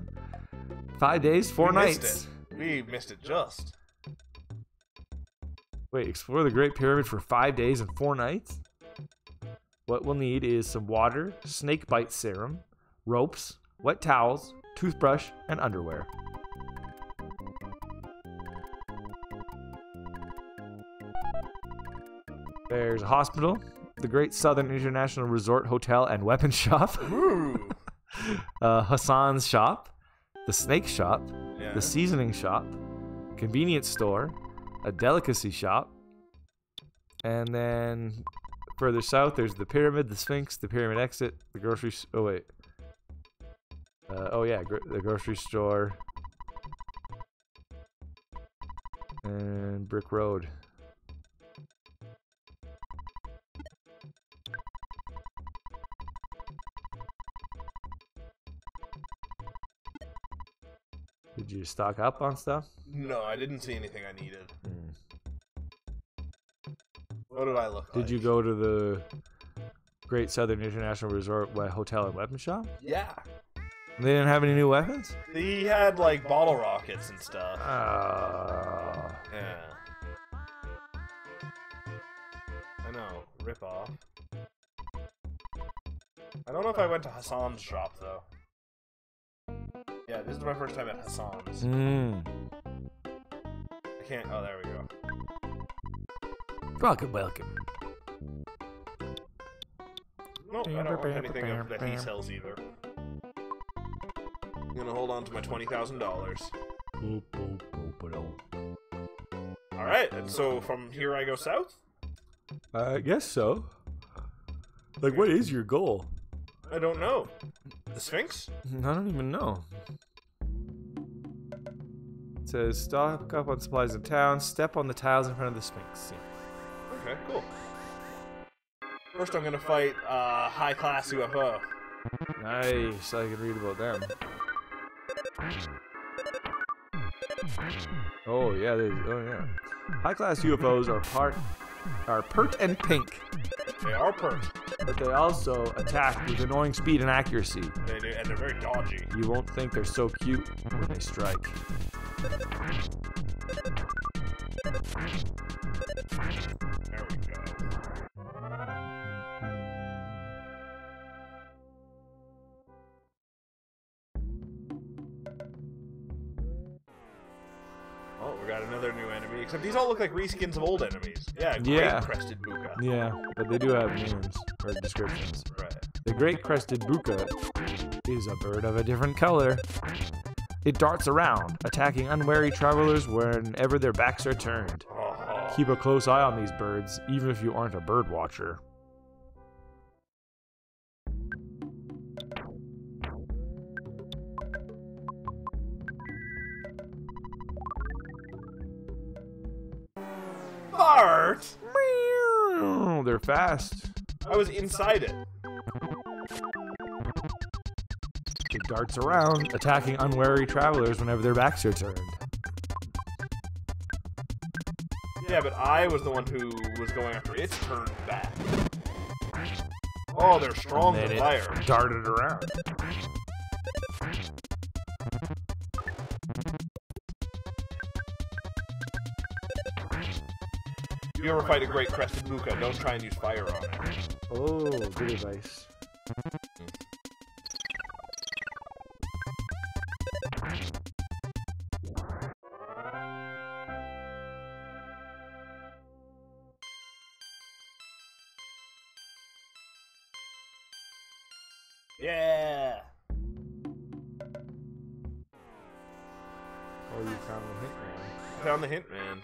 5 days, 4 nights. We missed it just. Wait, explore the Great Pyramid for 5 days and 4 nights? What we'll need is some water, snake bite serum, ropes, wet towels, toothbrush, and underwear. There's a hospital, the Great Southern International Resort Hotel and Weapon Shop, Hassan's Shop, the Snake Shop, the Seasoning Shop, Convenience Store, a Delicacy Shop, and then further south there's the Pyramid, the Sphinx, the Pyramid Exit, the grocery... Oh, wait. The grocery store, and Brick Road. Did you stock up on stuff? No, I didn't see anything I needed. What did I look like? Did you go to the Great Southern International Resort Hotel and Weapon Shop? Yeah. They didn't have any new weapons? He had, like, bottle rockets and stuff. Oh. Yeah. ripoff. I don't know if I went to Hassan's shop, though. Yeah, this is my first time at Hassan's. I can't... Oh, there we go. Welcome, welcome. Nope, I don't want anything that he sells either. I'm gonna hold on to my $20,000. Alright, and so from here I go south? I guess so. Like, what is your goal? I don't know. The Sphinx? I don't even know. It says, stock up on supplies in town, step on the tiles in front of the Sphinx. Okay, cool. First I'm gonna fight high-class UFO. Nice, I can read about them. Oh yeah, high-class UFOs are pert and pink. They are pert. But they also attack with annoying speed and accuracy. They do, and they're very dodgy. You won't think they're so cute when they strike. There we go. Oh, we got another new enemy. Except these all look like reskins of old enemies. Yeah, Great Crested Buka. Yeah, but they do have names or descriptions. Right. The Great Crested Buka is a bird of a different color. It darts around, attacking unwary travelers whenever their backs are turned. Oh. Keep a close eye on these birds, even if you aren't a bird watcher. Bart! They're fast. I was inside it. It darts around, attacking unwary travelers whenever their backs are turned. Yeah, but I was the one who was going after its turned back. Oh, they're strong to fire. Darted around. If you ever fight a Great Crested Buka, don't try and use fire on it. Oh, good advice. Yeah! Oh, you found the Hitman. Found the Hitman.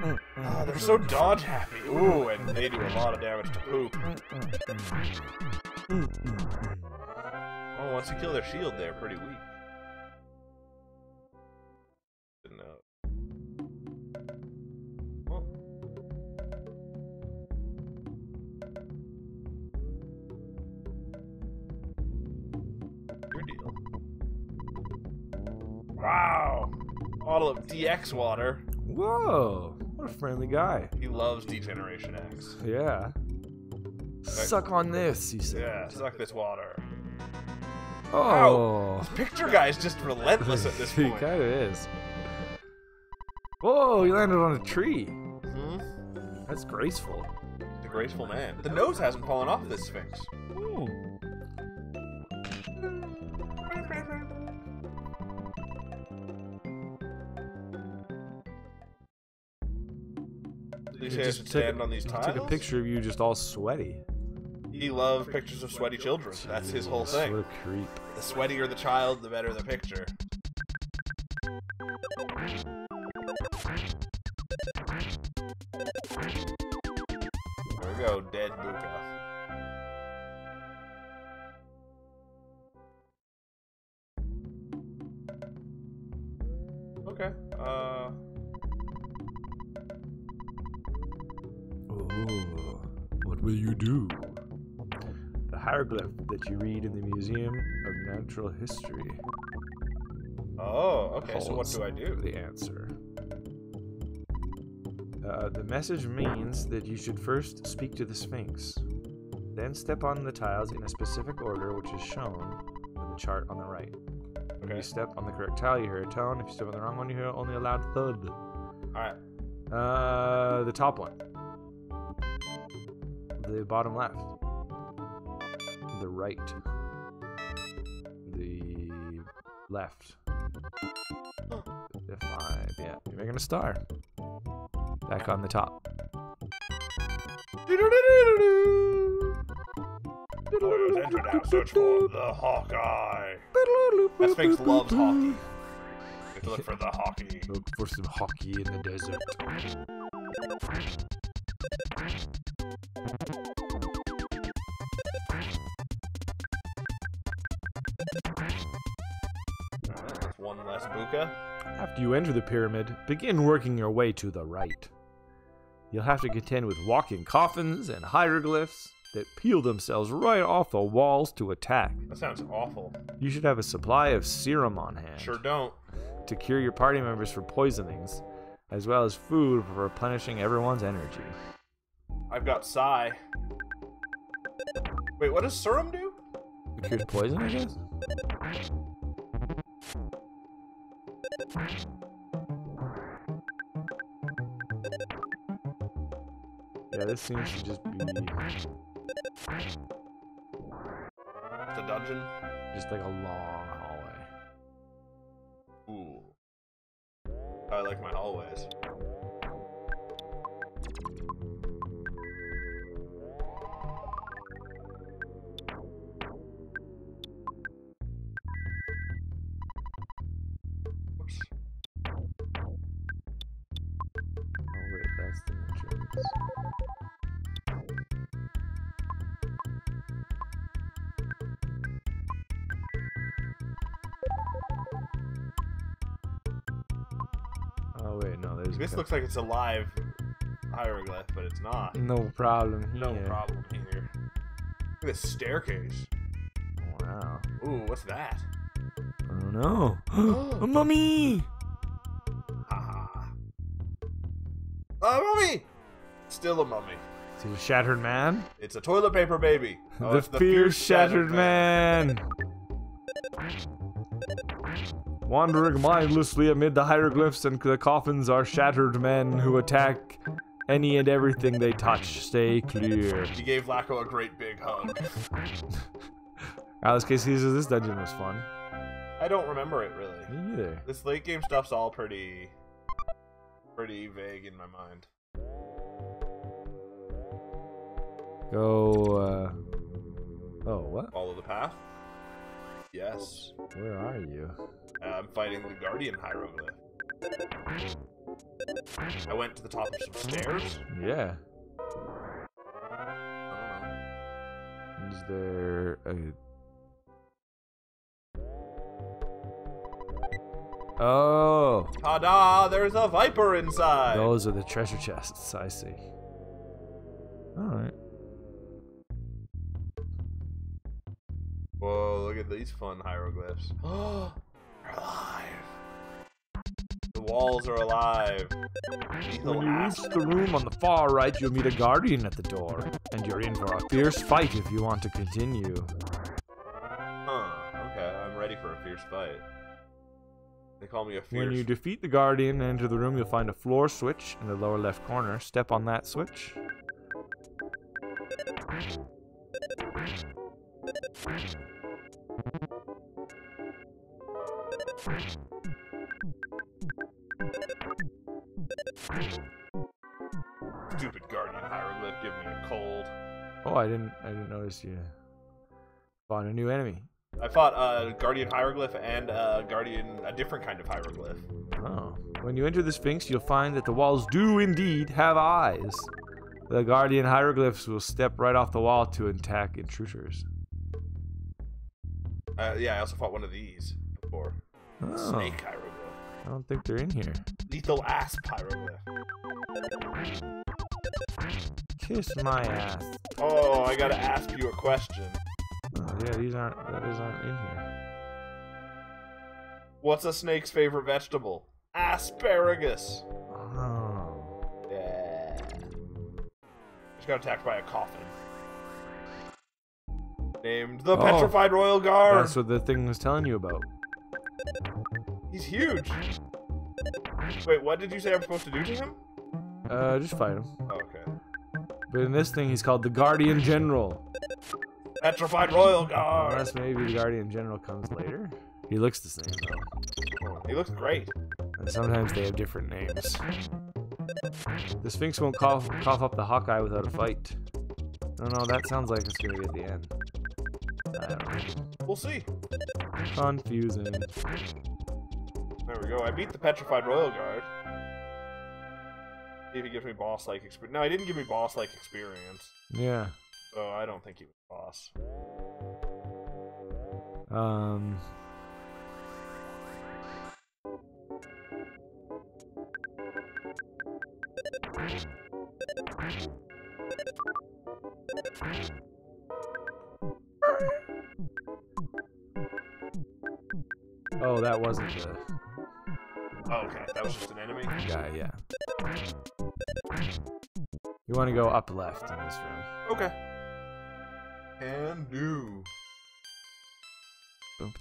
Oh, they're so dodge happy. Ooh, and they do a lot of damage to poop. Oh, once you kill their shield, they're pretty weak. Didn't know. Well. Your deal. Wow! Bottle of DX water. Whoa! What a friendly guy. He loves Degeneration X. Yeah. Suck on this, he said. Yeah, suck this water. Oh. Wow. This picture guy's just relentless at this He point. kind of is. Whoa, he landed on a tree. Mm-hmm. That's graceful. The graceful man. The nose hasn't fallen off this Sphinx. Ooh. He just stand on these tiles? Took a picture of you just all sweaty. He loves pictures of sweaty children. That's his whole thing. What a creep. The sweatier the child, the better the picture. There we go, dead Buka. Okay, Ooh, what will you do? The hieroglyph that you read in the Museum of Natural History. Oh, okay, so what holds do I do? The answer. The message means that you should first speak to the Sphinx, then step on the tiles in a specific order which is shown with the chart on the right. When you step on the correct tile, you hear a tone. If you step on the wrong one, you hear only a loud thud. Alright. The top one. The bottom left. The right. The left. The 5. Yeah, you're making a star. Back on the top. Players enter now. Search for the Hawkeye. That Sphinx loves hockey. You have to look for the hockey. Look for some hockey in the desert. That's one less buka. After you enter the pyramid, begin working your way to the right. You'll have to contend with walking coffins and hieroglyphs that peel themselves right off the walls to attack. That sounds awful. You should have a supply of serum on hand. Sure don't. To cure your party members for poisonings, as well as food for replenishing everyone's energy. I've got Psy. Wait, what does serum do? Cure poison, I guess? Yeah, this seems to just be... It's a dungeon? Just like a long hallway. Ooh. I like my hallways. Oops. Oh wait, that's the entrance. Oh wait, no, there's... This looks like it's a live hieroglyph, but it's not. No problem here. No problem here. Look at this staircase. Wow. Ooh, what's that? I don't know. A mummy! Haha. A mummy! Still a mummy. Is it a shattered man? It's a toilet paper baby. Oh, the fierce shattered man. Wandering mindlessly amid the hieroglyphs and the coffins are shattered men who attack any and everything they touch. Stay clear. He gave Lacko a great big hug. Alice Casey says this dungeon was fun. I don't remember it really. Me either. This late game stuff's all pretty vague in my mind. Go, oh, what? Follow the path? Yes. Where are you? I'm fighting the Guardian hieroglyph. I went to the top of some stairs? Yeah. I don't know. Is there a... Oh! Ta-da! There's a viper inside! Those are the treasure chests, I see. Alright. Whoa, look at these fun hieroglyphs. Oh, they're alive. The walls are alive. When you reach the room on the far right, you'll meet a guardian at the door. And you're in for a fierce fight if you want to continue. Huh, okay, I'm ready for a fierce fight. They call me a fierce... When you defeat the guardian and enter the room, you'll find a floor switch in the lower left corner. Step on that switch. Stupid guardian hieroglyph, give me a cold. Oh, I didn't notice you fought a new enemy. I fought a guardian hieroglyph and a different kind of hieroglyph. Oh. When you enter the Sphinx, you'll find that the walls do indeed have eyes. The guardian hieroglyphs will step right off the wall to attack intruders. Yeah, I also fought one of these before. Oh. Snake hieroglyph. I don't think they're in here. Lethal asp hieroglyph. Kiss my ass. Oh, I gotta ask you a question. Oh, yeah, these aren't in here. What's a snake's favorite vegetable? Asparagus. Oh. Yeah. Just got attacked by a coffin. Named the Petrified Royal Guard. That's what the thing was telling you about. He's huge. Wait, what did you say I'm supposed to do to him? Just fight him. Oh, okay. But in this thing, he's called the Guardian General. Petrified Royal Guard. Unless maybe the Guardian General comes later. He looks the same though. He looks great. And sometimes they have different names. The Sphinx won't cough up the Hawkeye without a fight. No, that sounds like it's gonna be at the end. I don't know. We'll see. Confusing. There we go. I beat the Petrified Royal Guard. See if he gives me boss-like experience. No, he didn't give me boss-like experience. Yeah. So I don't think he was boss. Oh, that wasn't the... Oh, okay. That was just an enemy? Guy, yeah. You want to go up left in this room. Okay. Can do. What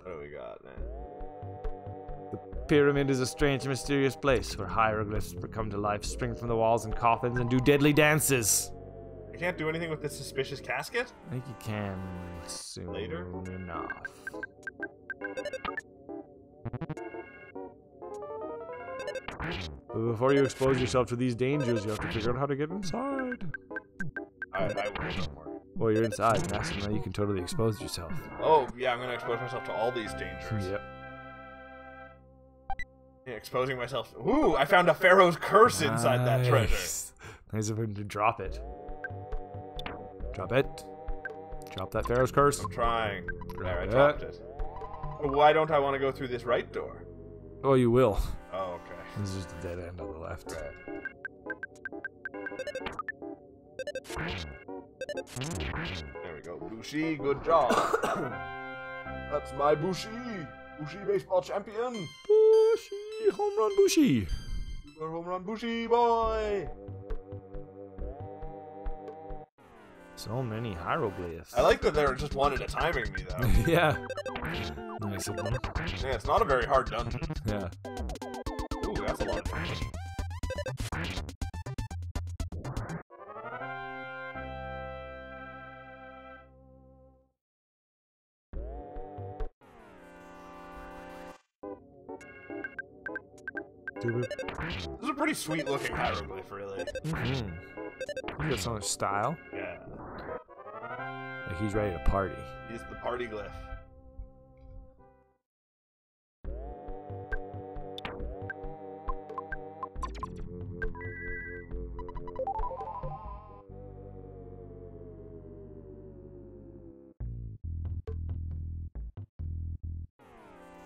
do we got, man? The pyramid is a strange and mysterious place where hieroglyphs come to life, spring from the walls in coffins, and do deadly dances. I can't do anything with this suspicious casket? I think you can soon Later? enough. But before you expose yourself to these dangers, you have to figure out how to get inside. I will, don't worry. Well, you're inside, and that's when you can totally expose yourself. Oh, yeah, I'm gonna expose myself to all these dangers. Yep. Yeah, exposing myself. Ooh, I found a Pharaoh's curse inside that treasure. Nice of him to drop it. Drop it. Drop that Pharaoh's curse. I'm trying. There, I dropped it. But why don't I want to go through this right door? Oh, you will. Oh, okay. This is just a dead end on the left. There we go. Bushi, good job. That's my Bushi. Bushi baseball champion. Bushi, home run Bushi. Super home run Bushi boy. So many hieroglyphs. I like that they're just one at a timing me though. Yeah. Nice of them. Yeah, it's not a very hard dungeon. Yeah. Ooh, that's a lot of damage. This is a pretty sweet looking hieroglyph, really. Mm-hmm. He got so much style. Yeah. Like he's ready to party. He's the party glyph.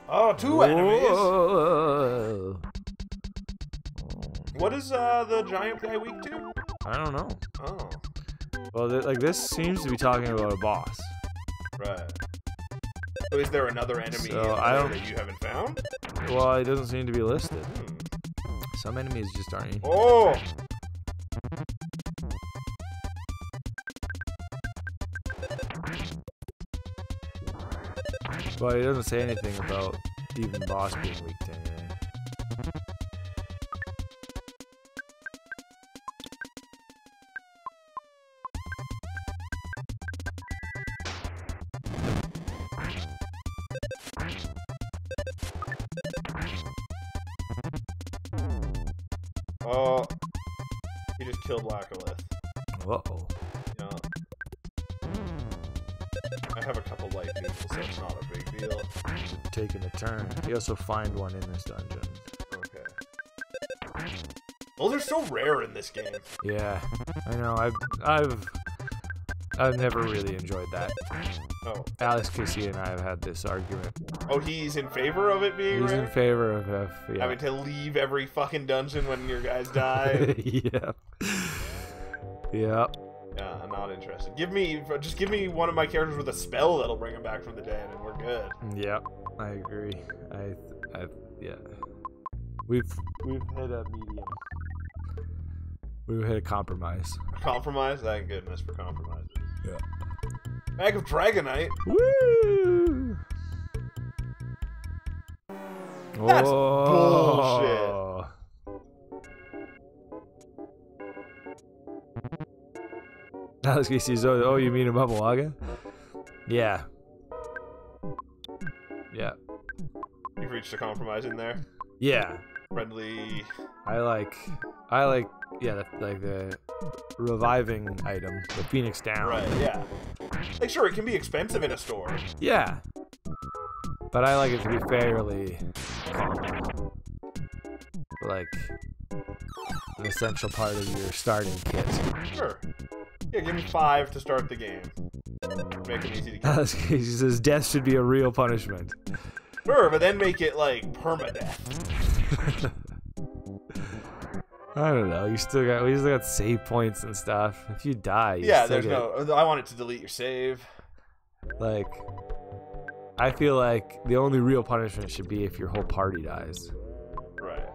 Oh, two enemies! Whoa. What is the giant guy weak to? I don't know. Oh. Well, like this seems to be talking about a boss. Right. So is there another enemy that you haven't found? Well, it doesn't seem to be listed. Some enemies just aren't. Oh! But it doesn't say anything about even the boss being weak to anything. Oh, he just killed Lackalith. Uh-oh. Yeah. I have a couple light needles, so it's not a big deal. Taking a turn. You also find one in this dungeon. Okay. Well, they're so rare in this game. Yeah, I know. I've never really enjoyed that. Oh. Alex Casey and I have had this argument. Oh, he's in favor of it being He's rare? in favor of yeah. Having to leave every fucking dungeon when your guys die? Yep. Yep. Yeah, I'm not interested. Just give me one of my characters with a spell that'll bring him back from the dead, and we're good. Yep, I agree. Yeah. We've hit a medium. We've hit a compromise. Compromise? Thank goodness for compromises. Yeah. Bag of Dragonite. Woo! That's bullshit. Alex Casey's, oh, you mean a Bubble Yeah. Yeah. You've reached a compromise in there. Yeah. Friendly. I like, yeah, the reviving item, the Phoenix Down. Right, yeah. Like, sure, it can be expensive in a store. Yeah. But I like it to be fairly common. Like, an essential part of your starting kit. Sure. Yeah, give me 5 to start the game. Make it easy to get. He says death should be a real punishment. Sure, but then make it, like, permadeath. I don't know. We still got save points and stuff. If you die, you yeah, still there's no. I want it to delete your save. Like, I feel like the only real punishment should be if your whole party dies. Right.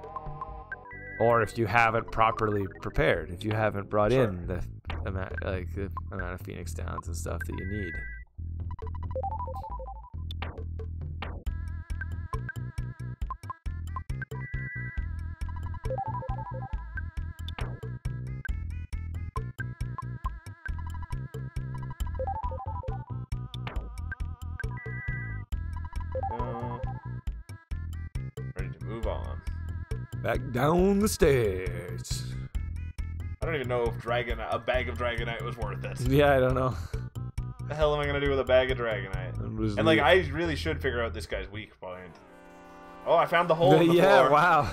Or if you haven't properly prepared. If you haven't brought Sure. in the amount of Phoenix Downs and stuff that you need. Ready to move on. Back down the stairs. I don't even know if a bag of Dragonite was worth it. Yeah, I don't know. What the hell am I gonna do with a bag of Dragonite? And like, I really should figure out this guy's weak point. Oh, I found the hole in the yeah, floor. wow.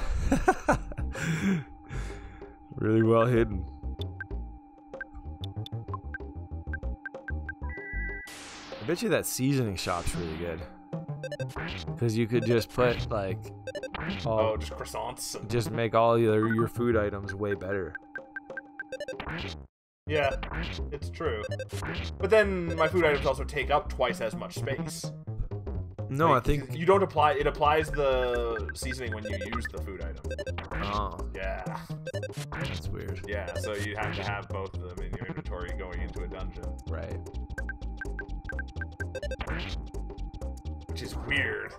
Really well hidden. I bet you that seasoning shop's really good. Because you could just put, like... just croissants. And... Just make all your food items way better. Yeah, it's true. But then my food items also take up twice as much space. No, like, I think... You don't apply... It applies the seasoning when you use the food item. Oh. Yeah. That's weird. Yeah, so you have to have both of them in your inventory going into a dungeon. Right. Which is weird.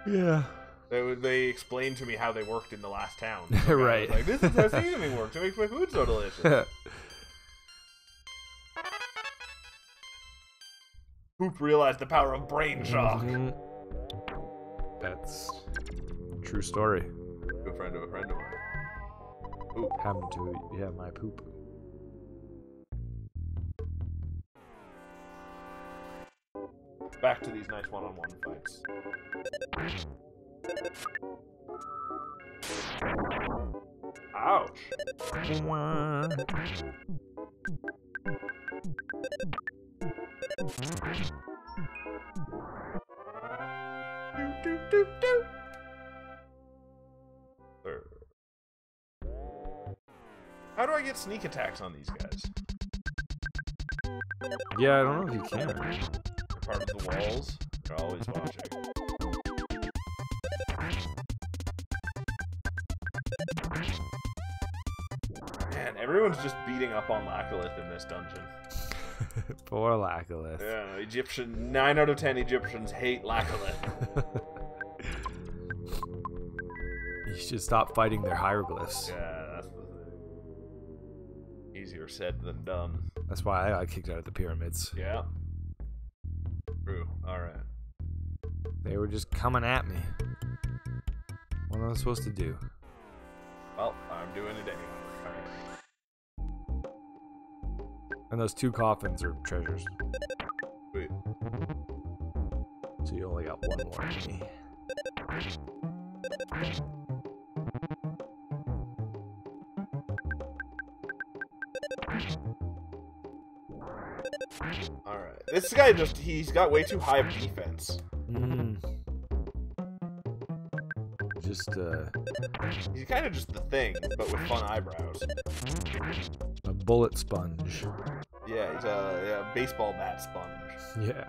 Yeah. They explained to me how they worked in the last town. Right. Like, this is how seasoning works. It makes my food so delicious. Hoop realized the power of brain shock. Mm-hmm. That's a true story. A friend of mine. Poop. Happened to, yeah, my poop. Back to these nice one-on-one fights. Ouch. How do I get sneak attacks on these guys? Yeah, I don't know if you can. They're part of the walls. They're always watching. Man, everyone's just beating up on Lacolith in this dungeon. Poor Lacolith. Yeah, 9 out of 10 Egyptians hate Lacolith. You should stop fighting their hieroglyphs. Yeah, that's the thing. Easier said than done. That's why I got kicked out of the pyramids. Yeah. True. Alright. They were just coming at me. What am I supposed to do? Well, I'm doing it anyway. Alright. And those 2 coffins are treasures. Sweet. So you only got 1 more than me. Alright. This guy he's got way too high of defense. He's kind of just the Thing, but with fun eyebrows. A bullet sponge. Yeah, he's a baseball bat sponge. Yeah.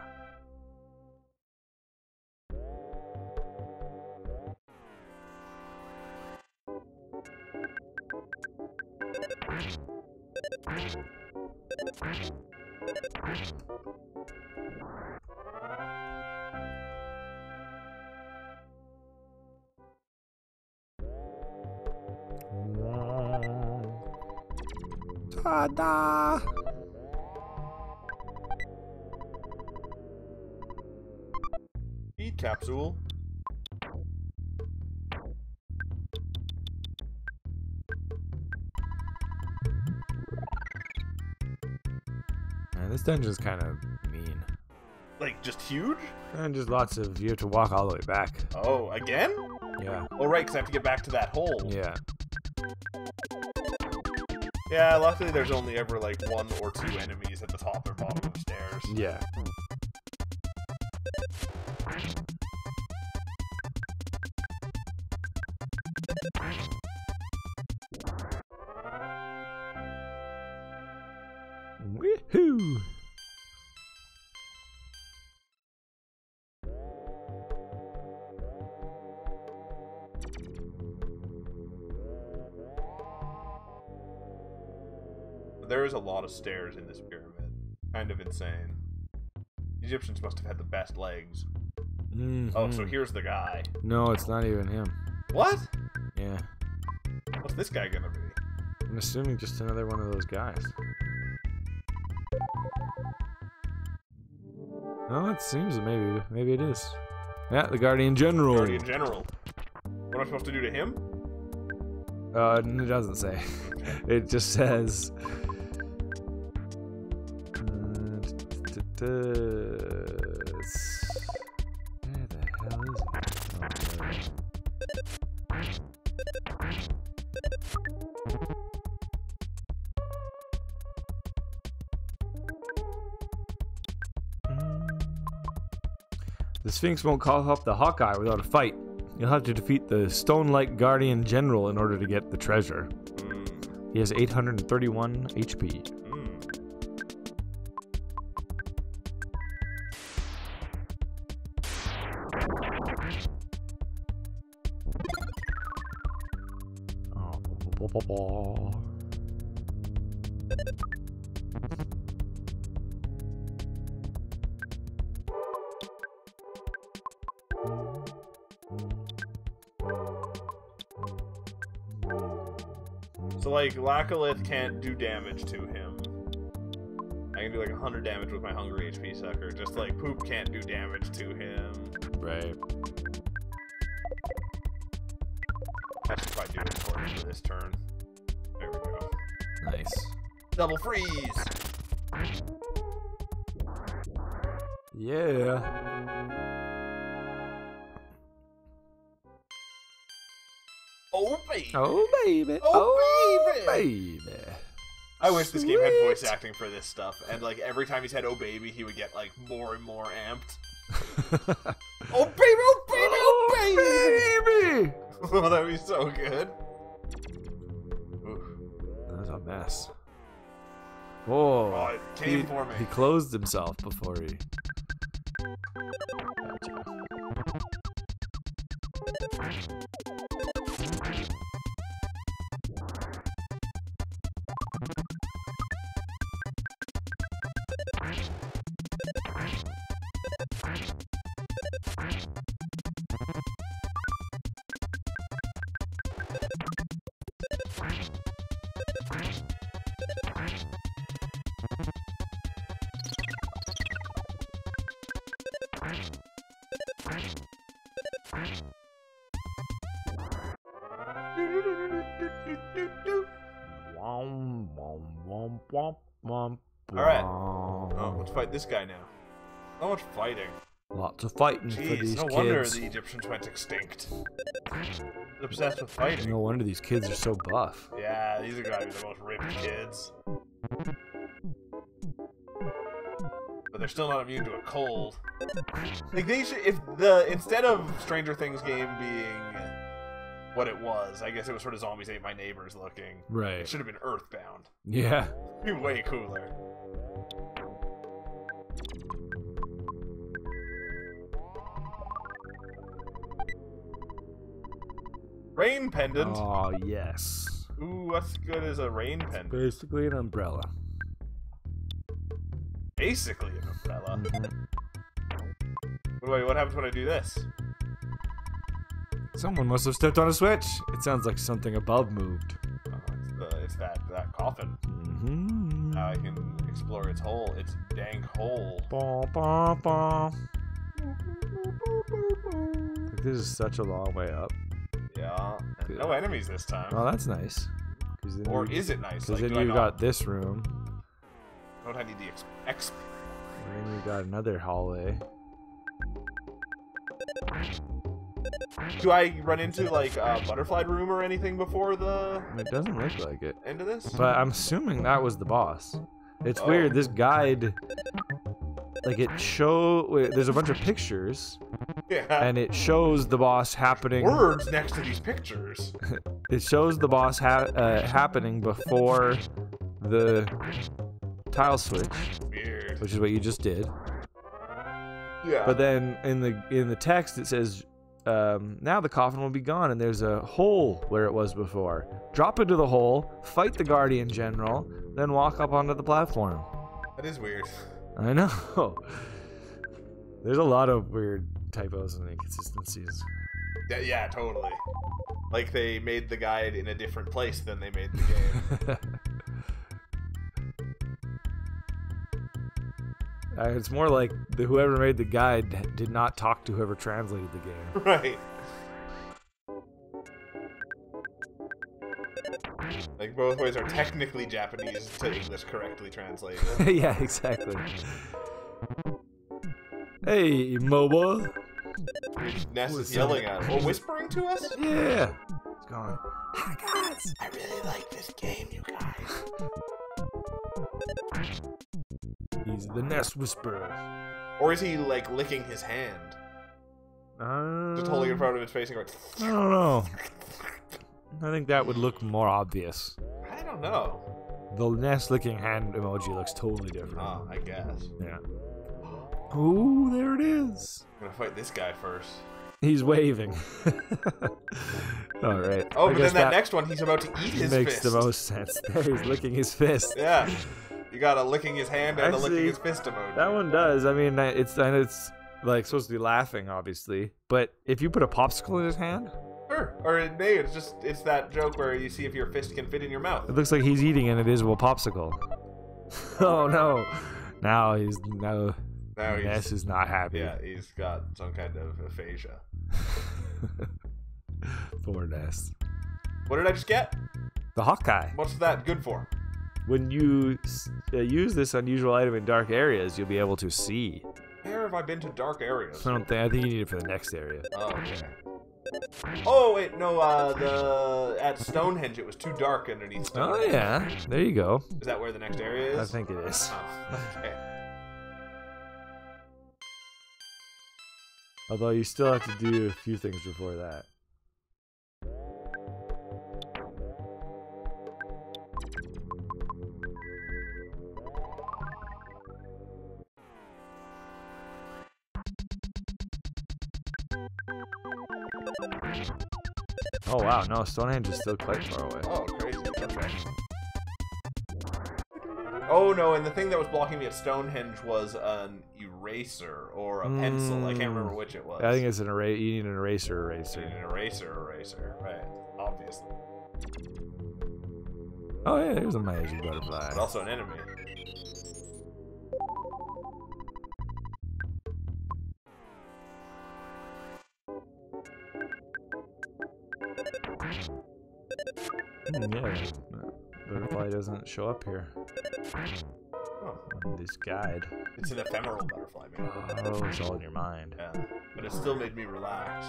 Ta-da! Eat capsule. Man, this dungeon's kind of mean. Like, just huge? And just lots of... You have to walk all the way back. Oh, again? Yeah. Oh, right, because I have to get back to that hole. Yeah. Yeah, luckily there's only ever, like, 1 or 2 enemies at the top or bottom of the stairs. Yeah. Woohoo! There is a lot of stairs in this pyramid. Kind of insane. The Egyptians must have had the best legs. Mm-hmm. Oh, so here's the guy. No, it's not even him. What? Yeah. What's this guy gonna be? I'm assuming just another one of those guys. Oh, it seems maybe it is. Yeah, the Guardian General. Guardian General. What am I supposed to do to him? It doesn't say. It just says. Where the hell is it? Oh, the Sphinx won't call up the Hawkeye without a fight. You'll have to defeat the stone-like Guardian General in order to get the treasure. He has 831 HP. So, like, Lacolith can't do damage to him. I can do, like, 100 damage with my Hungry HP Sucker. Just, like, Poop can't do damage to him. Right. I should probably do it according to this turn. There we go. Nice. Double freeze! Yeah. Oh, baby! Oh, baby! Oh, baby! I wish this game had voice acting for this stuff, and, like, every time he said, oh, baby, he would get, like, more and more amped. Oh, baby! Oh, baby! Oh, baby! Oh, that would be so good. That was a mess. Whoa. Oh, it came for me. He closed himself before he... Alright. Oh, let's fight this guy now. So much fighting. Lots of fighting for these no kids. wonder the Egyptians went extinct. They're obsessed with fighting. No wonder these kids are so buff. Yeah, these are gotta be the most ripped kids. But they're still not immune to a cold. Like they should, instead of Stranger Things game being what it was, I guess it was sort of Zombies Ate My Neighbors looking. Right. It should have been Earthbound. Yeah. Be way cooler. Rain pendant. Oh yes. Ooh, what's good as a rain pendant? Basically an umbrella. basically an umbrella. Wait, what happens when I do this? Someone must have stepped on a switch. It sounds like something above moved. It's that coffin. Now I can explore its hole. Its dank hole. This is such a long way up. Yeah. And no enemies this time. Oh, that's nice. Or is it nice? Because then you got this room. Don't I need the And then you got another hallway. Do I run into like a butterfly room or anything before the? It doesn't look like it. End of this? But I'm assuming that was the boss. It's weird. This guide, like there's a bunch of pictures. Yeah. And it shows the boss happening. Words next to these pictures. It shows the boss happening before the tile switch. Weird. Which is what you just did. Yeah. But then in the text it says, now the coffin will be gone, and there's a hole where it was before. Drop into the hole, fight the Guardian General, then walk up onto the platform. That is weird. I know. There's a lot of weird typos and inconsistencies. Yeah, totally. Like they made the guide in a different place than they made the game. It's more like whoever made the guide did not talk to whoever translated the game. Right. Like both ways are technically Japanese to English correctly translated. Yeah, exactly. Hey, MOBA. Ness is yelling at us. Or whispering to us? Yeah. It's going, hi guys, I really like this game, you guys. He's the Nest Whisperer. Or is he like licking his hand? Just holding it in front of his face and going. I don't know. I think that would look more obvious. I don't know. The Nest licking hand emoji looks totally different. Oh, I guess. Yeah. Ooh, there it is. I'm gonna fight this guy first. He's waving. All right. Oh, but then that next one, he's about to eat his fist. Makes the most sense. There, he's licking his fist. Yeah. You got a licking his hand and a licking his fist emoji. That one does. I mean, it's like supposed to be laughing, obviously. But if you put a popsicle in his hand, sure. Or it's that joke where you see if your fist can fit in your mouth. It looks like he's eating an invisible popsicle. Oh no! Now Ness is not happy. Yeah, he's got some kind of aphasia. Poor Ness. What did I just get? The Hawkeye. What's that good for? When you use this unusual item in dark areas, you'll be able to see. Where have I been to dark areas? I think you need it for the next area. Oh, okay. Oh wait, no. At Stonehenge it was too dark underneath Stonehenge. Oh yeah, there you go. Is that where the next area is? I think it is. Oh, okay. Although you still have to do a few things before that. Oh wow, no, Stonehenge is still quite far away. Oh, crazy. Okay. Oh no, and the thing that was blocking me at Stonehenge was an eraser or a pencil. I can't remember which it was. I think it's an eraser. You need an eraser. You need an eraser. Right. Obviously. Oh yeah, there's a magic butterfly. But also an enemy. Yeah, butterfly doesn't show up here. Oh. On this guide. It's an ephemeral butterfly, maybe. Oh, it's all in your mind. Yeah, but it still made me relax.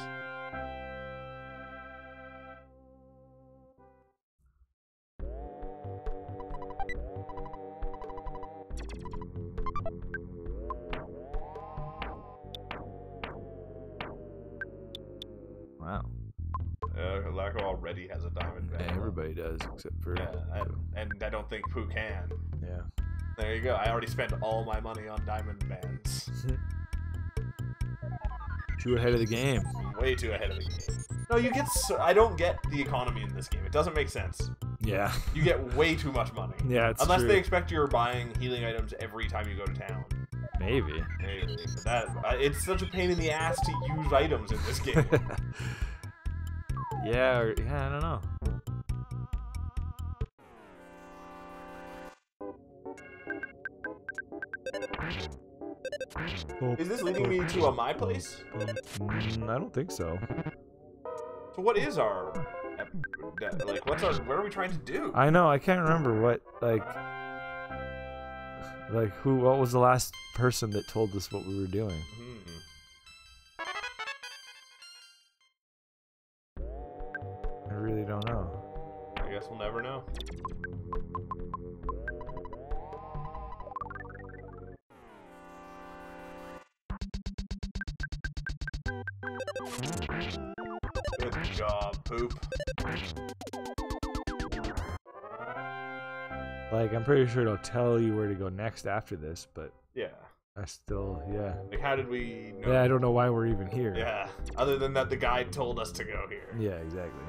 Wow. Laco already has a diamond band. Yeah, everybody does, except for... Yeah, and I don't think Pooh can. Yeah. There you go. I already spent all my money on diamond bands. Too ahead of the game. Way too ahead of the game. No, you get... I don't get the economy in this game. It doesn't make sense. Yeah. You get way too much money. Yeah, it's Unless true. they expect you're buying healing items every time you go to town. Maybe. Maybe. But that it's such a pain in the ass to use items in this game. Yeah, I don't know. Is this leading me to my place? I don't think so. So what is our, like, what are we trying to do? I know, I can't remember what, what was the last person that told us what we were doing? I really don't know. I guess we'll never know. Good job, Poop. Like, I'm pretty sure it'll tell you where to go next after this, but yeah, I still, yeah. Like, how did we know? Yeah, I don't know why we're even here. Yeah, other than that the guide told us to go here. Yeah, exactly.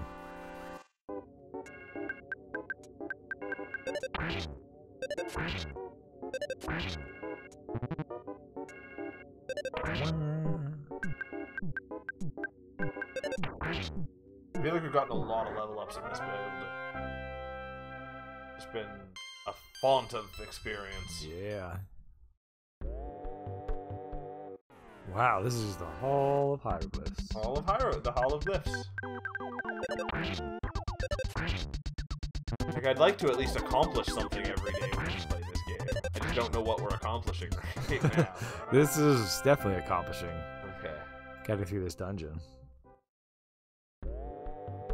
I feel like we've gotten a lot of level ups in this build. It's been a font of experience. Yeah. Wow, this is just the Hall of Hieroglyphs. Hall of the Hall of Glyphs. Like, I'd like to at least accomplish something every day when we play this game. I just don't know what we're accomplishing right now. This is definitely accomplishing. Okay. Getting through this dungeon.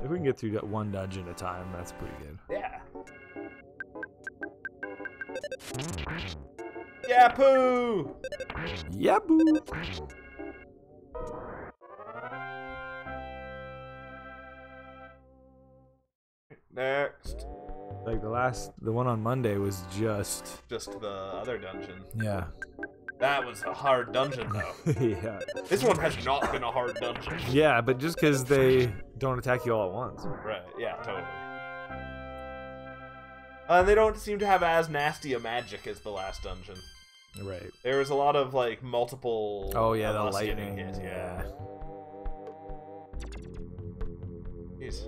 If we can get through that one dungeon at a time, that's pretty good. Yeah. Yapoo! Yapoo! Next. Like the one on Monday was just the other dungeon. Yeah. That was a hard dungeon, though. Yeah. This one has not been a hard dungeon. Yeah, but just because they don't attack you all at once. Right, yeah, totally. They don't seem to have as nasty a magic as the last dungeon. Right. There was a lot of, like, multiple... Oh, yeah, the lightning. Hit, yeah. Jeez.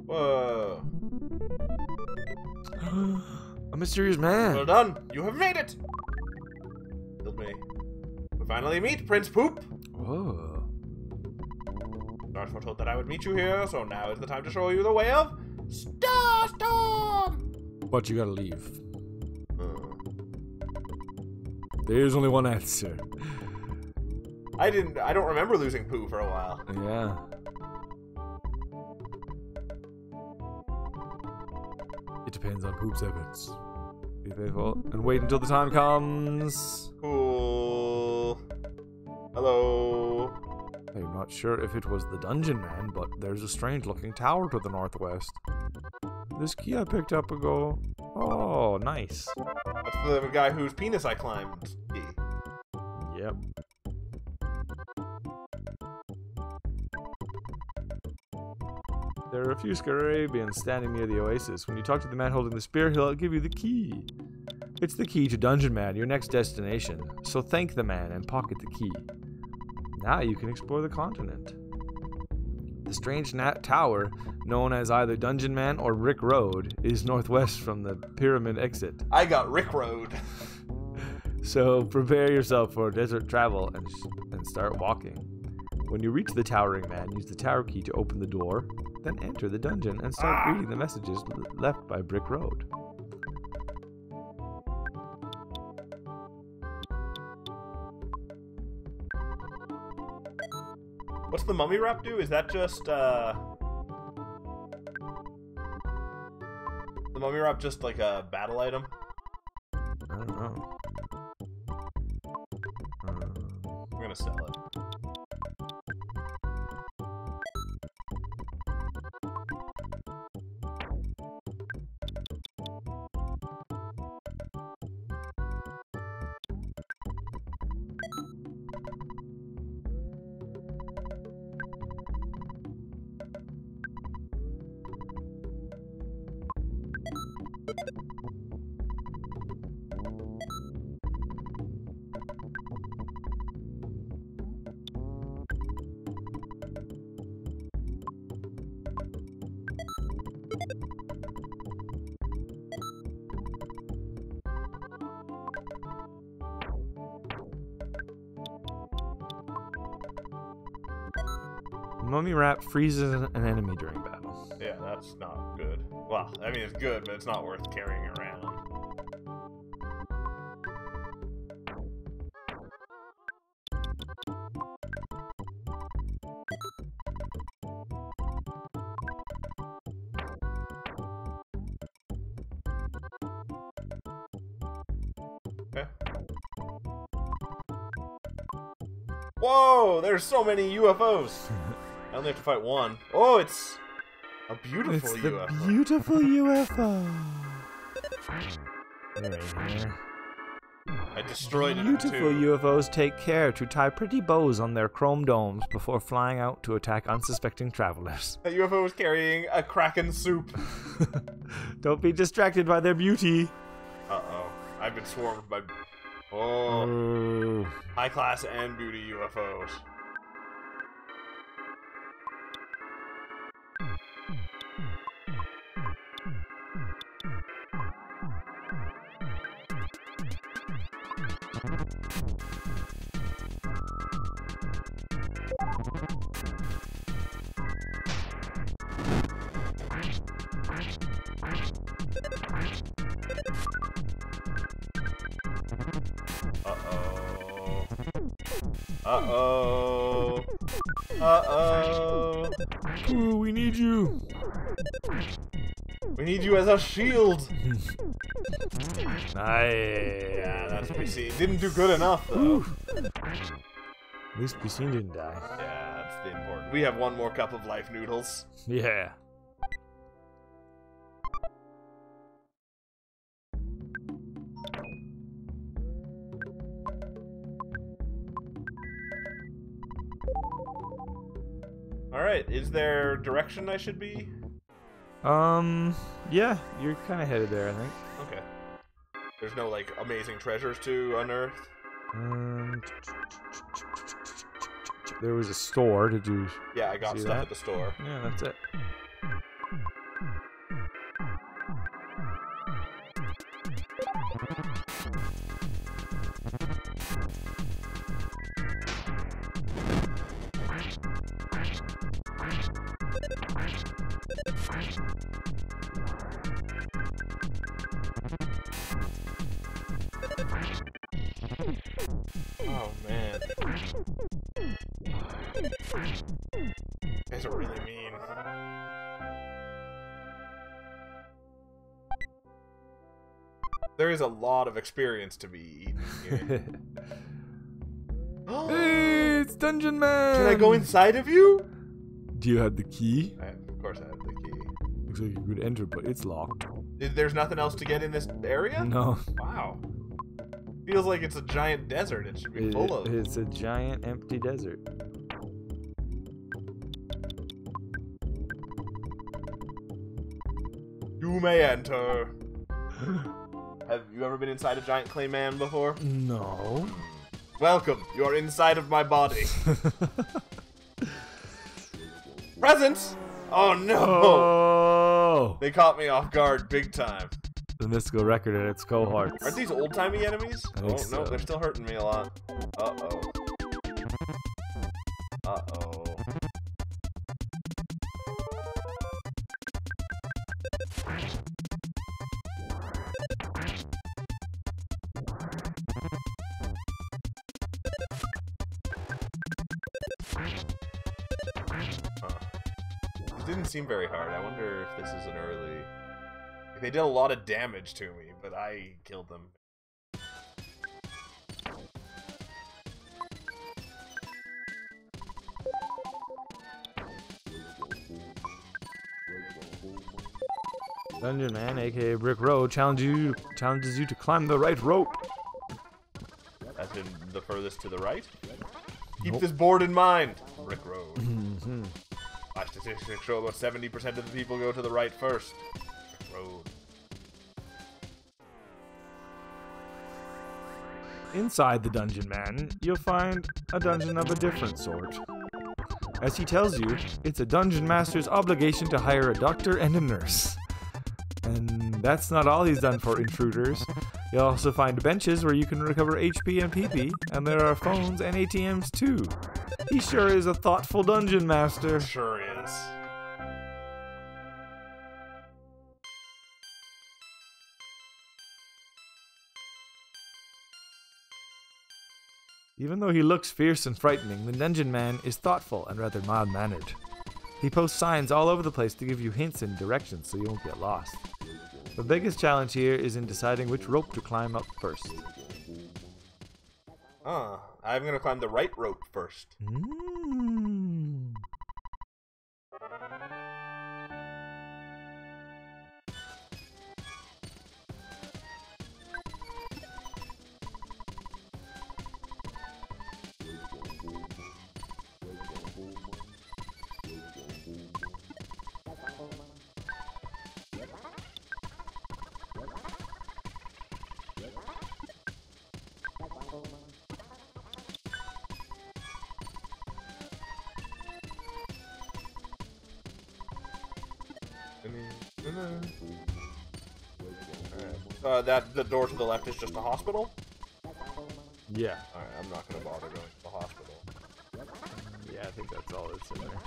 Whoa. A mysterious man. Well done. You have made it. Killed me. We finally meet, Prince Poop. Whoa. Stars foretold that I would meet you here, so now is the time to show you the way of Starstorm. But you gotta leave. There's only one answer. I don't remember losing Pooh for a while. Yeah. It depends on Poop's efforts. Be faithful and wait until the time comes. Cool. Hello. I'm not sure if it was the Dungeon Man, but there's a strange looking tower to the northwest. This key I picked up ago. Oh, nice. That's the guy whose penis I climbed. Yep. There are a few Scarabians standing near the oasis. When you talk to the man holding the spear, he'll give you the key. It's the key to Dungeon Man, your next destination. So thank the man and pocket the key. Now you can explore the continent. The strange tower, known as either Dungeon Man or Rick Road, is northwest from the pyramid exit. I got Rick Road. So prepare yourself for desert travel and start walking. When you reach the Towering Man, use the tower key to open the door, then enter the dungeon and start reading the messages left by Brick Road. What's the mummy wrap do? Is that just, the mummy wrap just like a battle item? I don't know. I'm gonna sell it. Mummy Rat freezes an enemy during battle. Yeah, that's not good. Well, I mean, it's good, but it's not worth carrying around. Okay. Whoa, there's so many UFOs. I only have to fight one. Oh, it's a beautiful It's the UFO. beautiful UFO. Right here. I destroyed it in Beautiful two. UFOs take care to tie pretty bows on their chrome domes before flying out to attack unsuspecting travelers. That UFO was carrying a Kraken soup. Don't be distracted by their beauty. Uh-oh. I've been swarmed by... Oh. High class and beauty UFOs. Uh-oh. Uh-oh. Ooh, we need you. We need you as a shield. Yeah, that's PC. Didn't do good enough, though. At least PC didn't die. Yeah, that's the important. We have one more cup of life noodles. Yeah. Alright, is there direction I should be? Yeah, you're kind of headed there, I think. Okay. There's no, like, amazing treasures to unearth? There was a store. Did you Yeah, I got see stuff that? at the store. Yeah, that's it. Oh, man. Guys are really mean. There is a lot of experience to be eaten here. Hey, it's Dungeon Man! Can I go inside of you? Do you have the key? Of course I have the key. Looks like you could enter, but it's locked. There's nothing else to get in this area? No. Wow. Feels like it's a giant desert. It should be full of... It's a giant empty desert. You may enter. Have you ever been inside a giant clay man before? No. Welcome. You are inside of my body. Presents! Oh no! Oh! They caught me off guard big time. The mystical record and its cohorts. Aren't these old-timey enemies? I think Oh so. no, they're still hurting me a lot. Uh-oh. Uh-oh. It didn't seem very hard. I wonder if this is an early... They did a lot of damage to me, but I killed them. Dungeon Man, aka Brick Road, challenges you to climb the right rope. As in the furthest to the right? Keep Nope. this board in mind. Brick Road. Mhm. My statistics show about 70% of the people go to the right first. Brick Road. Inside the Dungeon Man, you'll find a dungeon of a different sort. As he tells you, it's a dungeon master's obligation to hire a doctor and a nurse. And that's not all he's done for intruders. You'll also find benches where you can recover HP and PP, and there are phones and ATMs too. He sure is a thoughtful dungeon master. Sure is. Even though he looks fierce and frightening, the Dungeon Man is thoughtful and rather mild-mannered. He posts signs all over the place to give you hints and directions so you won't get lost. The biggest challenge here is in deciding which rope to climb up first. I'm gonna climb the right rope first. That the door to the left is just a hospital? Yeah. Alright, I'm not gonna bother going to the hospital. Yeah, I think that's all that's in there.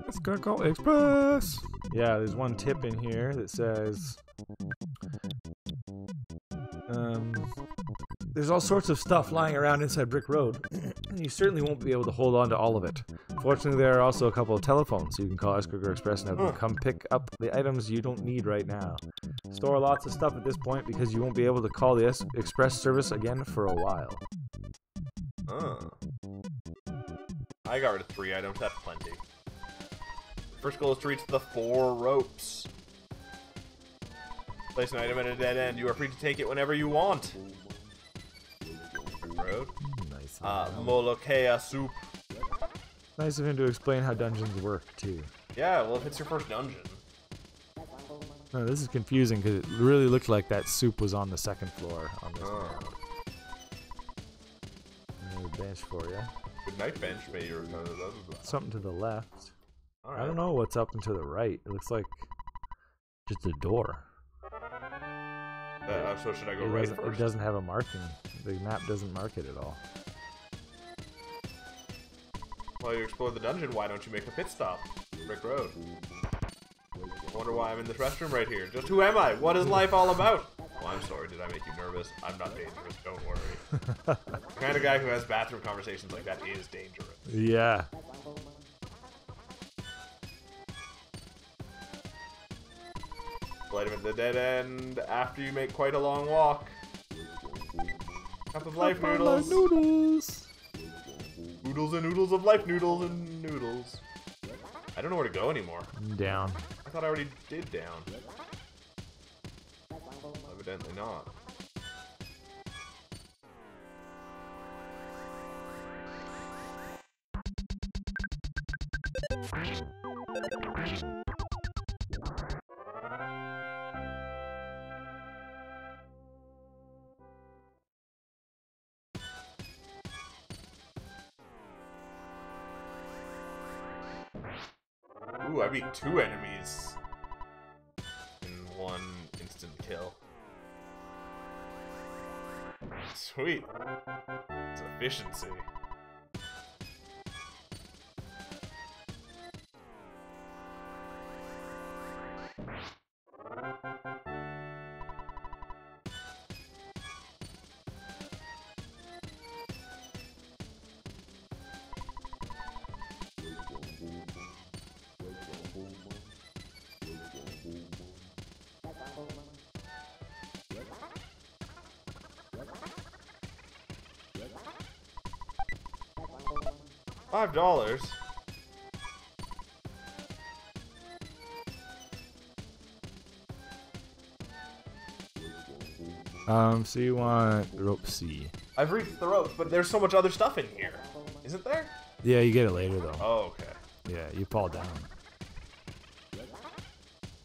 Escargot Express! Yeah, there's one tip in here that says... there's all sorts of stuff lying around inside Brick Road. You certainly won't be able to hold on to all of it. Fortunately, there are also a couple of telephones, so you can call Escargot Express and have them come pick up the items you don't need right now. Store lots of stuff at this point because you won't be able to call the Express service again for a while. I got rid of 3 items, that's plenty. First goal is to reach the 4 ropes. Place an item at a dead end. You are free to take it whenever you want. Road. Nice. Molokea soup. Nice of him to explain how dungeons work, too. Yeah, well, if it's your first dungeon. No, this is confusing because it really looked like that soup was on the second floor on this map. Another bench for you. Good night, bench. May your something to the left. Right. I don't know what's up and to the right. It looks like just a door. So should I go right first? It doesn't have a marking. The map doesn't mark it at all. While you explore the dungeon, why don't you make a pit stop? Brick Road. I wonder why I'm in this restroom right here. Just who am I? What is life all about? Oh, I'm sorry. Did I make you nervous? I'm not dangerous. Don't worry. The kind of guy who has bathroom conversations like that is dangerous. Yeah. Light him at the dead end after you make quite a long walk. Cup of life noodles. Noodles. Oodles and oodles of life noodles and noodles. I don't know where to go anymore. Down. I thought I already did down. Evidently not. Ooh, I beat 2 enemies in 1 instant kill. Sweet. It's efficiency. $5. So you want rope C. I've reached the ropes, but there's so much other stuff in here. Isn't there? Yeah, you get it later though. Oh, okay. Yeah, you fall down.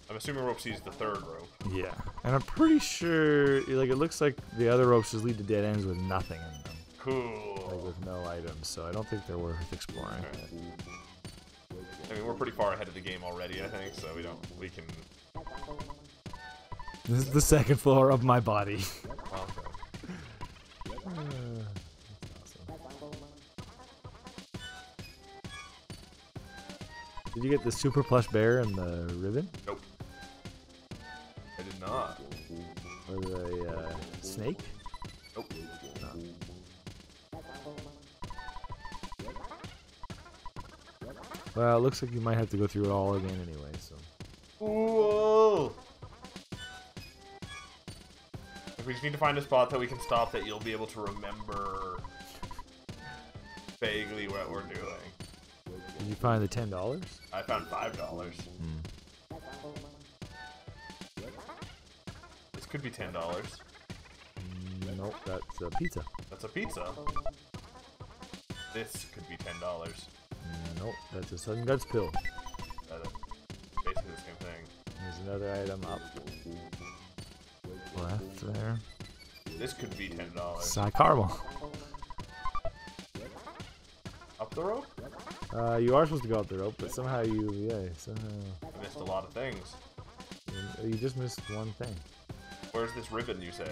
I'm assuming rope C is the 3rd rope. Yeah, and I'm pretty sure, like, it looks like the other ropes just lead to dead ends with nothing in them. Cool. Like with no items, so I don't think they're worth exploring. I mean, we're pretty far ahead of the game already, I think, so we can... This is the second floor of my body. Okay. Did you get the super plush bear and the ribbon? Nope. I did not. Or the snake? Nope. No. Well, it looks like you might have to go through it all again anyway, so. Whoa! We just need to find a spot that we can stop that you'll be able to remember vaguely what we're doing. Did you find the $10? I found $5. This could be $10. Nope, that's a pizza. That's a pizza. This could be $10. Nope, that's a sudden guts pill. Basically the same thing. There's another item up left there. This could be $10. Psy caramel. Up the rope? You are supposed to go up the rope, but somehow somehow... I missed a lot of things. You just missed one thing. Where's this ribbon, you say?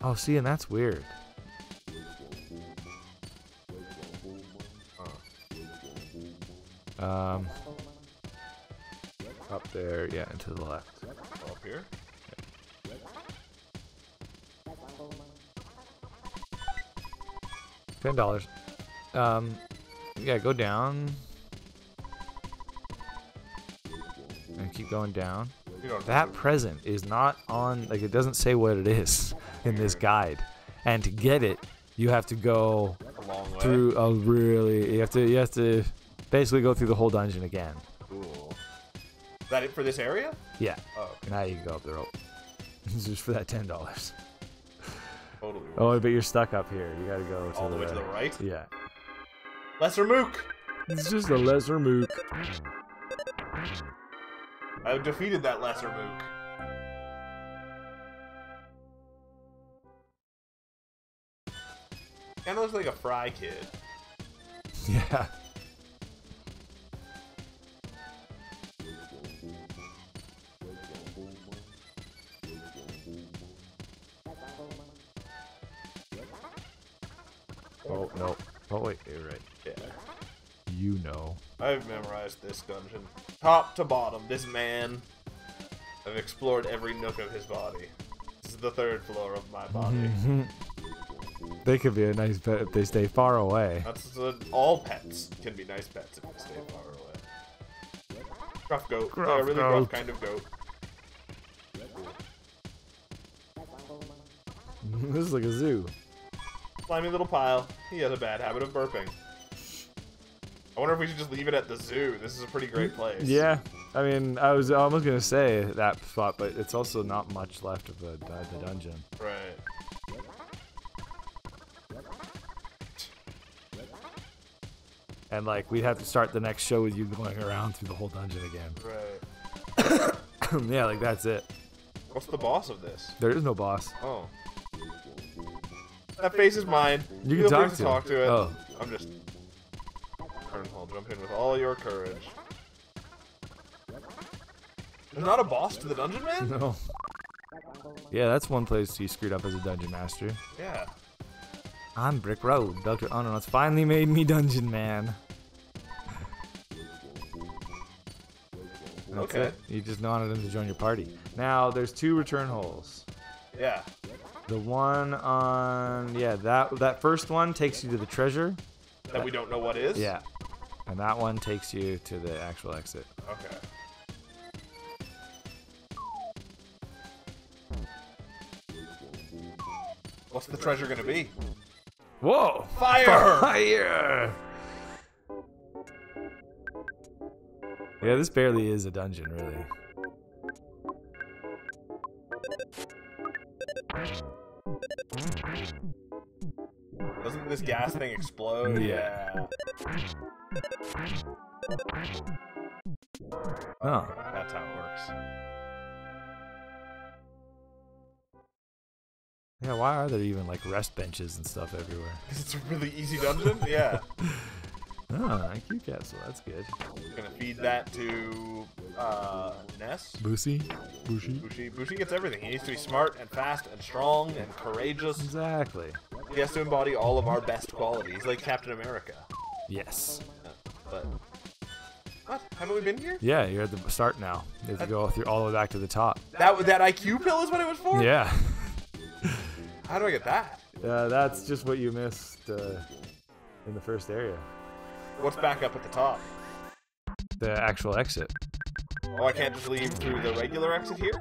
Oh, see, and that's weird. Up there, yeah, and to the left. Oh, up here? $10. Yeah, go down. And keep going down. That present is not on, like, it doesn't say what it is in this guide. And to get it, you have to go through a really, you have to basically go through the whole dungeon again. Cool. Is that it for this area? Yeah. Oh, okay. Now you can go up the rope. Just for that $10. Totally. Oh, but you're stuck up here. You gotta go all the way to the right? Yeah. Lesser Mook! It's just a lesser mook. I've defeated that lesser mook. Kinda looks like a Fry Kid. Yeah. Oh, no. Oh, wait, you're right. Yeah. You know. I've memorized this dungeon. Top to bottom, this man. I've explored every nook of his body. This is the third floor of my body. They could be a nice pet if they stay far away. That's all pets can be nice pets if they stay far away. Gruff goat. Gruff a really goat. rough kind of goat. This is like a zoo. Slimy little pile. He has a bad habit of burping. I wonder if we should just leave it at the zoo. This is a pretty great place. Yeah. I mean, I was almost going to say that spot, but it's also not much left of the dungeon. Right. And, like, we'd have to start the next show with you going around through the whole dungeon again. Right. Yeah, like, that's it. What's the boss of this? There is no boss. Oh. That face is mine. You can Feel free talk to it. Oh. I'm just... I'll jump in with all your courage. There's not a boss to the dungeon, man? No. Yeah, that's one place you screwed up as a dungeon master. Yeah. I'm Brick Road. Dr. Unknown's finally made me dungeon man. That's Okay. it. You just wanted him to join your party. Now, there's 2 return holes. Yeah. The one on... Yeah, that first one takes you to the treasure. That we don't know what is? Yeah. And that one takes you to the actual exit. Okay. What's the treasure gonna be? Whoa! Fire! Fire! Yeah, this barely is a dungeon, really. Doesn't this gas thing explode? Yeah. Oh. That's how it works. Yeah, why are there even like rest benches and stuff everywhere? It's a really easy dungeon? Yeah. Ah, IQ capsule. That's good. We're gonna feed that to Ness. Bushi. Bushi gets everything. He needs to be smart and fast and strong and courageous. Exactly. He has to embody all of our best qualities, like Captain America. Yes. But what? Haven't we been here? Yeah, you're at the start now. You have to go through all the way back to the top. That IQ pill is what it was for? Yeah. How do I get that? That's just what you missed in the first area. What's back up at the top? The actual exit. Oh, I can't just leave through the regular exit here?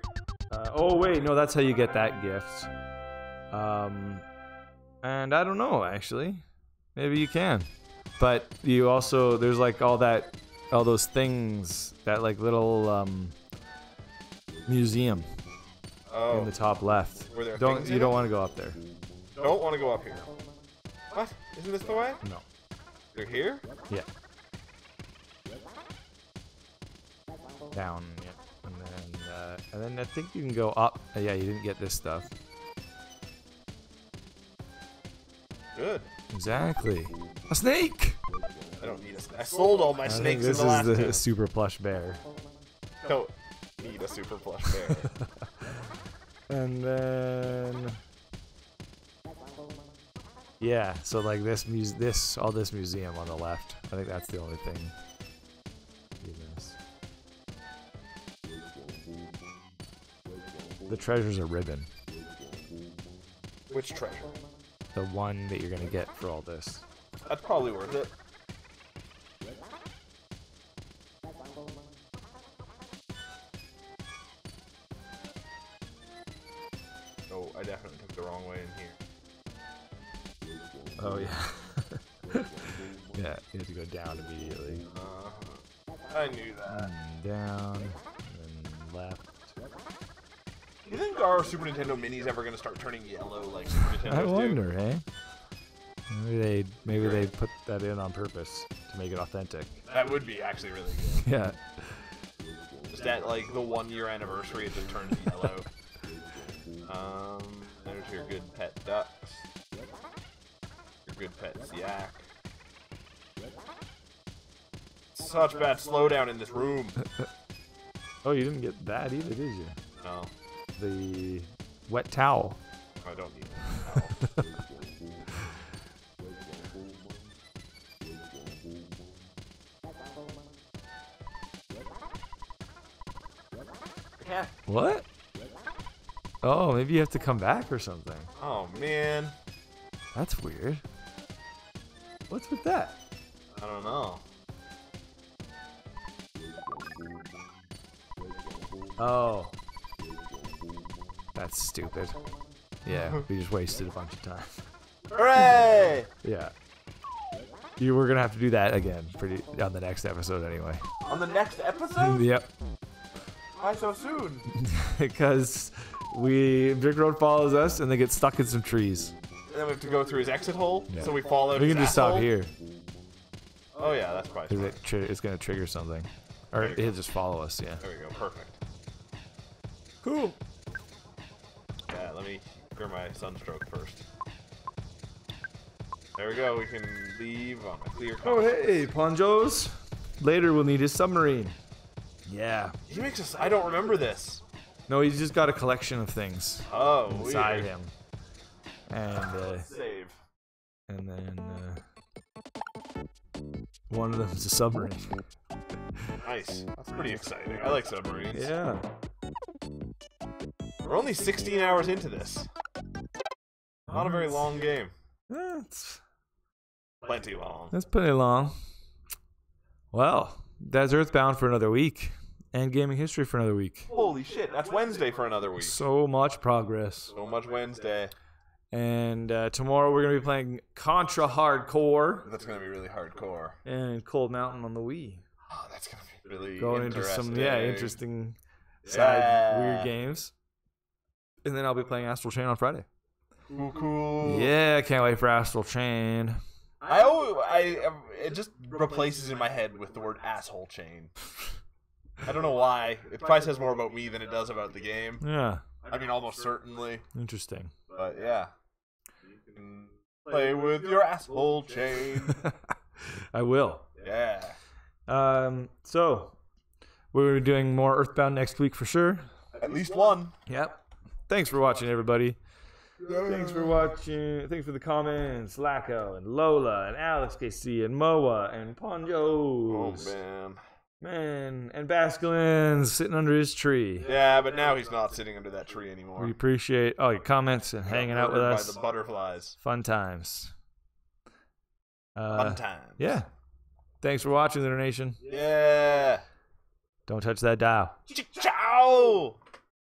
Oh wait, no, that's how you get that gift. And I don't know actually. Maybe you can. But you also there's like all those things, that like little museum in the top left. Were there You don't want to go up there. Don't want to go up here. What? Isn't this the way? No. They're here? Yeah. Down, yeah. And then I think you can go up. Yeah, you didn't get this stuff. Good. Exactly. A snake! I don't need a snake. I sold all my snakes in the last This is the game. super plush bear. Don't need a super plush bear. And then... Yeah, so like this museum on the left. I think that's the only thing you miss. The treasure's a ribbon. Which treasure? The one that you're gonna get for all this. That's probably worth it. Oh, I definitely took the wrong way in here. Oh yeah. Yeah, you have to go down immediately. I knew that. Down, and then left. You think our Super Nintendo Mini's ever gonna start turning yellow like Super Nintendo? I wonder, eh? Maybe they put that in on purpose to make it authentic. That would be actually really good. Yeah. Just at like the 1 year anniversary, it just turns yellow. There's your good pet ducks. Your good pet yak. Such bad slowdown in this room. Oh, you didn't get that either, did you? No. The wet towel. I don't need a towel. Yeah. What? Oh, maybe you have to come back or something. Oh man. That's weird. What's with that? I don't know. Oh. That's stupid. Yeah, we just wasted a bunch of time. Hooray! Yeah. You were gonna have to do that again on the next episode anyway. On the next episode? Yep. Why so soon? Because Brick Road follows us and they get stuck in some trees. And then we have to go through his exit hole, Yeah. so we fall out. We his can just stop asshole? here. Oh yeah, that's probably. Because it's gonna trigger something, or he'll just follow us. Yeah. There we go. Perfect. Cool. Yeah, let me clear my sunstroke first. There we go. We can leave on a clear. Oh hey, Ponjos. Later we'll need his submarine. Yeah. He makes us. I don't remember this. No, he's just got a collection of things. Oh, inside weird. him. And save. And then one of them is a submarine. Nice. That's pretty exciting. I like submarines. Yeah. We're only 16 hours into this. Not a very long game. That's plenty long. That's pretty long. Well, that's Earthbound for another week, and gaming history for another week. Holy shit, that's Wednesday for another week. So much progress. So much Wednesday. And tomorrow we're going to be playing Contra Hardcore. That's going to be really hardcore. And Cold Mountain on the Wii. Oh, that's going to be really going interesting. into some interesting side weird games. And then I'll be playing Astral Chain on Friday. Cool. Yeah, can't wait for Astral Chain. It just replaces in my head with the word asshole chain. I don't know why. It probably says more about me than it does about the game. Yeah. I mean, almost certainly. Interesting. But yeah. You can play with your asshole chain. I will. Yeah. So we're doing more Earthbound next week for sure. At least one. Yep. Thanks for watching, everybody. Thanks for watching. Thanks for the comments. Lacko and Lola and Alex KC and Moa and Ponjos. Oh, man. Man. And Basculin's sitting under his tree. Yeah, but now he's not sitting under that tree anymore. We appreciate all your comments and hanging out with us. By the butterflies. Fun times. Fun times. Yeah. Thanks for watching, Litter Nation. Yeah. Don't touch that dial. Ciao.